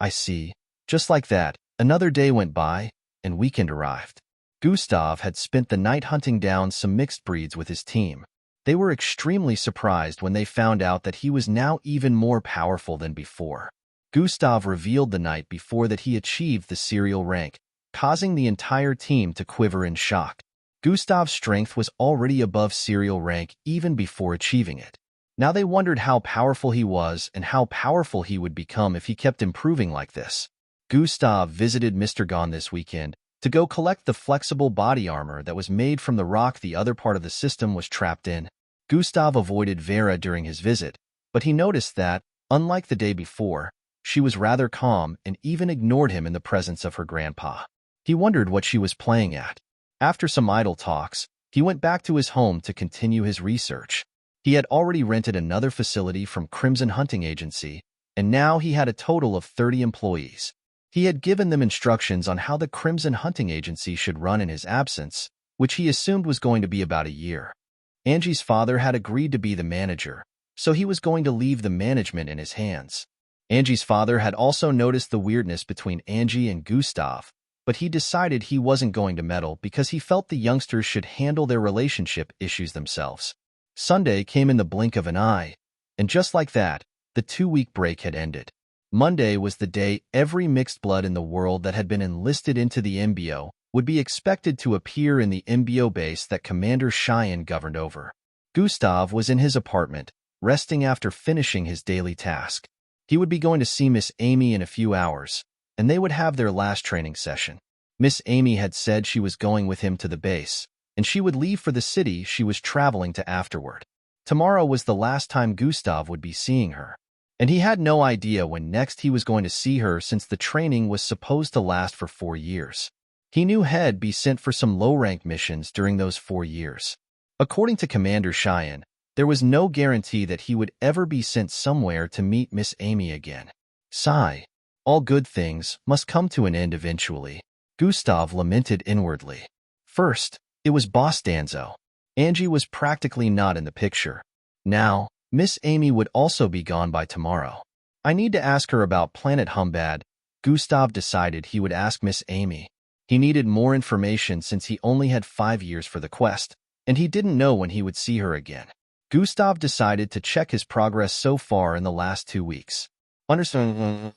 I see. Just like that, another day went by, and weekend arrived. Gustav had spent the night hunting down some mixed breeds with his team. They were extremely surprised when they found out that he was now even more powerful than before. Gustav revealed the night before that he achieved the serial rank, causing the entire team to quiver in shock. Gustav's strength was already above serial rank even before achieving it. Now they wondered how powerful he was and how powerful he would become if he kept improving like this. Gustav visited Mr. Gon this weekend to go collect the flexible body armor that was made from the rock the other part of the system was trapped in. Gustav avoided Vera during his visit, but he noticed that, unlike the day before, she was rather calm and even ignored him in the presence of her grandpa. He wondered what she was playing at. After some idle talks, he went back to his home to continue his research. He had already rented another facility from Crimson Hunting Agency, and now he had a total of 30 employees. He had given them instructions on how the Crimson Hunting Agency should run in his absence, which he assumed was going to be about a year. Angie's father had agreed to be the manager, so he was going to leave the management in his hands. Angie's father had also noticed the weirdness between Angie and Gustav, but he decided he wasn't going to meddle because he felt the youngsters should handle their relationship issues themselves. Sunday came in the blink of an eye, and just like that, the 2-week break had ended. Monday was the day every mixed blood in the world that had been enlisted into the MBO would be expected to appear in the MBO base that Commander Cheyenne governed over. Gustav was in his apartment, resting after finishing his daily task. He would be going to see Miss Amy in a few hours, and they would have their last training session. Miss Amy had said she was going with him to the base, and she would leave for the city she was traveling to afterward. Tomorrow was the last time Gustav would be seeing her, and he had no idea when next he was going to see her since the training was supposed to last for 4 years. He knew he'd be sent for some low-rank missions during those 4 years. According to Commander Cheyenne, there was no guarantee that he would ever be sent somewhere to meet Miss Amy again. Sigh. All good things must come to an end eventually. Gustav lamented inwardly. First, it was Boss Danzo. Angie was practically not in the picture. Now, Miss Amy would also be gone by tomorrow. I need to ask her about Planet Humbad. Gustav decided he would ask Miss Amy. He needed more information since he only had 5 years for the quest, and he didn't know when he would see her again. Gustav decided to check his progress so far in the last 2 weeks. Understand?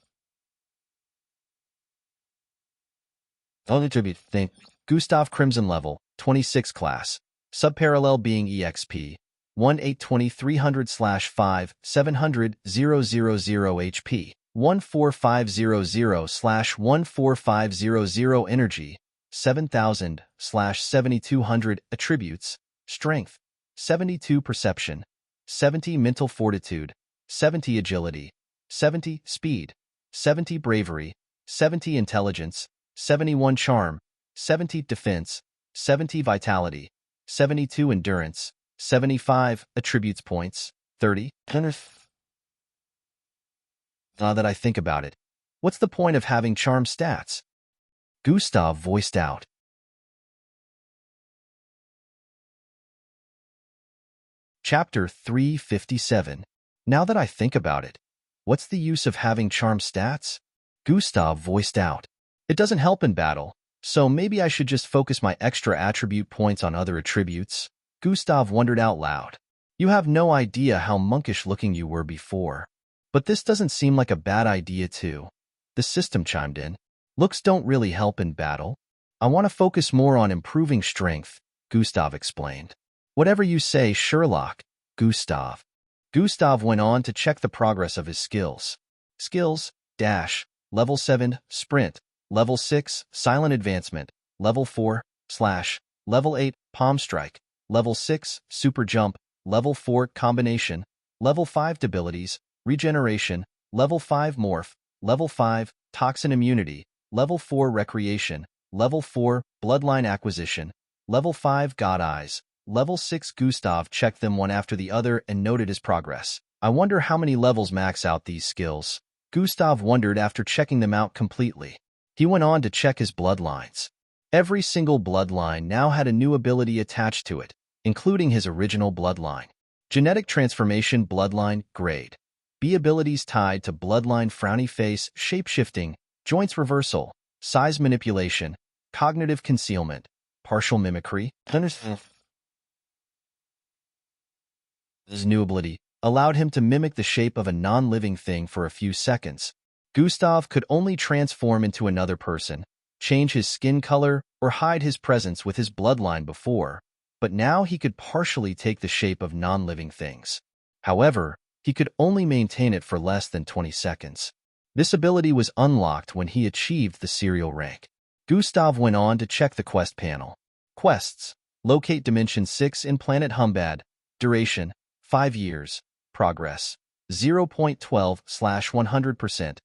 Gustav Crimson level, 26 class. Subparallel being EXP. 1820300/5 700 000 HP. 14500/14500 energy. 7000/7200 attributes. Strength. 72 perception. 70 mental fortitude. 70 agility. 70 speed. 70 bravery. 70 intelligence. 71 charm. 70 defense. 70 vitality. 72 endurance. 75 attributes points. 30. Now that I think about it, what's the point of having charm stats? Gustav voiced out. Chapter 357. Now that I think about it, what's the use of having charm stats? Gustav voiced out. It doesn't help in battle, so maybe I should just focus my extra attribute points on other attributes. Gustav wondered out loud. You have no idea how monkish looking you were before. But this doesn't seem like a bad idea too. The system chimed in. Looks don't really help in battle. I want to focus more on improving strength, Gustav explained. Whatever you say, Sherlock, Gustav. Gustav went on to check the progress of his skills. Skills, dash, level 7, sprint, level 6, silent advancement, level 4, slash, level 8, palm strike, level 6, super jump, level 4, combination, level 5, abilities, regeneration, level 5, morph, level 5, toxin immunity, level 4, recreation, level 4, bloodline acquisition, level 5, god eyes, level 6. Gustav checked them one after the other and noted his progress. I wonder how many levels max out these skills. Gustav wondered after checking them out completely. He went on to check his bloodlines. Every single bloodline now had a new ability attached to it, including his original bloodline. Genetic transformation bloodline, grade. B abilities tied to bloodline frowny face, shape-shifting, joints reversal, size manipulation, cognitive concealment, partial mimicry. His new ability allowed him to mimic the shape of a non-living thing for a few seconds. Gustav could only transform into another person, change his skin color, or hide his presence with his bloodline before, but now he could partially take the shape of non-living things. However, he could only maintain it for less than 20 seconds. This ability was unlocked when he achieved the serial rank. Gustav went on to check the quest panel. Quests. Locate Dimension 6 in Planet Humbad. Duration, 5 years. Progress, 0.12/100%.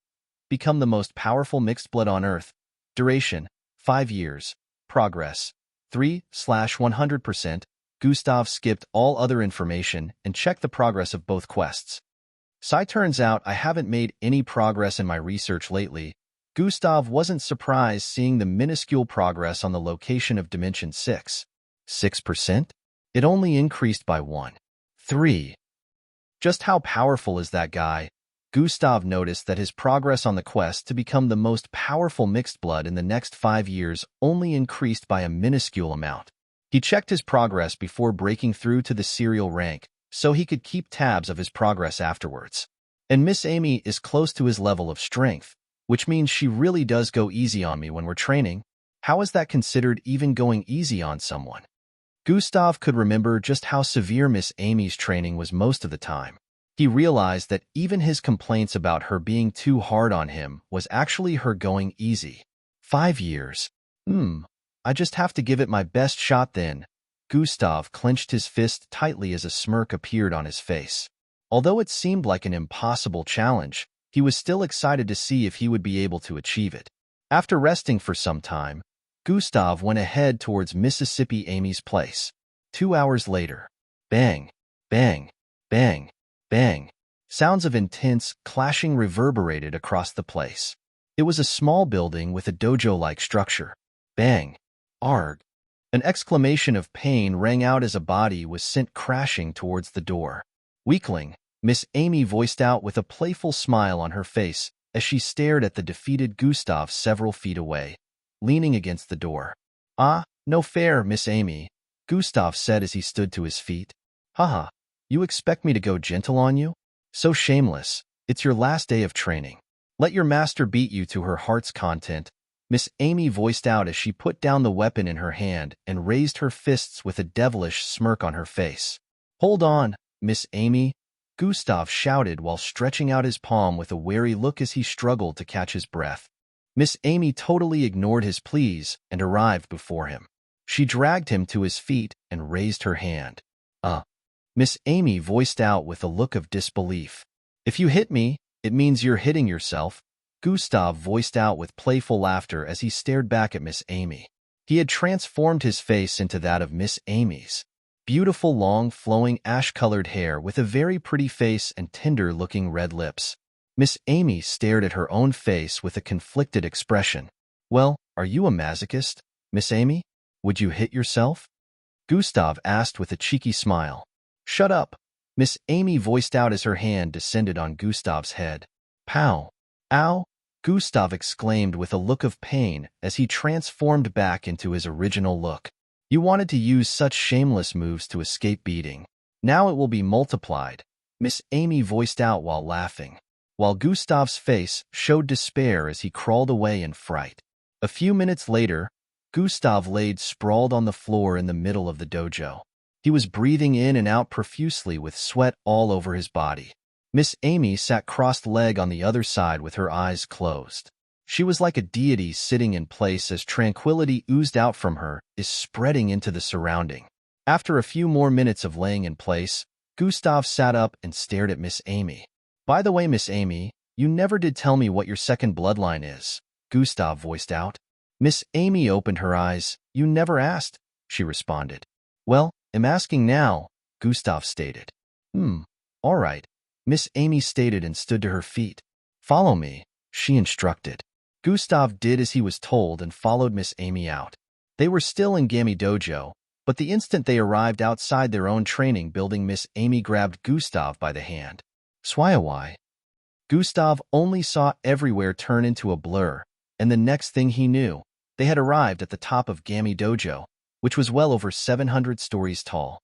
Become the most powerful mixed blood on Earth. Duration, 5 years. Progress, 3/100%. Gustav skipped all other information and checked the progress of both quests. Turns out I haven't made any progress in my research lately. Gustav wasn't surprised seeing the minuscule progress on the location of Dimension 6. 6%? It only increased by 1. 3. Just how powerful is that guy? Gustav noticed that his progress on the quest to become the most powerful mixed blood in the next 5 years only increased by a minuscule amount. He checked his progress before breaking through to the serial rank, so he could keep tabs of his progress afterwards. And Miss Amy is close to his level of strength, which means she really does go easy on me when we're training. How is that considered even going easy on someone? Gustav could remember just how severe Miss Amy's training was most of the time. He realized that even his complaints about her being too hard on him was actually her going easy. 5 years. I just have to give it my best shot then. Gustav clenched his fist tightly as a smirk appeared on his face. Although it seemed like an impossible challenge, he was still excited to see if he would be able to achieve it. After resting for some time, Gustav went ahead towards Mississippi Amy's place. 2 hours later. Bang, bang, bang, bang. Sounds of intense clashing reverberated across the place. It was a small building with a dojo-like structure. Bang. Arg. An exclamation of pain rang out as a body was sent crashing towards the door. Weakling, Miss Amy voiced out with a playful smile on her face as she stared at the defeated Gustav several feet away, leaning against the door. Ah, no fair, Miss Amy, Gustav said as he stood to his feet. Haha, you expect me to go gentle on you? So shameless. It's your last day of training. Let your master beat you to her heart's content, Miss Amy voiced out as she put down the weapon in her hand and raised her fists with a devilish smirk on her face. Hold on, Miss Amy, Gustav shouted while stretching out his palm with a wary look as he struggled to catch his breath. Miss Amy totally ignored his pleas and arrived before him. She dragged him to his feet and raised her hand. Miss Amy voiced out with a look of disbelief. If you hit me, it means you're hitting yourself, Gustav voiced out with playful laughter as he stared back at Miss Amy. He had transformed his face into that of Miss Amy's. Beautiful, long, flowing, ash-colored hair with a very pretty face and tender-looking red lips. Miss Amy stared at her own face with a conflicted expression. Well, are you a masochist, Miss Amy? Would you hit yourself? Gustav asked with a cheeky smile. Shut up, Miss Amy voiced out as her hand descended on Gustav's head. Pow! Ow! Gustav exclaimed with a look of pain as he transformed back into his original look. You wanted to use such shameless moves to escape beating. Now it will be multiplied, Miss Amy voiced out while laughing, while Gustav's face showed despair as he crawled away in fright. A few minutes later, Gustav laid sprawled on the floor in the middle of the dojo. He was breathing in and out profusely with sweat all over his body. Miss Amy sat crossed-legged on the other side with her eyes closed. She was like a deity sitting in place as tranquility oozed out from her, is spreading into the surrounding. After a few more minutes of laying in place, Gustav sat up and stared at Miss Amy. By the way, Miss Amy, you never did tell me what your second bloodline is, Gustav voiced out. Miss Amy opened her eyes. You never asked, she responded. Well, I'm asking now, Gustav stated. All right, Miss Amy stated and stood to her feet. Follow me, she instructed. Gustav did as he was told and followed Miss Amy out. They were still in Gami Dojo, but the instant they arrived outside their own training building, Miss Amy grabbed Gustav by the hand. Swayawai. Gustav only saw everywhere turn into a blur, and the next thing he knew, they had arrived at the top of Gami Dojo, which was well over 700 stories tall.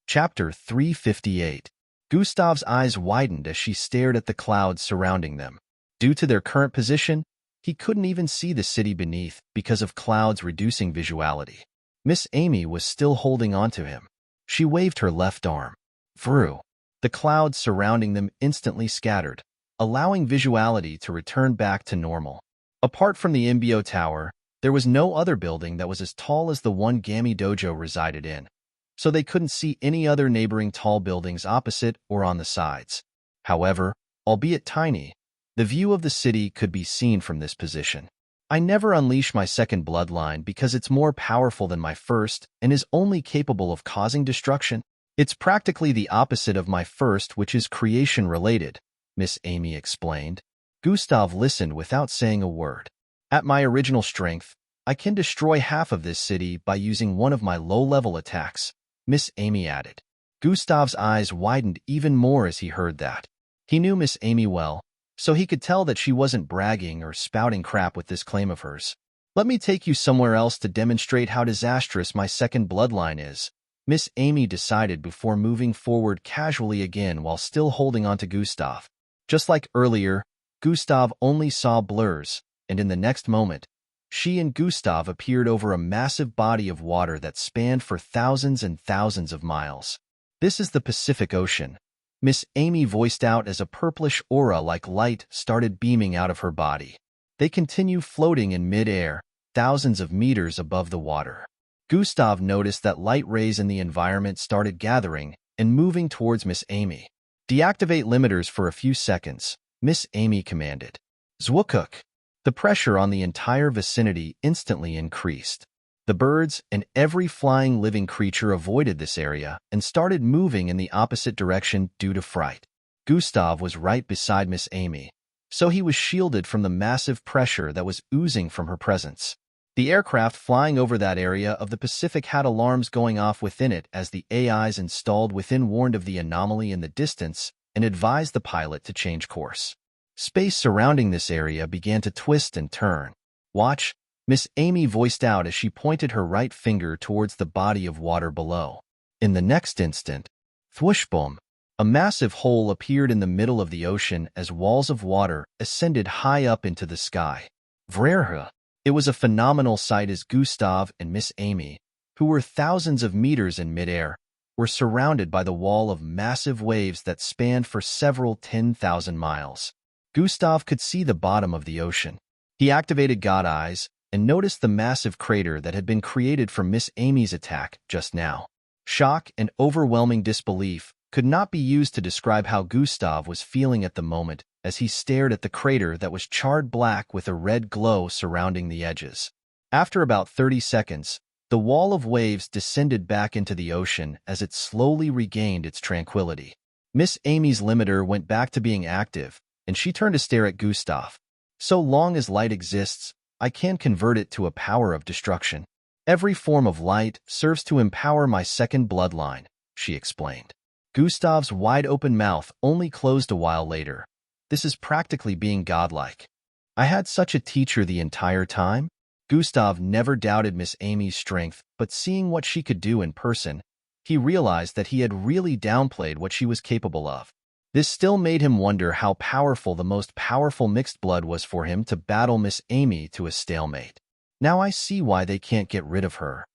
Chapter 358. Gustav's eyes widened as she stared at the clouds surrounding them. Due to their current position, he couldn't even see the city beneath because of clouds reducing visuality. Miss Amy was still holding on to him. She waved her left arm. Vroom. The clouds surrounding them instantly scattered, allowing visuality to return back to normal. Apart from the Imbio Tower, there was no other building that was as tall as the one Gami Dojo resided in, so they couldn't see any other neighboring tall buildings opposite or on the sides. However, albeit tiny, the view of the city could be seen from this position. I never unleash my second bloodline because it's more powerful than my first and is only capable of causing destruction. It's practically the opposite of my first, which is creation-related, Miss Amy explained. Gustav listened without saying a word. At my original strength, I can destroy half of this city by using one of my low-level attacks, Miss Amy added. Gustav's eyes widened even more as he heard that. He knew Miss Amy well, so he could tell that she wasn't bragging or spouting crap with this claim of hers. Let me take you somewhere else to demonstrate how disastrous my second bloodline is, Miss Amy decided before moving forward casually again while still holding on to Gustav. Just like earlier, Gustav only saw blurs, and in the next moment, she and Gustav appeared over a massive body of water that spanned for thousands and thousands of miles. This is the Pacific Ocean, Miss Amy voiced out as a purplish aura like light started beaming out of her body. They continue floating in mid-air, thousands of meters above the water. Gustav noticed that light rays in the environment started gathering and moving towards Miss Amy. Deactivate limiters for a few seconds, Miss Amy commanded. Zwookuk. The pressure on the entire vicinity instantly increased. The birds and every flying living creature avoided this area and started moving in the opposite direction due to fright. Gustav was right beside Miss Amy, so he was shielded from the massive pressure that was oozing from her presence. The aircraft flying over that area of the Pacific had alarms going off within it as the AIs installed within warned of the anomaly in the distance and advised the pilot to change course. Space surrounding this area began to twist and turn. "Watch," Miss Amy voiced out as she pointed her right finger towards the body of water below. In the next instant, thwoosh-boom, a massive hole appeared in the middle of the ocean as walls of water ascended high up into the sky. Vrerha! It was a phenomenal sight as Gustav and Miss Amy, who were thousands of meters in midair, were surrounded by the wall of massive waves that spanned for several 10,000 miles. Gustav could see the bottom of the ocean. He activated God Eyes and noticed the massive crater that had been created from Miss Amy's attack just now. Shock and overwhelming disbelief could not be used to describe how Gustav was feeling at the moment as he stared at the crater that was charred black with a red glow surrounding the edges. After about 30 seconds, the wall of waves descended back into the ocean as it slowly regained its tranquility. Miss Amy's limiter went back to being active, and she turned to stare at Gustav. "So long as light exists, I can convert it to a power of destruction. Every form of light serves to empower my second bloodline," she explained. Gustav's wide-open mouth only closed a while later. "This is practically being godlike. I had such a teacher the entire time?" Gustav never doubted Miss Amy's strength, but seeing what she could do in person, he realized that he had really downplayed what she was capable of. This still made him wonder how powerful the most powerful mixed blood was for him to battle Miss Amy to a stalemate. Now I see why they can't get rid of her.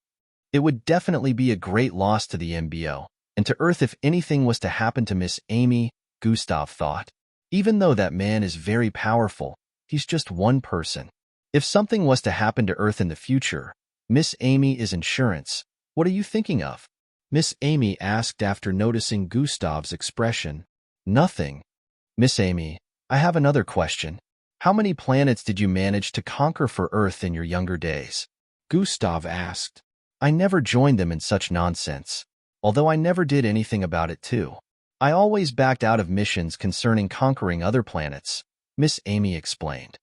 It would definitely be a great loss to the MBO, and to Earth if anything was to happen to Miss Amy, Gustav thought. Even though that man is very powerful, he's just one person. If something was to happen to Earth in the future, Miss Amy is insurance. What are you thinking of? Miss Amy asked after noticing Gustav's expression. Nothing. Miss Amy, I have another question. How many planets did you manage to conquer for Earth in your younger days? Gustav asked. I never joined them in such nonsense, although I never did anything about it too. I always backed out of missions concerning conquering other planets, Miss Amy explained.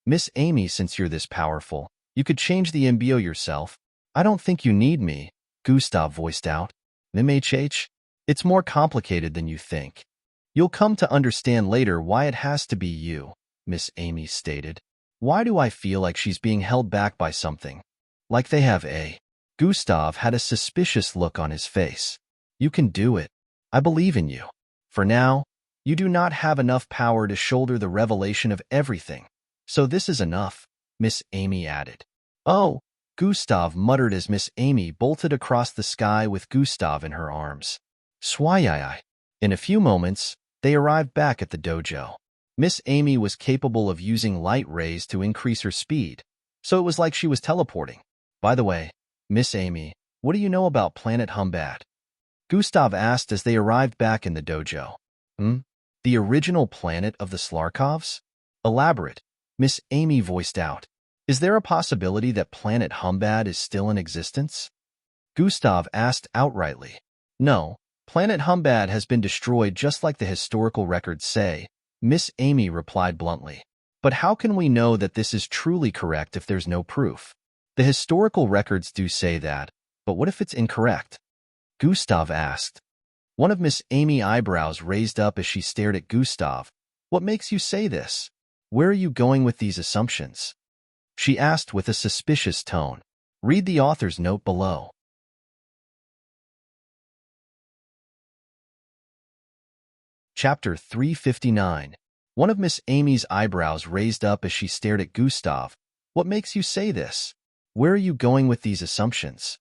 Miss Amy, since you're this powerful, you could change the MBO yourself. I don't think you need me, Gustav voiced out. MHH? It's more complicated than you think. You'll come to understand later why it has to be you, Miss Amy stated. Why do I feel like she's being held back by something? Like they have a... Gustav had a suspicious look on his face. You can do it. I believe in you. For now, you do not have enough power to shoulder the revelation of everything. So this is enough, Miss Amy added. Oh, Gustav muttered as Miss Amy bolted across the sky with Gustav in her arms. Swayai. In a few moments, they arrived back at the dojo. Miss Amy was capable of using light rays to increase her speed, so it was like she was teleporting. By the way, Miss Amy, what do you know about Planet Humbad? Gustav asked as they arrived back in the dojo. The original planet of the Slarkovs? Elaborate, Miss Amy voiced out. Is there a possibility that Planet Humbad is still in existence? Gustav asked outrightly. No, Planet Humbad has been destroyed just like the historical records say, Miss Amy replied bluntly. But how can we know that this is truly correct if there's no proof? The historical records do say that, but what if it's incorrect? Gustav asked. One of Miss Amy's eyebrows raised up as she stared at Gustav. What makes you say this? Where are you going with these assumptions? She asked with a suspicious tone. Read the author's note below. Chapter 359. One of Miss Amy's eyebrows raised up as she stared at Gustav. What makes you say this? Where are you going with these assumptions?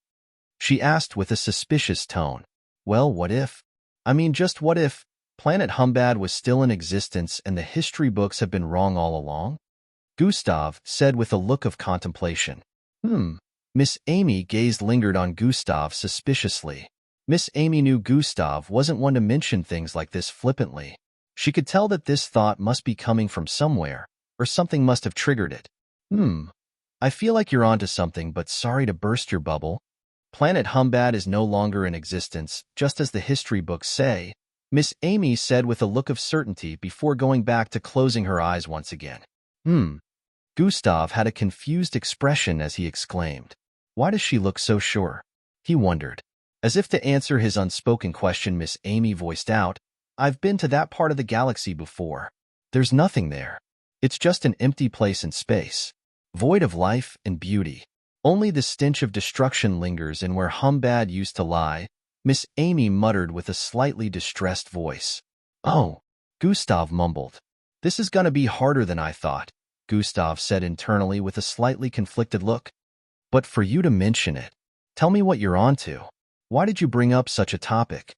She asked with a suspicious tone. Well, what if? I mean, just what if Planet Humbad was still in existence and the history books have been wrong all along? Gustav said with a look of contemplation. Miss Amy gazed lingered on Gustav suspiciously. Miss Amy knew Gustav wasn't one to mention things like this flippantly. She could tell that this thought must be coming from somewhere, or something must have triggered it. I feel like you're onto something, but sorry to burst your bubble. Planet Humbad is no longer in existence, just as the history books say, Miss Amy said with a look of certainty before going back to closing her eyes once again. Gustav had a confused expression as he exclaimed, "Why does she look so sure?" He wondered. As if to answer his unspoken question, Miss Amy voiced out, "I've been to that part of the galaxy before. There's nothing there. It's just an empty place in space, void of life and beauty. Only the stench of destruction lingers in where Humbad used to lie," Miss Amy muttered with a slightly distressed voice. "Oh," Gustav mumbled. "This is gonna be harder than I thought," Gustav said internally with a slightly conflicted look. "But for you to mention it, tell me what you're onto. Why did you bring up such a topic?"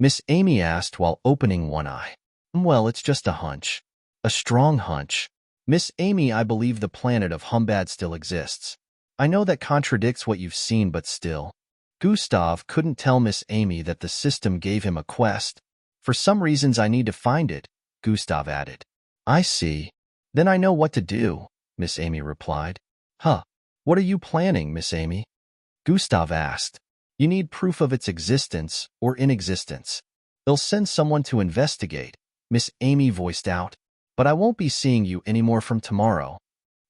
Miss Amy asked while opening one eye. "Well, it's just a hunch. A strong hunch. Miss Amy, I believe the planet of Humbad still exists. I know that contradicts what you've seen, but still." Gustav couldn't tell Miss Amy that the system gave him a quest. "For some reasons I need to find it," Gustav added. "I see. Then I know what to do," Miss Amy replied. "Huh. What are you planning, Miss Amy?" Gustav asked. "You need proof of its existence or inexistence. They'll send someone to investigate," Miss Amy voiced out. "But I won't be seeing you anymore from tomorrow.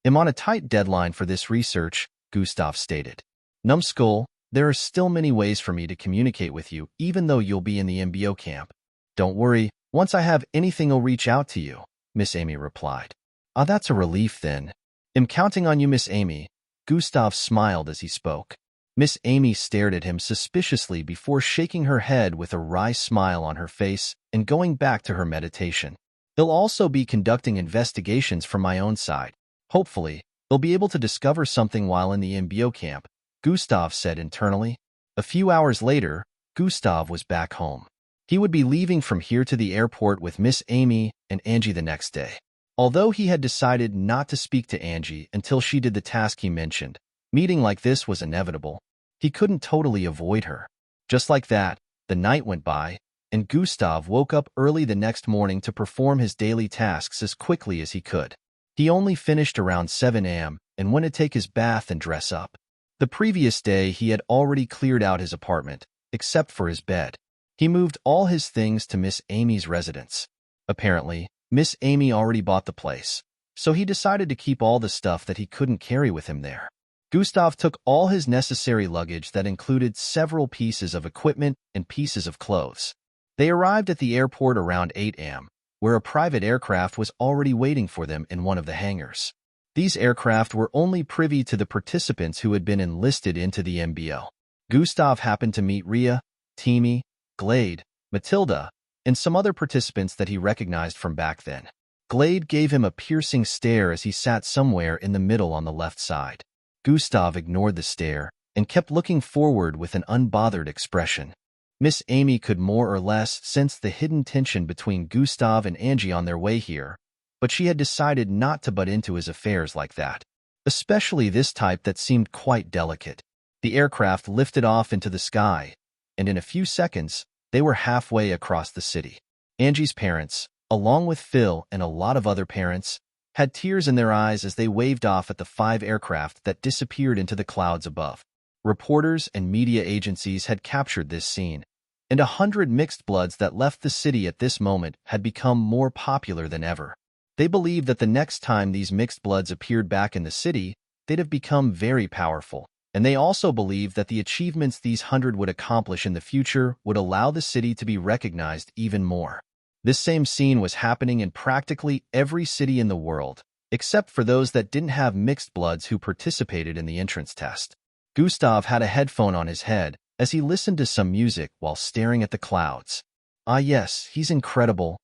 I'm on a tight deadline for this research," Gustav stated. "Numbskull, there are still many ways for me to communicate with you, even though you'll be in the MBO camp." "Don't worry, once I have anything I'll reach out to you," Miss Amy replied. "Ah, that's a relief then. I'm counting on you, Miss Amy." Gustav smiled as he spoke. Miss Amy stared at him suspiciously before shaking her head with a wry smile on her face and going back to her meditation. "They'll also be conducting investigations from my own side. Hopefully, they'll be able to discover something while in the MBO camp," Gustav said internally. A few hours later, Gustav was back home. He would be leaving from here to the airport with Miss Amy and Angie the next day. Although he had decided not to speak to Angie until she did the task he mentioned, meeting like this was inevitable. He couldn't totally avoid her. Just like that, the night went by, and Gustav woke up early the next morning to perform his daily tasks as quickly as he could. He only finished around 7 a.m. and went to take his bath and dress up. The previous day, he had already cleared out his apartment, except for his bed. He moved all his things to Miss Amy's residence. Apparently, Miss Amy already bought the place, so he decided to keep all the stuff that he couldn't carry with him there. Gustav took all his necessary luggage that included several pieces of equipment and pieces of clothes. They arrived at the airport around 8 a.m., where a private aircraft was already waiting for them in one of the hangars. These aircraft were only privy to the participants who had been enlisted into the MBO. Gustav happened to meet Rhea, Teamy, Glade, Matilda, and some other participants that he recognized from back then. Glade gave him a piercing stare as he sat somewhere in the middle on the left side. Gustav ignored the stare and kept looking forward with an unbothered expression. Miss Amy could more or less sense the hidden tension between Gustav and Angie on their way here, but she had decided not to butt into his affairs like that, especially this type that seemed quite delicate. The aircraft lifted off into the sky, and in a few seconds, they were halfway across the city. Angie's parents, along with Phil and a lot of other parents, had tears in their eyes as they waved off at the 5 aircraft that disappeared into the clouds above. Reporters and media agencies had captured this scene, and 100 mixed bloods that left the city at this moment had become more popular than ever. They believed that the next time these mixed bloods appeared back in the city, they'd have become very powerful, and they also believed that the achievements these 100 would accomplish in the future would allow the city to be recognized even more. This same scene was happening in practically every city in the world, except for those that didn't have mixed bloods who participated in the entrance test. Gustav had a headphone on his head as he listened to some music while staring at the clouds. "Ah yes, he's incredible.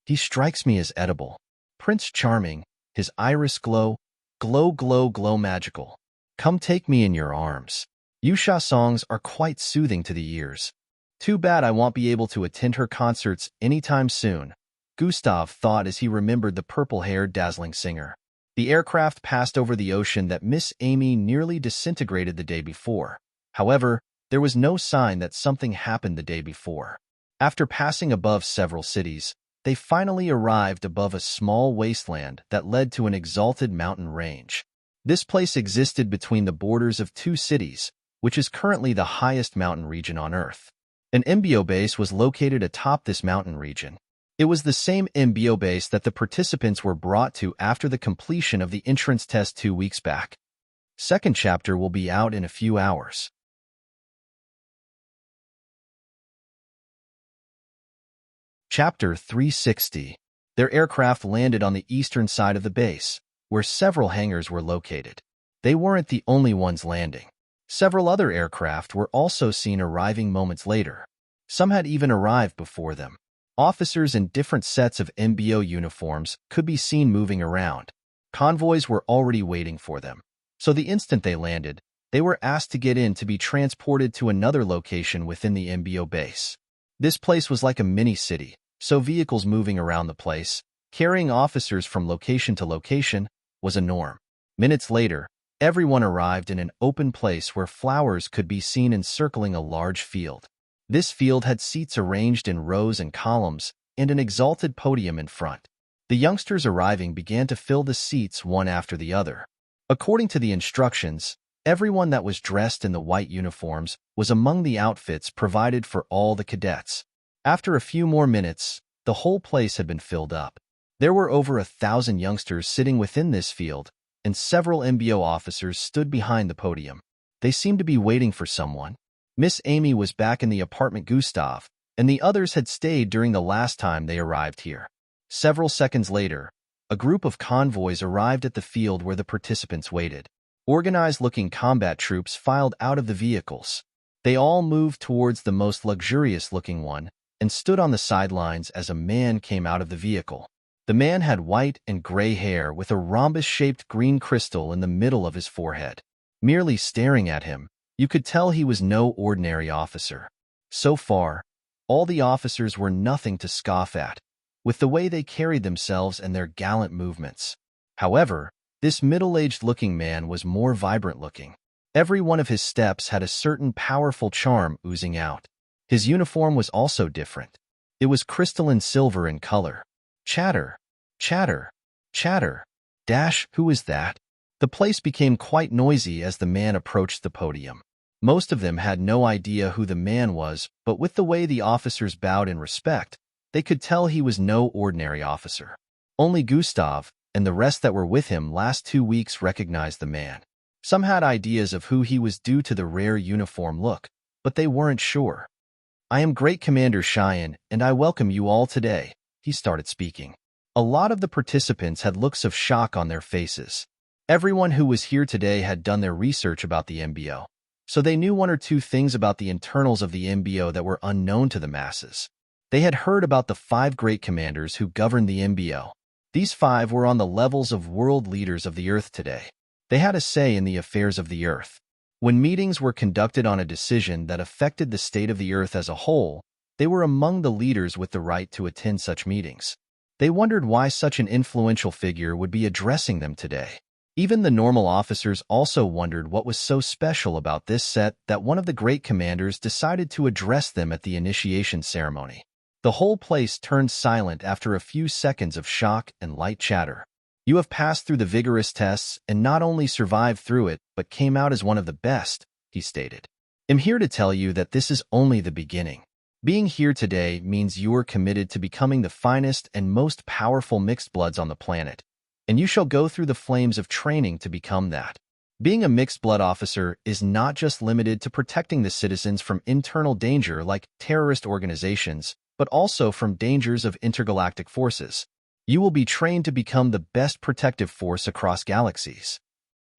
He strikes me as edible. Prince Charming, his iris glow magical. Come take me in your arms." Yusha songs are quite soothing to the ears. Too bad I won't be able to attend her concerts anytime soon, Gustav thought as he remembered the purple-haired dazzling singer. The aircraft passed over the ocean that Miss Amy nearly disintegrated the day before. However, there was no sign that something happened the day before. After passing above several cities, they finally arrived above a small wasteland that led to an exalted mountain range. This place existed between the borders of two cities, which is currently the highest mountain region on Earth. An MBO base was located atop this mountain region. It was the same MBO base that the participants were brought to after the completion of the entrance test 2 weeks back. Second chapter will be out in a few hours. Chapter 360. Their aircraft landed on the eastern side of the base, where several hangars were located. They weren't the only ones landing. Several other aircraft were also seen arriving moments later. Some had even arrived before them. Officers in different sets of MBO uniforms could be seen moving around. Convoys were already waiting for them. So the instant they landed, they were asked to get in to be transported to another location within the MBO base. This place was like a mini-city, so vehicles moving around the place, carrying officers from location to location, was a norm. Minutes later, everyone arrived in an open place where flowers could be seen encircling a large field. This field had seats arranged in rows and columns, and an exalted podium in front. The youngsters arriving began to fill the seats one after the other. According to the instructions, everyone that was dressed in the white uniforms was among the outfits provided for all the cadets. After a few more minutes, the whole place had been filled up. There were over 1,000 youngsters sitting within this field, and several MBO officers stood behind the podium. They seemed to be waiting for someone. Miss Amy was back in the apartment Gustav, and the others had stayed during the last time they arrived here. Several seconds later, a group of convoys arrived at the field where the participants waited. Organized-looking combat troops filed out of the vehicles. They all moved towards the most luxurious-looking one and stood on the sidelines as a man came out of the vehicle. The man had white and gray hair with a rhombus-shaped green crystal in the middle of his forehead. Merely staring at him, you could tell he was no ordinary officer. So far, all the officers were nothing to scoff at, with the way they carried themselves and their gallant movements. However, this middle-aged-looking man was more vibrant-looking. Every one of his steps had a certain powerful charm oozing out. His uniform was also different. It was crystalline silver in color. Chatter, chatter, chatter. Who is that? The place became quite noisy as the man approached the podium. Most of them had no idea who the man was, but with the way the officers bowed in respect, they could tell he was no ordinary officer. Only Gustav and the rest that were with him last 2 weeks recognized the man. Some had ideas of who he was due to the rare uniform look, but they weren't sure. "I am Great Commander Cheyenne, and I welcome you all today," he started speaking. A lot of the participants had looks of shock on their faces. Everyone who was here today had done their research about the MBO, so they knew one or two things about the internals of the MBO that were unknown to the masses. They had heard about the 5 great commanders who governed the MBO. These 5 were on the levels of world leaders of the Earth today. They had a say in the affairs of the Earth. When meetings were conducted on a decision that affected the state of the Earth as a whole, they were among the leaders with the right to attend such meetings. They wondered why such an influential figure would be addressing them today. Even the normal officers also wondered what was so special about this set that one of the great commanders decided to address them at the initiation ceremony. The whole place turned silent after a few seconds of shock and light chatter. "You have passed through the vigorous tests and not only survived through it, but came out as one of the best," he stated. "I'm here to tell you that this is only the beginning. Being here today means you're committed to becoming the finest and most powerful mixed bloods on the planet, and you shall go through the flames of training to become that. Being a mixed blood officer is not just limited to protecting the citizens from internal danger like terrorist organizations, but also from dangers of intergalactic forces. You will be trained to become the best protective force across galaxies.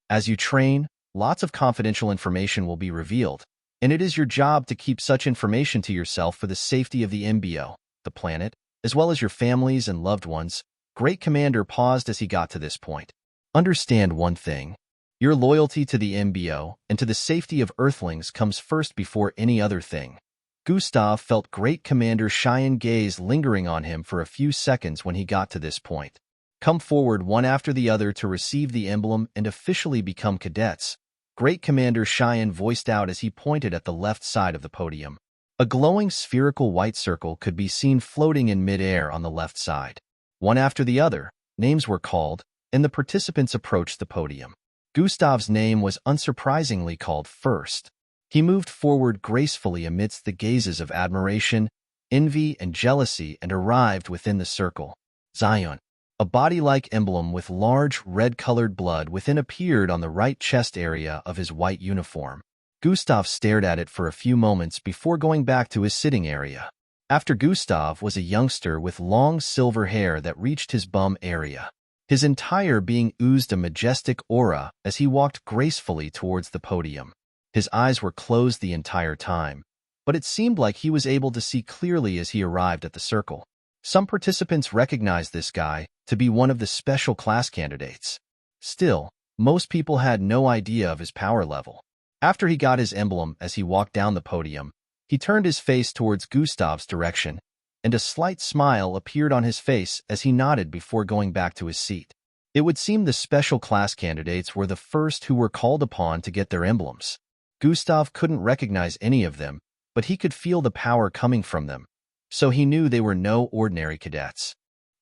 As you train, lots of confidential information will be revealed, and it is your job to keep such information to yourself for the safety of the MBO, the planet, as well as your families and loved ones." Great Commander paused as he got to this point. "Understand one thing. Your loyalty to the MBO and to the safety of Earthlings comes first before any other thing." Gustav felt Great Commander Cheyenne gaze lingering on him for a few seconds when he got to this point. "Come forward one after the other to receive the emblem and officially become cadets," Great Commander Cheyenne voiced out as he pointed at the left side of the podium. A glowing spherical white circle could be seen floating in midair on the left side. One after the other, names were called, and the participants approached the podium. Gustav's name was unsurprisingly called first. He moved forward gracefully amidst the gazes of admiration, envy, and jealousy and arrived within the circle. Zion. A body-like emblem with large, red-colored blood within appeared on the right chest area of his white uniform. Gustav stared at it for a few moments before going back to his sitting area. After Gustav was a youngster with long silver hair that reached his bum area. His entire being oozed a majestic aura as he walked gracefully towards the podium. His eyes were closed the entire time, but it seemed like he was able to see clearly as he arrived at the circle. Some participants recognized this guy to be one of the special class candidates. Still, most people had no idea of his power level. After he got his emblem as he walked down the podium, he turned his face towards Gustav's direction, and a slight smile appeared on his face as he nodded before going back to his seat. It would seem the special class candidates were the first who were called upon to get their emblems. Gustav couldn't recognize any of them, but he could feel the power coming from them, so he knew they were no ordinary cadets.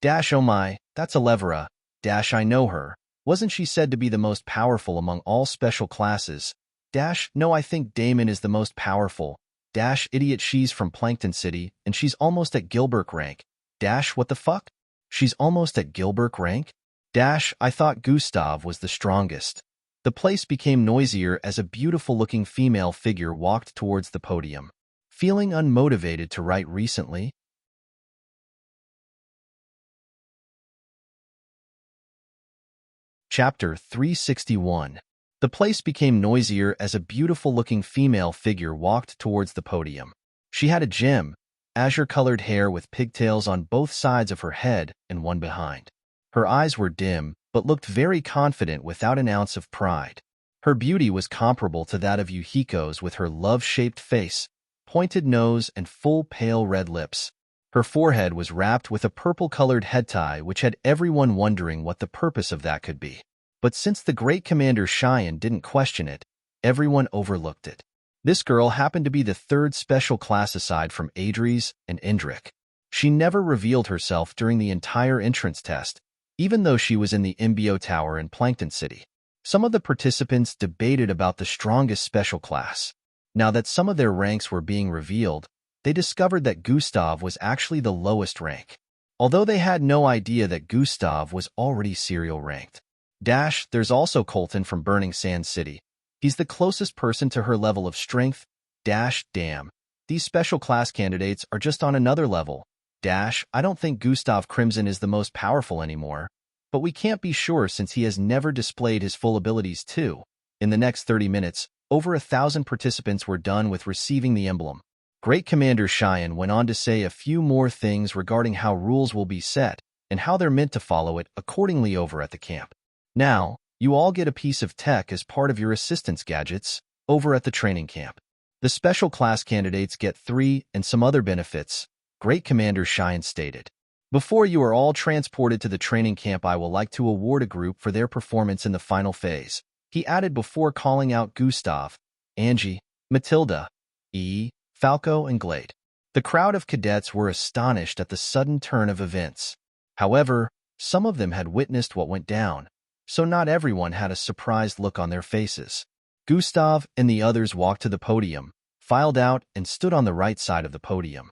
Oh my, that's Elevera. I know her. Wasn't she said to be the most powerful among all special classes? No, I think Damon is the most powerful. Idiot, she's from Plankton City, and she's almost at Gilbert rank. What the fuck? She's almost at Gilbert rank? I thought Gustav was the strongest. The place became noisier as a beautiful-looking female figure walked towards the podium. Feeling unmotivated to write recently? Chapter 361. The place became noisier as a beautiful-looking female figure walked towards the podium. She had a gem, azure-colored hair with pigtails on both sides of her head and one behind. Her eyes were dim, but looked very confident without an ounce of pride. Her beauty was comparable to that of Yuhiko's with her love-shaped face, pointed nose, and full pale red lips. Her forehead was wrapped with a purple-colored head tie which had everyone wondering what the purpose of that could be. But since the great Commander Cheyenne didn't question it, everyone overlooked it. This girl happened to be the third special class aside from Adries and Indrik. She never revealed herself during the entire entrance test, even though she was in the MBO Tower in Plankton City. Some of the participants debated about the strongest special class. Now that some of their ranks were being revealed, they discovered that Gustav was actually the lowest rank, although they had no idea that Gustav was already serial ranked. There's also Colton from Burning Sand City. He's the closest person to her level of strength. Damn. These special class candidates are just on another level. I don't think Gustav Crimson is the most powerful anymore, but we can't be sure since he has never displayed his full abilities too. In the next 30 minutes, over 1,000 participants were done with receiving the emblem. Great Commander Cheyenne went on to say a few more things regarding how rules will be set and how they're meant to follow it accordingly over at the camp. Now, you all get a piece of tech as part of your assistance gadgets over at the training camp. The special class candidates get 3 and some other benefits, Great Commander Cheyenne stated. Before you are all transported to the training camp, I will like to award a group for their performance in the final phase, he added before calling out Gustav, Angie, Matilda, Falco, and Glade. The crowd of cadets were astonished at the sudden turn of events. However, some of them had witnessed what went down, so not everyone had a surprised look on their faces. Gustav and the others walked to the podium, filed out, and stood on the right side of the podium.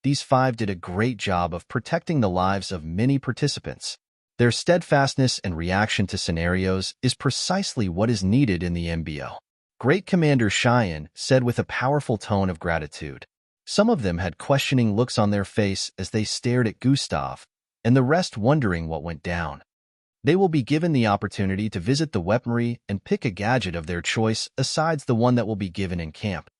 These 5 did a great job of protecting the lives of many participants. Their steadfastness and reaction to scenarios is precisely what is needed in the MBO. Great Commander Cheyenne said with a powerful tone of gratitude. Some of them had questioning looks on their face as they stared at Gustav, and the rest wondering what went down. They will be given the opportunity to visit the weaponry and pick a gadget of their choice asides the one that will be given in camp.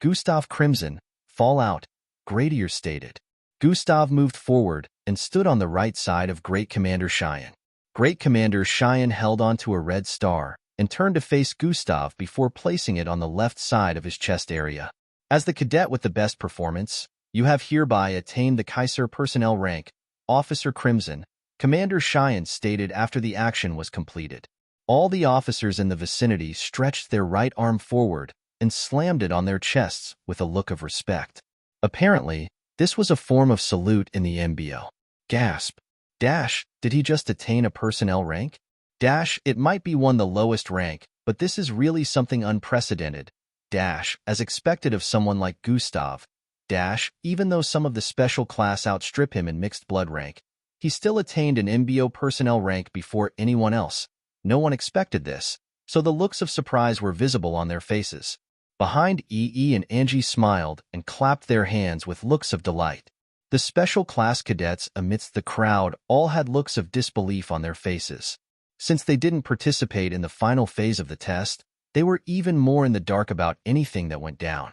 Gustav Crimson, Fallout, Gradier stated. Gustav moved forward and stood on the right side of Great Commander Cheyenne. Great Commander Cheyenne held onto a red star and turned to face Gustav before placing it on the left side of his chest area. As the cadet with the best performance, you have hereby attained the Kaiser personnel rank, Officer Crimson, Commander Cheyenne stated after the action was completed. All the officers in the vicinity stretched their right arm forward and slammed it on their chests with a look of respect. Apparently, this was a form of salute in the MBO. Gasp. Dash, did he just attain a personnel rank? Dash, it might be the lowest rank, but this is really something unprecedented. Dash, as expected of someone like Gustav. Dash, even though some of the special class outstrip him in mixed blood rank, he still attained an MBO personnel rank before anyone else. No one expected this, so the looks of surprise were visible on their faces. Behind EE and Angie smiled and clapped their hands with looks of delight. The special class cadets amidst the crowd all had looks of disbelief on their faces. Since they didn't participate in the final phase of the test, they were even more in the dark about anything that went down.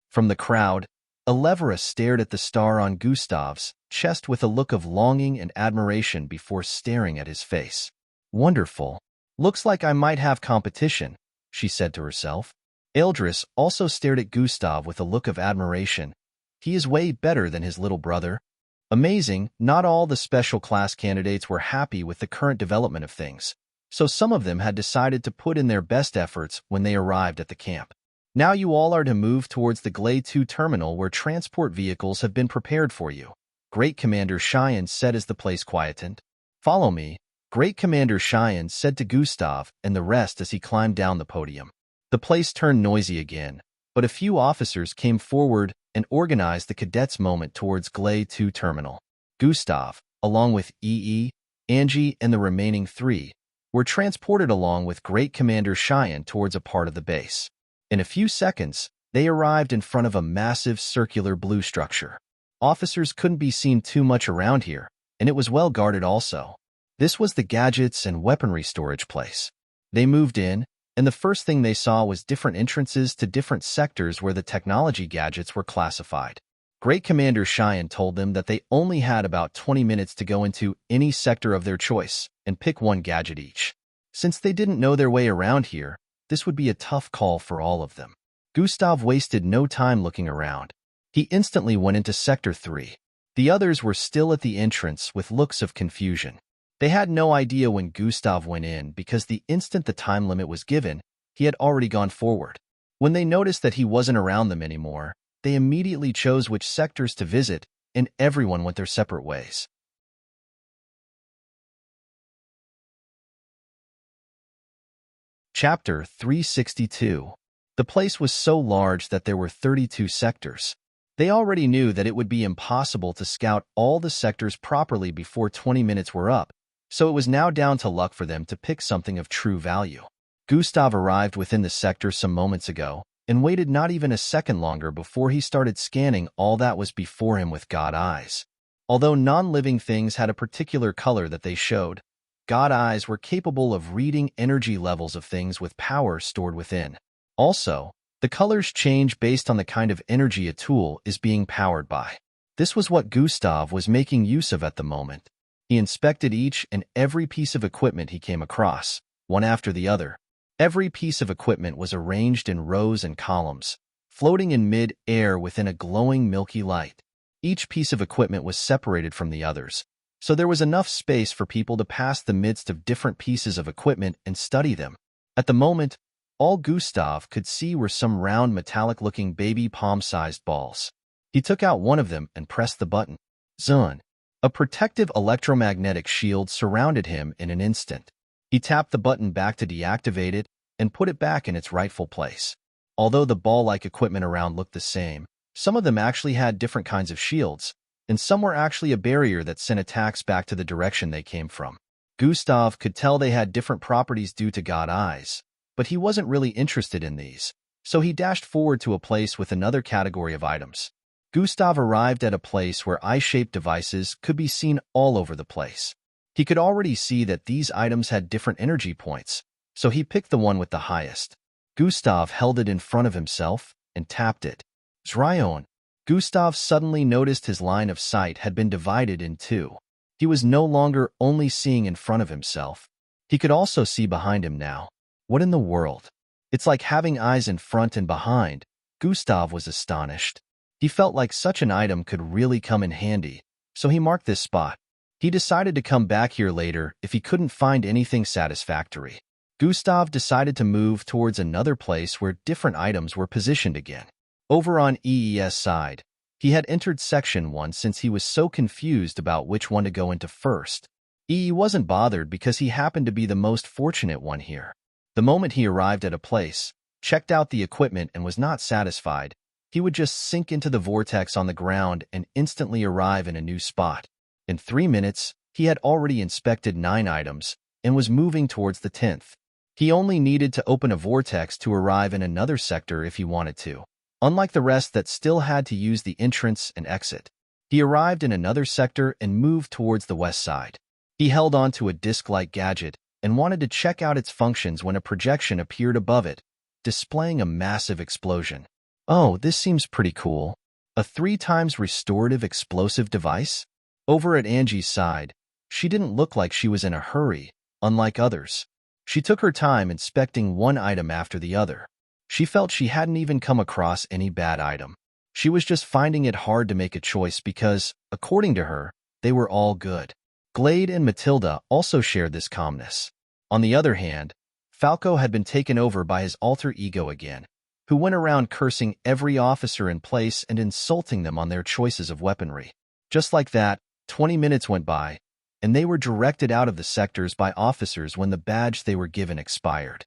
From the crowd, Elevira stared at the star on Gustav's chest with a look of longing and admiration before staring at his face. Wonderful. Looks like I might have competition, she said to herself. Eldris also stared at Gustav with a look of admiration. He is way better than his little brother. Amazing, not all the special class candidates were happy with the current development of things, so some of them had decided to put in their best efforts when they arrived at the camp. Now you all are to move towards the Glade 2 terminal where transport vehicles have been prepared for you, Great Commander Cheyenne said as the place quietened. Follow me, Great Commander Cheyenne said to Gustav and the rest as he climbed down the podium. The place turned noisy again, but a few officers came forward and organized the cadets' movement towards Glade 2 terminal. Gustav, along with EE, Angie, and the remaining three, were transported along with Great Commander Cheyenne towards a part of the base. In a few seconds, they arrived in front of a massive circular blue structure. Officers couldn't be seen too much around here, and it was well guarded also. This was the gadgets and weaponry storage place. They moved in, and the first thing they saw was different entrances to different sectors where the technology gadgets were classified. Great Commander Cheyenne told them that they only had about 20 minutes to go into any sector of their choice and pick one gadget each. Since they didn't know their way around here, this would be a tough call for all of them. Gustav wasted no time looking around. He instantly went into Sector 3. The others were still at the entrance with looks of confusion. They had no idea when Gustav went in because the instant the time limit was given, he had already gone forward. When they noticed that he wasn't around them anymore, they immediately chose which sectors to visit, and everyone went their separate ways. Chapter 362. The place was so large that there were 32 sectors. They already knew that it would be impossible to scout all the sectors properly before 20 minutes were up, so it was now down to luck for them to pick something of true value. Gustav arrived within the sector some moments ago and waited not even a second longer before he started scanning all that was before him with God eyes. Although non-living things had a particular color that they showed, God eyes were capable of reading energy levels of things with power stored within. Also, the colors change based on the kind of energy a tool is being powered by. This was what Gustav was making use of at the moment. He inspected each and every piece of equipment he came across, one after the other. Every piece of equipment was arranged in rows and columns, floating in mid-air within a glowing milky light. Each piece of equipment was separated from the others, so there was enough space for people to pass the midst of different pieces of equipment and study them. At the moment, all Gustav could see were some round metallic-looking baby palm-sized balls. He took out one of them and pressed the button. Zun. A protective electromagnetic shield surrounded him in an instant. He tapped the button back to deactivate it and put it back in its rightful place. Although the ball-like equipment around looked the same, some of them actually had different kinds of shields, and some were actually a barrier that sent attacks back to the direction they came from. Gustav could tell they had different properties due to God eyes, but he wasn't really interested in these, so he dashed forward to a place with another category of items. Gustav arrived at a place where eye-shaped devices could be seen all over the place. He could already see that these items had different energy points, so he picked the one with the highest. Gustav held it in front of himself and tapped it. Zryon. Gustav suddenly noticed his line of sight had been divided in two. He was no longer only seeing in front of himself. He could also see behind him now. What in the world? It's like having eyes in front and behind. Gustav was astonished. He felt like such an item could really come in handy, so he marked this spot. He decided to come back here later if he couldn't find anything satisfactory. Gustav decided to move towards another place where different items were positioned again. Over on EE's side, he had entered Section 1 since he was so confused about which one to go into first. EE wasn't bothered because he happened to be the most fortunate one here. The moment he arrived at a place, checked out the equipment and was not satisfied, he would just sink into the vortex on the ground and instantly arrive in a new spot. In 3 minutes, he had already inspected 9 items and was moving towards the 10th. He only needed to open a vortex to arrive in another sector if he wanted to. Unlike the rest that still had to use the entrance and exit, he arrived in another sector and moved towards the west side. He held onto a disc-like gadget and wanted to check out its functions when a projection appeared above it, displaying a massive explosion. Oh, this seems pretty cool. A 3 times restorative explosive device? Over at Angie's side, she didn't look like she was in a hurry, unlike others. She took her time inspecting one item after the other. She felt she hadn't even come across any bad item. She was just finding it hard to make a choice because, according to her, they were all good. Glade and Matilda also shared this calmness. On the other hand, Falco had been taken over by his alter ego again, who went around cursing every officer in place and insulting them on their choices of weaponry. Just like that, 20 minutes went by, and they were directed out of the sectors by officers when the badge they were given expired.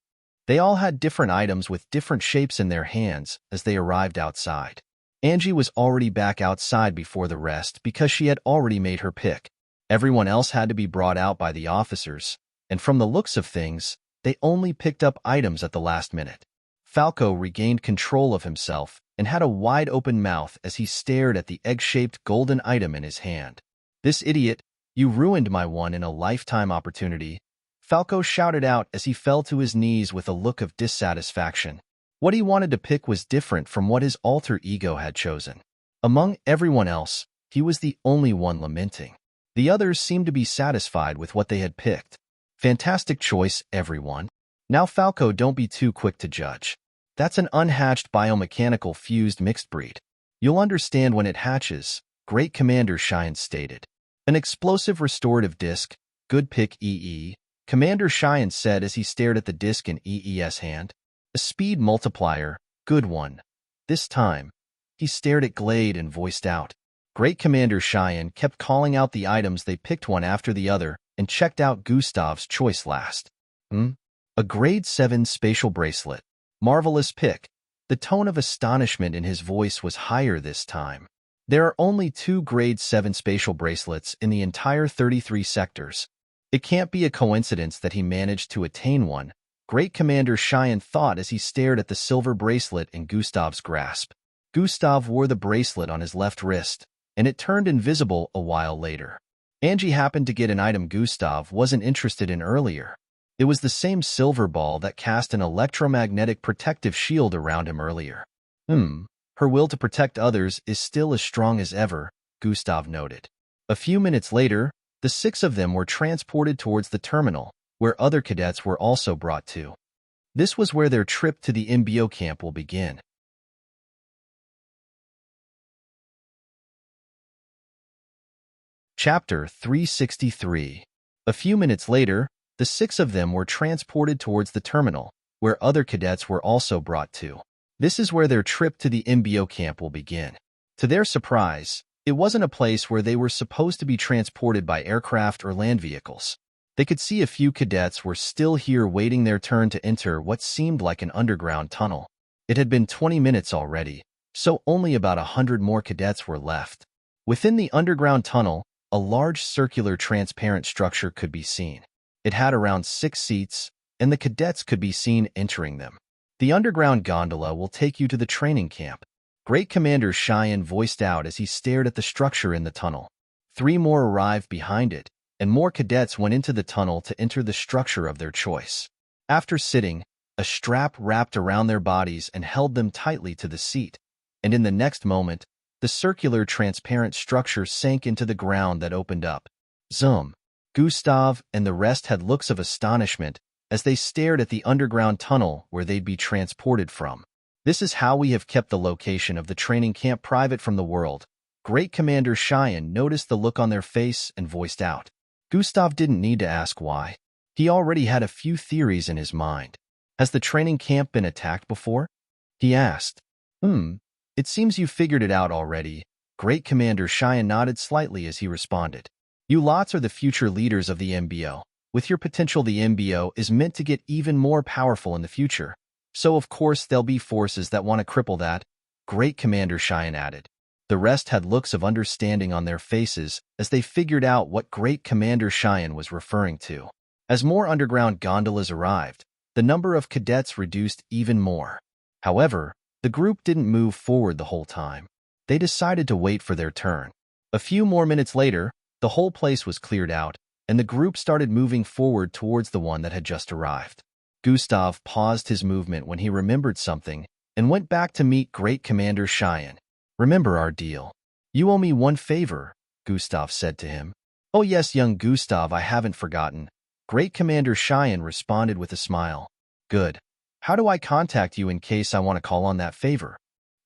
They all had different items with different shapes in their hands as they arrived outside. Angie was already back outside before the rest because she had already made her pick. Everyone else had to be brought out by the officers, and from the looks of things, they only picked up items at the last minute. Falco regained control of himself and had a wide-open mouth as he stared at the egg-shaped golden item in his hand. "This idiot, you ruined my one-in-a-lifetime opportunity," Falco shouted out as he fell to his knees with a look of dissatisfaction. What he wanted to pick was different from what his alter ego had chosen. Among everyone else, he was the only one lamenting. The others seemed to be satisfied with what they had picked. Fantastic choice, everyone. Now Falco, don't be too quick to judge. That's an unhatched biomechanical fused mixed breed. You'll understand when it hatches, Great Commander Cheyenne stated. An explosive restorative disc, good pick EE, Commander Cheyenne said as he stared at the disc in EE's hand. A speed multiplier, good one. This time, he stared at Glade and voiced out. Great Commander Cheyenne kept calling out the items they picked one after the other and checked out Gustav's choice last. A grade 7 spatial bracelet. Marvelous pick. The tone of astonishment in his voice was higher this time. There are only 2 grade 7 spatial bracelets in the entire 33 sectors. It can't be a coincidence that he managed to attain one, Great Commander Cheyenne thought as he stared at the silver bracelet in Gustav's grasp. Gustav wore the bracelet on his left wrist, and it turned invisible a while later. Angie happened to get an item Gustav wasn't interested in earlier. It was the same silver ball that cast an electromagnetic protective shield around him earlier. Her will to protect others is still as strong as ever, Gustav noted. A few minutes later, the 6 of them were transported towards the terminal, where other cadets were also brought to. This was where their trip to the MBO camp will begin. Chapter 363. A few minutes later, the 6 of them were transported towards the terminal, where other cadets were also brought to. This is where their trip to the MBO camp will begin. To their surprise, it wasn't a place where they were supposed to be transported by aircraft or land vehicles. They could see a few cadets were still here waiting their turn to enter what seemed like an underground tunnel. It had been 20 minutes already, so only about 100 more cadets were left. Within the underground tunnel, a large circular transparent structure could be seen. It had around 6 seats, and the cadets could be seen entering them. The underground gondola will take you to the training camp. Great Commander Cheyenne voiced out as he stared at the structure in the tunnel. 3 more arrived behind it, and more cadets went into the tunnel to enter the structure of their choice. After sitting, a strap wrapped around their bodies and held them tightly to the seat, and in the next moment, the circular transparent structure sank into the ground that opened up. Zoom. Gustav and the rest had looks of astonishment as they stared at the underground tunnel where they'd be transported from. This is how we have kept the location of the training camp private from the world. Great Commander Cheyenne noticed the look on their face and voiced out. Gustav didn't need to ask why. He already had a few theories in his mind. Has the training camp been attacked before? He asked. It seems you figured it out already. Great Commander Cheyenne nodded slightly as he responded. You lots are the future leaders of the MBO. With your potential, the MBO is meant to get even more powerful in the future. So of course there'll be forces that want to cripple that, Great Commander Cheyenne added. The rest had looks of understanding on their faces as they figured out what Great Commander Cheyenne was referring to. As more underground gondolas arrived, the number of cadets reduced even more. However, the group didn't move forward the whole time. They decided to wait for their turn. A few more minutes later, the whole place was cleared out, and the group started moving forward towards the one that had just arrived. Gustav paused his movement when he remembered something and went back to meet Great Commander Cheyenne. Remember our deal. You owe me one favor, Gustav said to him. Oh yes, young Gustav, I haven't forgotten. Great Commander Cheyenne responded with a smile. Good. How do I contact you in case I want to call on that favor?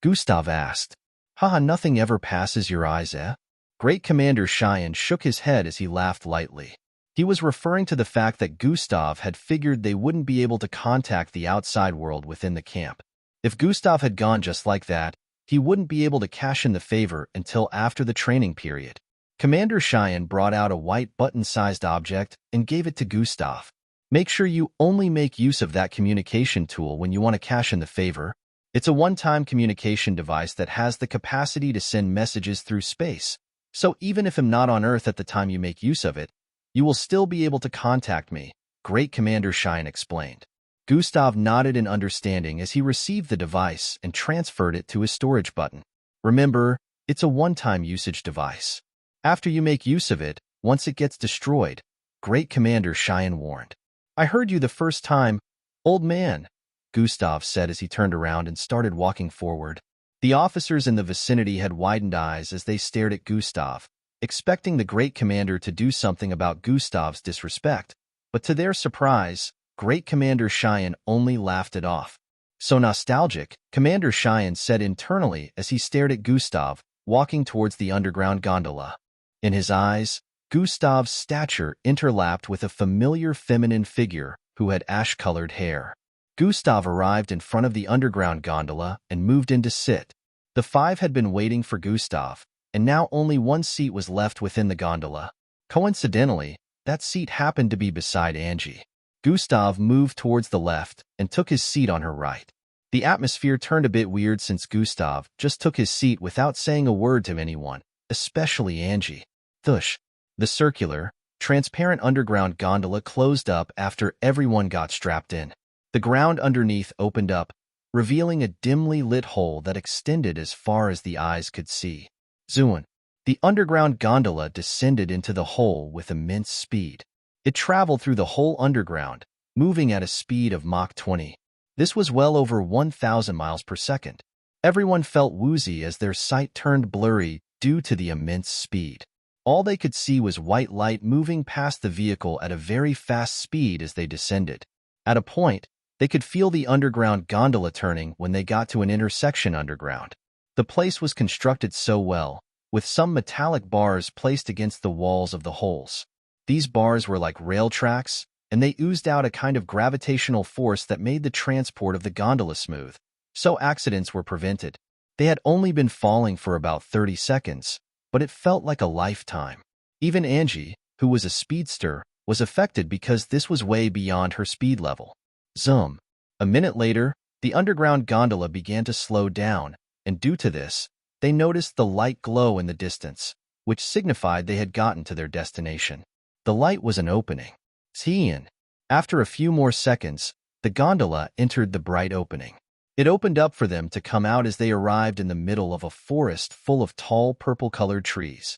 Gustav asked. Haha, nothing ever passes your eyes, eh? Great Commander Cheyenne shook his head as he laughed lightly. He was referring to the fact that Gustav had figured they wouldn't be able to contact the outside world within the camp. If Gustav had gone just like that, he wouldn't be able to cash in the favor until after the training period. Commander Cheyenne brought out a white button-sized object and gave it to Gustav. Make sure you only make use of that communication tool when you want to cash in the favor. It's a one-time communication device that has the capacity to send messages through space. So even if I'm not on Earth at the time you make use of it, you will still be able to contact me, Great Commander Cheyenne explained. Gustav nodded in understanding as he received the device and transferred it to his storage button. Remember, it's a one-time usage device. After you make use of it, once it gets destroyed, Great Commander Cheyenne warned. I heard you the first time, old man, Gustav said as he turned around and started walking forward. The officers in the vicinity had widened eyes as they stared at Gustav, expecting the Great Commander to do something about Gustav's disrespect, but to their surprise, Great Commander Cheyenne only laughed it off. So nostalgic, Commander Cheyenne said internally as he stared at Gustav, walking towards the underground gondola. In his eyes, Gustav's stature interlapped with a familiar feminine figure who had ash-colored hair. Gustav arrived in front of the underground gondola and moved in to sit. The five had been waiting for Gustav, and now only one seat was left within the gondola. Coincidentally, that seat happened to be beside Angie. Gustav moved towards the left and took his seat on her right. The atmosphere turned a bit weird since Gustav just took his seat without saying a word to anyone, especially Angie. Thush. The circular, transparent underground gondola closed up after everyone got strapped in. The ground underneath opened up, revealing a dimly lit hole that extended as far as the eyes could see. Zoon. The underground gondola descended into the hole with immense speed. It traveled through the whole underground, moving at a speed of Mach 20. This was well over 1,000 miles per second. Everyone felt woozy as their sight turned blurry due to the immense speed. All they could see was white light moving past the vehicle at a very fast speed as they descended. At a point, they could feel the underground gondola turning when they got to an intersection underground. The place was constructed so well, with some metallic bars placed against the walls of the holes. These bars were like rail tracks, and they oozed out a kind of gravitational force that made the transport of the gondola smooth, so accidents were prevented. They had only been falling for about 30 seconds, but it felt like a lifetime. Even Angie, who was a speedster, was affected because this was way beyond her speed level. Zoom. A minute later, the underground gondola began to slow down, and due to this, they noticed the light glow in the distance, which signified they had gotten to their destination. The light was an opening. Tian. After a few more seconds, the gondola entered the bright opening. It opened up for them to come out as they arrived in the middle of a forest full of tall purple-colored trees.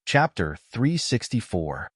Chapter 364.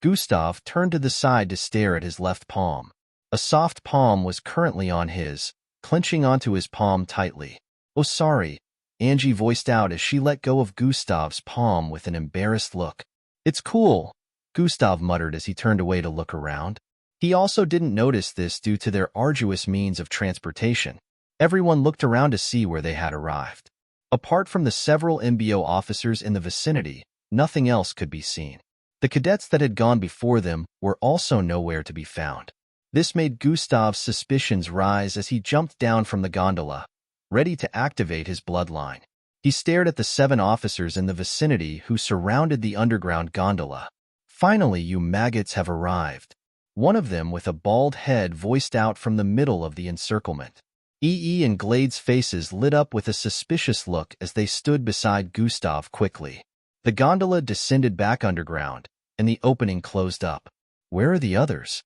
Gustav turned to the side to stare at his left palm. A soft palm was currently on his, clenching onto his palm tightly. Oh, sorry, Angie voiced out as she let go of Gustav's palm with an embarrassed look. It's cool, Gustav muttered as he turned away to look around. He also didn't notice this due to their arduous means of transportation. Everyone looked around to see where they had arrived. Apart from the several MBO officers in the vicinity, nothing else could be seen. The cadets that had gone before them were also nowhere to be found. This made Gustav's suspicions rise as he jumped down from the gondola, ready to activate his bloodline. He stared at the 7 officers in the vicinity who surrounded the underground gondola. "Finally, you maggots have arrived." One of them with a bald head voiced out from the middle of the encirclement. EE and Glade's faces lit up with a suspicious look as they stood beside Gustav quickly. The gondola descended back underground, and the opening closed up. "Where are the others?"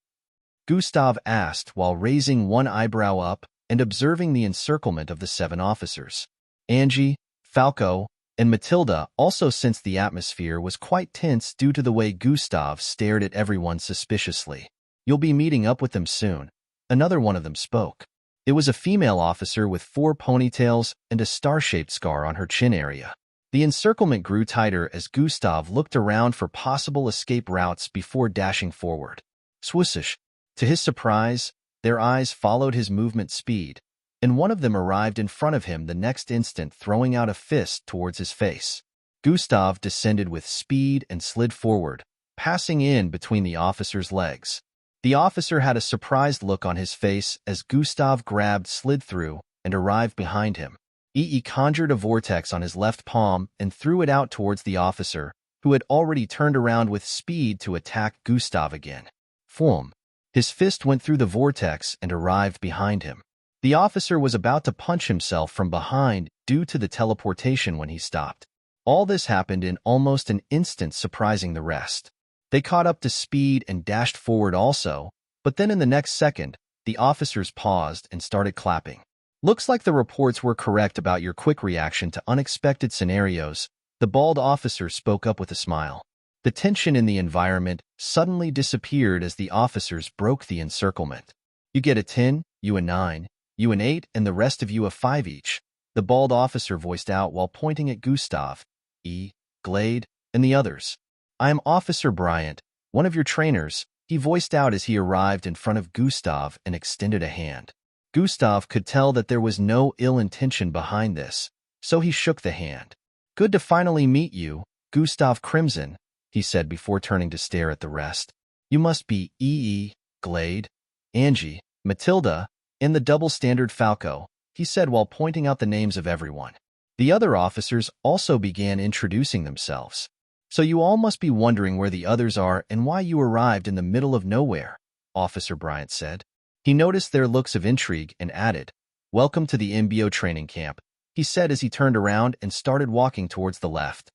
Gustav asked while raising one eyebrow up and observing the encirclement of the 7 officers. Angie, Falco, and Matilda also sensed the atmosphere was quite tense due to the way Gustav stared at everyone suspiciously. "You'll be meeting up with them soon," another one of them spoke. It was a female officer with 4 ponytails and a star-shaped scar on her chin area. The encirclement grew tighter as Gustav looked around for possible escape routes before dashing forward. Swoosh! To his surprise, their eyes followed his movement speed, and one of them arrived in front of him the next instant, throwing out a fist towards his face. Gustav descended with speed and slid forward, passing in between the officer's legs. The officer had a surprised look on his face as Gustav slid through, and arrived behind him. EE conjured a vortex on his left palm and threw it out towards the officer, who had already turned around with speed to attack Gustav again. Foom! His fist went through the vortex and arrived behind him. The officer was about to punch himself from behind due to the teleportation when he stopped. All this happened in almost an instant, surprising the rest. They caught up to speed and dashed forward also, but then in the next second, the officers paused and started clapping. "Looks like the reports were correct about your quick reaction to unexpected scenarios," the bald officer spoke up with a smile. The tension in the environment suddenly disappeared as the officers broke the encirclement. "You get a 10, you a 9, you an 8, and the rest of you a 5 each," the bald officer voiced out while pointing at Gustav, E, Glade, and the others. "I am Officer Bryant, one of your trainers," he voiced out as he arrived in front of Gustav and extended a hand. Gustav could tell that there was no ill intention behind this, so he shook the hand. "Good to finally meet you, Gustav Crimson," he said before turning to stare at the rest. "You must be EE, Glade, Angie, Matilda, and the double standard Falco," he said while pointing out the names of everyone. The other officers also began introducing themselves. "So you all must be wondering where the others are and why you arrived in the middle of nowhere," Officer Bryant said. He noticed their looks of intrigue and added, "Welcome to the MBO training camp," he said as he turned around and started walking towards the left.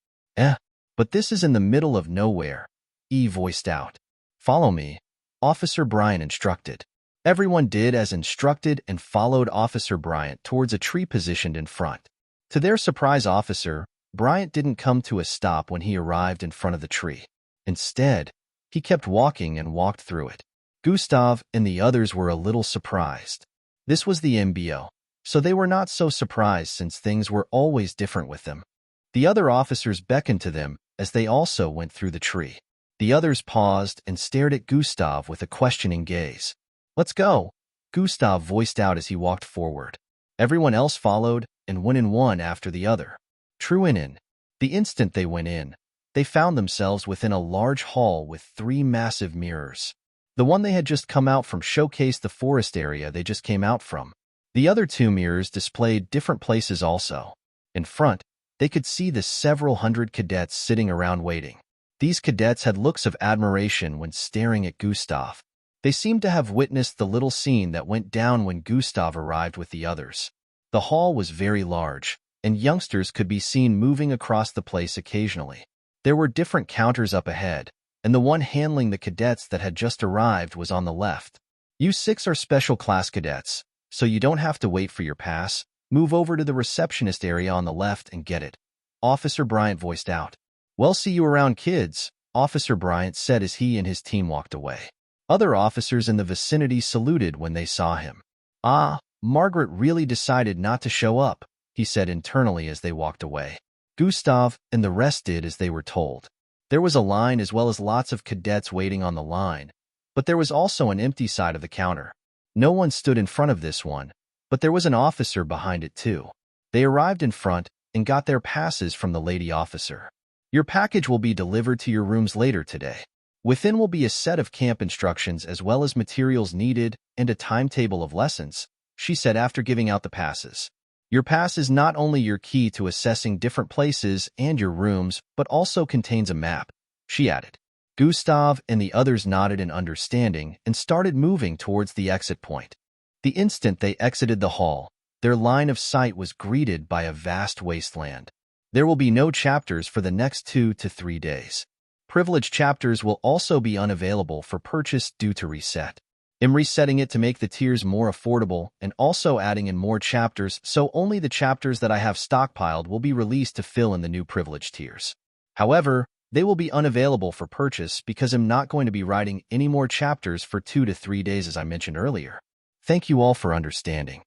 But this is in the middle of nowhere," E voiced out. "Follow me," Officer Bryant instructed. Everyone did as instructed and followed Officer Bryant towards a tree positioned in front. To their surprise, Officer Bryant didn't come to a stop when he arrived in front of the tree. Instead, he kept walking and walked through it. Gustav and the others were a little surprised. This was the MBO, so they were not so surprised since things were always different with them. The other officers beckoned to them as they also went through the tree. The others paused and stared at Gustav with a questioning gaze. "Let's go," Gustav voiced out as he walked forward. Everyone else followed and went in one after the other. True in. The instant they went in, they found themselves within a large hall with 3 massive mirrors. The one they had just come out from showcased the forest area they just came out from. The other 2 mirrors displayed different places also. In front, they could see the several hundred cadets sitting around waiting. These cadets had looks of admiration when staring at Gustav. They seemed to have witnessed the little scene that went down when Gustav arrived with the others. The hall was very large, and youngsters could be seen moving across the place occasionally. There were different counters up ahead, and the one handling the cadets that had just arrived was on the left. "You 6 are special class cadets, so you don't have to wait for your pass. Move over to the receptionist area on the left and get it," Officer Bryant voiced out. "Well, see you around, kids," Officer Bryant said as he and his team walked away. Other officers in the vicinity saluted when they saw him. Margaret really decided not to show up," he said internally as they walked away. Gustav and the rest did as they were told. There was a line as well as lots of cadets waiting on the line, but there was also an empty side of the counter. No one stood in front of this one, but there was an officer behind it too. They arrived in front, and got their passes from the lady officer. Your package will be delivered to your rooms later today. Within will be a set of camp instructions as well as materials needed and a timetable of lessons, she said after giving out the passes. Your pass is not only your key to accessing different places and your rooms, but also contains a map, she added. Gustav and the others nodded in understanding and started moving towards the exit point. The instant they exited the hall, their line of sight was greeted by a vast wasteland. There will be no chapters for the next 2 to 3 days. Privileged chapters will also be unavailable for purchase due to reset. I'm resetting it to make the tiers more affordable and also adding in more chapters, so only the chapters that I have stockpiled will be released to fill in the new privileged tiers. However, they will be unavailable for purchase because I'm not going to be writing any more chapters for 2 to 3 days as I mentioned earlier. Thank you all for understanding.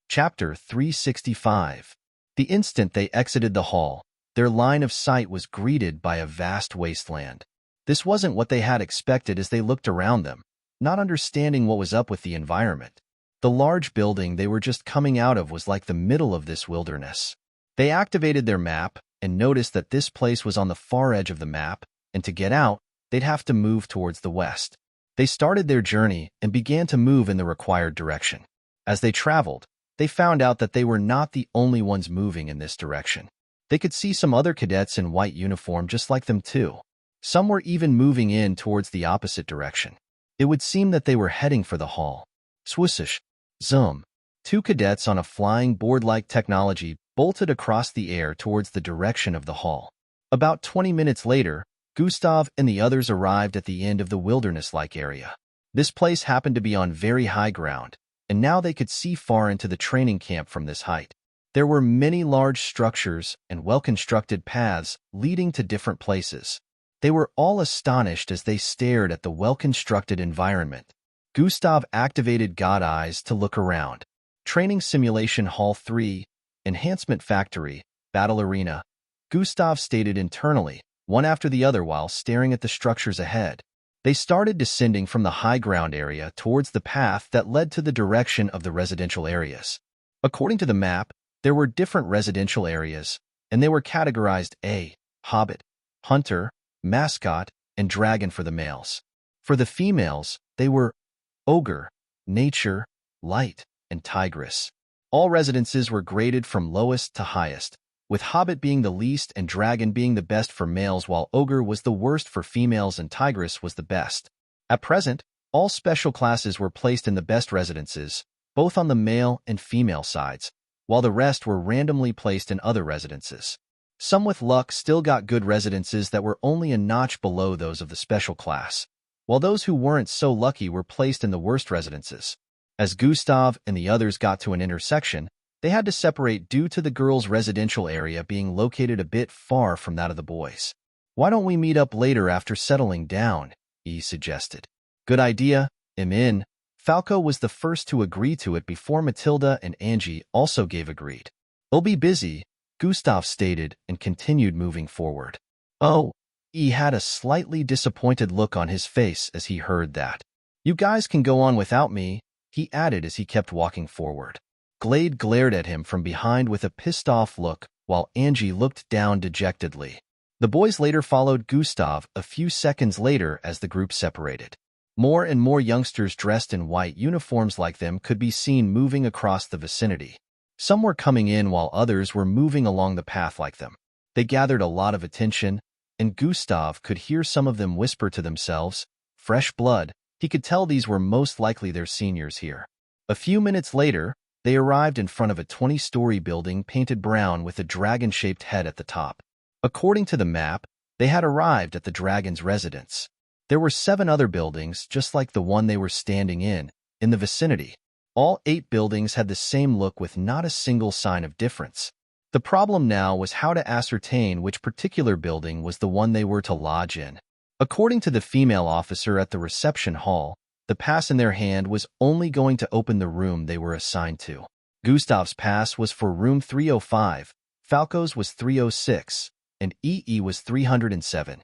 Chapter 365. The instant they exited the hall, their line of sight was greeted by a vast wasteland. This wasn't what they had expected as they looked around them, not understanding what was up with the environment. The large building they were just coming out of was like the middle of this wilderness. They activated their map and noticed that this place was on the far edge of the map, and to get out, they'd have to move towards the west. They started their journey and began to move in the required direction. As they traveled, they found out that they were not the only ones moving in this direction. They could see some other cadets in white uniform just like them too. Some were even moving in towards the opposite direction. It would seem that they were heading for the hall. Swoosh, zoom. 2 cadets on a flying board-like technology bolted across the air towards the direction of the hall. About 20 minutes later, Gustav and the others arrived at the end of the wilderness-like area. This place happened to be on very high ground, and now they could see far into the training camp from this height. There were many large structures and well-constructed paths leading to different places. They were all astonished as they stared at the well-constructed environment. Gustav activated God Eyes to look around. Training Simulation Hall 3, Enhancement Factory, Battle Arena. Gustav stated internally, one after the other while staring at the structures ahead. They started descending from the high ground area towards the path that led to the direction of the residential areas. According to the map, there were different residential areas, and they were categorized A, Hobbit, Hunter, Mascot, and Dragon for the males. For the females, they were Ogre, Nature, Light, and Tigress. All residences were graded from lowest to highest, with Hobbit being the least and Dragon being the best for males while Ogre was the worst for females and Tigress was the best. At present, all special classes were placed in the best residences, both on the male and female sides, while the rest were randomly placed in other residences. Some with luck still got good residences that were only a notch below those of the special class, while those who weren't so lucky were placed in the worst residences. As Gustav and the others got to an intersection, they had to separate due to the girls' residential area being located a bit far from that of the boys. Why don't we meet up later after settling down? He suggested. Good idea, I'm in. Falco was the first to agree to it before Matilda and Angie also gave agreed. They'll be busy, Gustav stated and continued moving forward. Oh, he had a slightly disappointed look on his face as he heard that. You guys can go on without me, he added as he kept walking forward. Glade glared at him from behind with a pissed-off look, while Angie looked down dejectedly. The boys later followed Gustav a few seconds later as the group separated. More and more youngsters dressed in white uniforms like them could be seen moving across the vicinity. Some were coming in while others were moving along the path like them. They gathered a lot of attention, and Gustav could hear some of them whisper to themselves, "Fresh blood." He could tell these were most likely their seniors here. A few minutes later, they arrived in front of a 20-story building painted brown with a dragon-shaped head at the top. According to the map, they had arrived at the dragon's residence. There were 7 other buildings, just like the one they were standing in the vicinity. All 8 buildings had the same look with not a single sign of difference. The problem now was how to ascertain which particular building was the one they were to lodge in. According to the female officer at the reception hall, the pass in their hand was only going to open the room they were assigned to. Gustav's pass was for room 305, Falco's was 306, and EE was 307.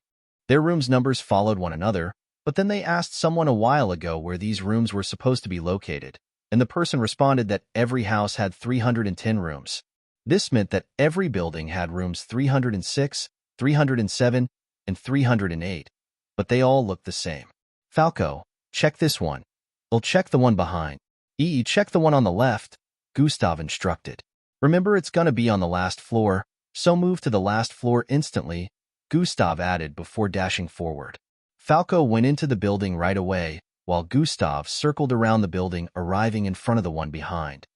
Their rooms' numbers followed one another, But then they asked someone a while ago where these rooms were supposed to be located, and the person responded that every house had 310 rooms. This meant that every building had rooms 306, 307, and 308, but they all looked the same. Falco, check this one. I'll check the one behind. Check the one on the left, Gustav instructed. Remember, it's gonna be on the last floor, so move to the last floor instantly, Gustav added before dashing forward. Falco went into the building right away, while Gustav circled around the building, arriving in front of the one behind.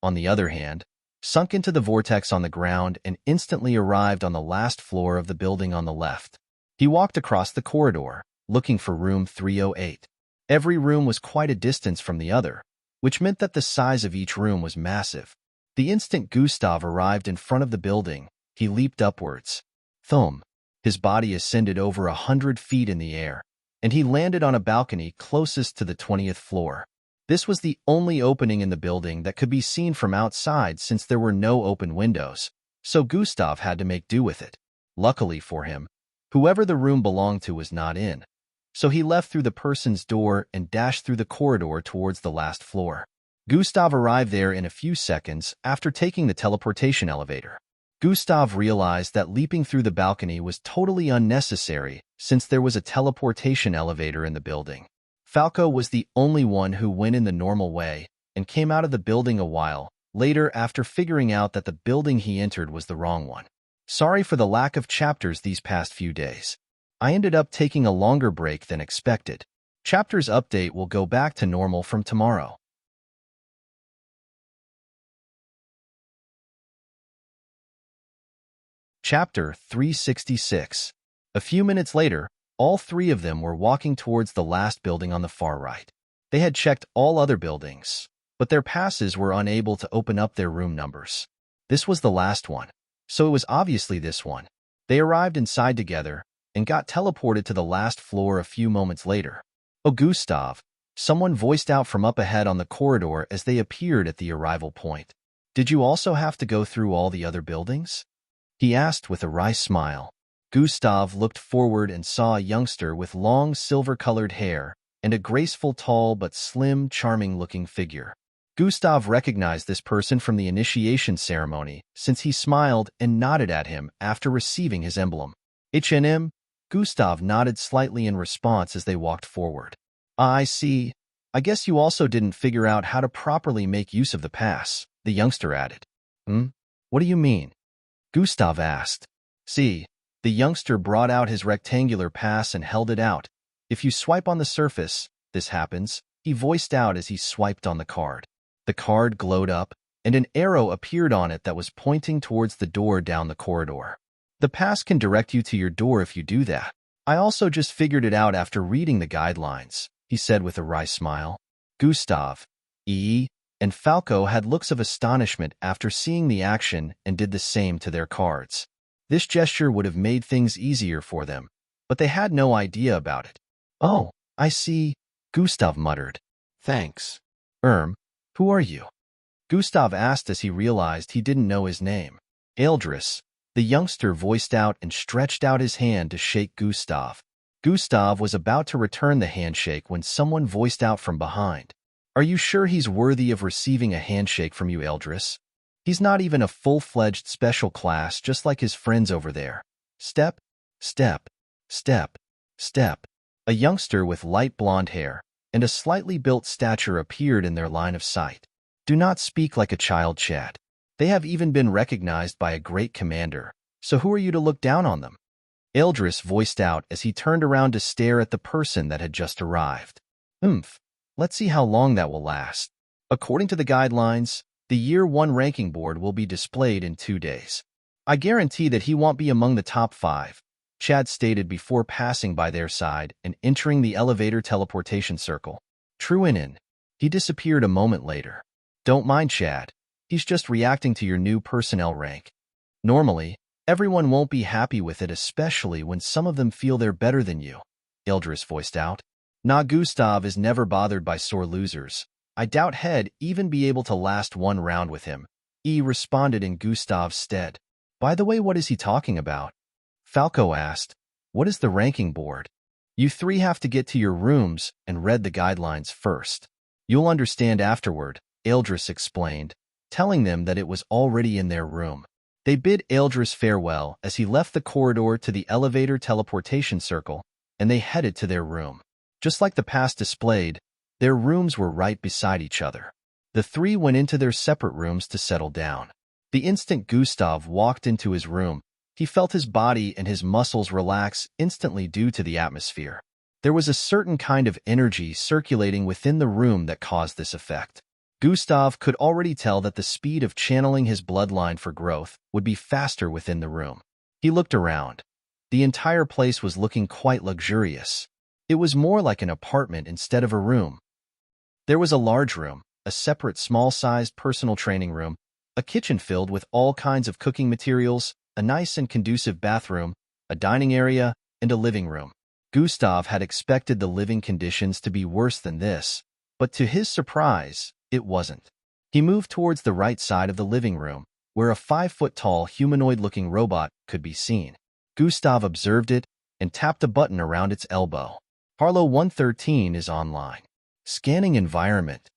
On the other hand, sunk into the vortex on the ground and instantly arrived on the last floor of the building on the left. He walked across the corridor, looking for room 308. Every room was quite a distance from the other, which meant that the size of each room was massive. The instant Gustav arrived in front of the building, he leaped upwards. Thump! His body ascended over 100 feet in the air, and he landed on a balcony closest to the 20th floor. This was the only opening in the building that could be seen from outside since there were no open windows, so Gustav had to make do with it. Luckily for him, whoever the room belonged to was not in, so he left through the person's door and dashed through the corridor towards the last floor. Gustav arrived there in a few seconds after taking the teleportation elevator. Gustav realized that leaping through the balcony was totally unnecessary since there was a teleportation elevator in the building. Falco was the only one who went in the normal way and came out of the building a while later after figuring out that the building he entered was the wrong one. Sorry for the lack of chapters these past few days. I ended up taking a longer break than expected. Chapters update will go back to normal from tomorrow. Chapter 366. A few minutes later, all three of them were walking towards the last building on the far right. They had checked all other buildings, but their passes were unable to open up their room numbers. This was the last one, so it was obviously this one. They arrived inside together and got teleported to the last floor a few moments later. "Oh, Gustav," someone voiced out from up ahead on the corridor as they appeared at the arrival point. "Did you also have to go through all the other buildings?" he asked with a wry smile. Gustav looked forward and saw a youngster with long silver-colored hair and a graceful, tall but slim, charming-looking figure. Gustav recognized this person from the initiation ceremony since he smiled and nodded at him after receiving his emblem. Gustav nodded slightly in response as they walked forward. "I see. I guess you also didn't figure out how to properly make use of the pass," the youngster added. What do you mean?" Gustav asked. "See." The youngster brought out his rectangular pass and held it out. "If you swipe on the surface, this happens," he voiced out as he swiped on the card. The card glowed up, and an arrow appeared on it that was pointing towards the door down the corridor. "The pass can direct you to your door if you do that. I also just figured it out after reading the guidelines," he said with a wry smile. Gustav, and Falco had looks of astonishment after seeing the action and did the same to their cards. This gesture would have made things easier for them, but they had no idea about it. "Oh, I see," Gustav muttered. "Thanks." Who are you?" Gustav asked as he realized he didn't know his name. "Eldris," the youngster voiced out and stretched out his hand to shake Gustav. Gustav was about to return the handshake when someone voiced out from behind. "Are you sure he's worthy of receiving a handshake from you, Eldris? He's not even a full-fledged special class just like his friends over there. Step, step, step, step." A youngster with light blonde hair and a slightly built stature appeared in their line of sight. "Do not speak like a child, Chad. They have even been recognized by a great commander, so who are you to look down on them?" Eldris voiced out as he turned around to stare at the person that had just arrived. Let's see how long that will last. According to the guidelines, the Year 1 ranking board will be displayed in 2 days. I guarantee that he won't be among the top 5, Chad stated before passing by their side and entering the elevator teleportation circle. True in. He disappeared a moment later. "Don't mind Chad. He's just reacting to your new personnel rank. Normally, everyone won't be happy with it, especially when some of them feel they're better than you," Eldris voiced out. "Nah, Gustav is never bothered by sore losers. I doubt he'd even be able to last one round with him," responded in Gustav's stead. "By the way, what is he talking about?" Falco asked. "What is the ranking board?" You three have to get to your rooms and read the guidelines first. You'll understand afterward, Eldris explained, telling them that it was already in their room. They bid Eldris farewell as he left the corridor to the elevator teleportation circle, and they headed to their room. Just like the past displayed, their rooms were right beside each other. The three went into their separate rooms to settle down. The instant Gustav walked into his room, he felt his body and his muscles relax instantly due to the atmosphere. There was a certain kind of energy circulating within the room that caused this effect. Gustav could already tell that the speed of channeling his bloodline for growth would be faster within the room. He looked around. The entire place was looking quite luxurious. It was more like an apartment instead of a room. There was a large room, a separate small-sized personal training room, a kitchen filled with all kinds of cooking materials, a nice and conducive bathroom, a dining area, and a living room. Gustav had expected the living conditions to be worse than this, but to his surprise, it wasn't. He moved towards the right side of the living room, where a 5-foot-tall humanoid-looking robot could be seen. Gustav observed it and tapped a button around its elbow. Harlow 113 is online. Scanning environment.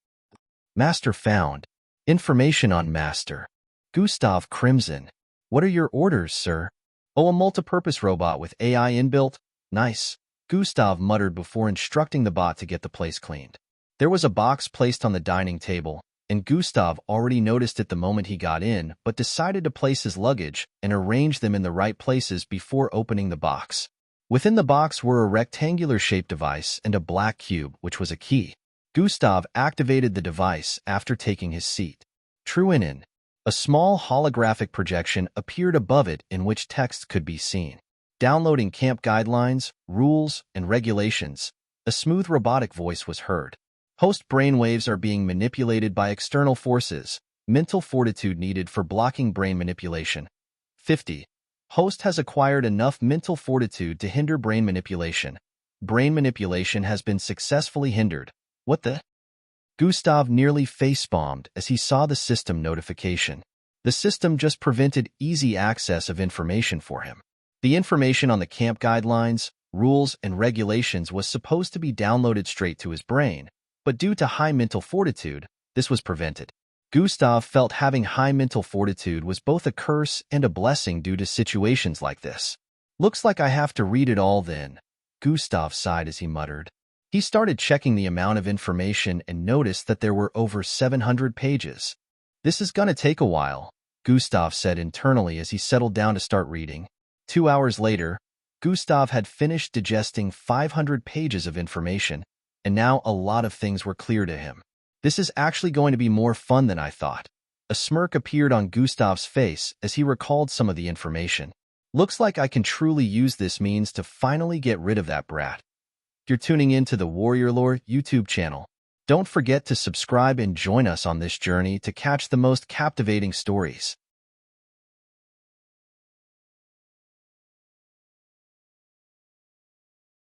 Master found. Information on Master. Gustav Crimson. What are your orders, sir? Oh, a multipurpose robot with AI inbuilt? Nice. Gustav muttered before instructing the bot to get the place cleaned. There was a box placed on the dining table, and Gustav already noticed it the moment he got in, but decided to place his luggage and arrange them in the right places before opening the box. Within the box were a rectangular-shaped device and a black cube, which was a key. Gustav activated the device after taking his seat. Truinin. A small holographic projection appeared above it in which text could be seen. Downloading camp guidelines, rules, and regulations. A smooth robotic voice was heard. Host brainwaves are being manipulated by external forces. Mental fortitude needed for blocking brain manipulation. 50. Host has acquired enough mental fortitude to hinder brain manipulation. Brain manipulation has been successfully hindered. What the? Gustav nearly face-bombed as he saw the system notification. The system just prevented easy access of information for him. The information on the camp guidelines, rules, and regulations was supposed to be downloaded straight to his brain, but due to high mental fortitude, this was prevented. Gustav felt having high mental fortitude was both a curse and a blessing due to situations like this. Looks like I have to read it all then, Gustav sighed as he muttered. He started checking the amount of information and noticed that there were over 700 pages. This is gonna take a while, Gustav said internally as he settled down to start reading. 2 hours later, Gustav had finished digesting 500 pages of information, and now a lot of things were clear to him. This is actually going to be more fun than I thought. A smirk appeared on Gustav's face as he recalled some of the information. Looks like I can truly use this means to finally get rid of that brat. You're tuning in to the Warrior Lore YouTube channel. Don't forget to subscribe and join us on this journey to catch the most captivating stories.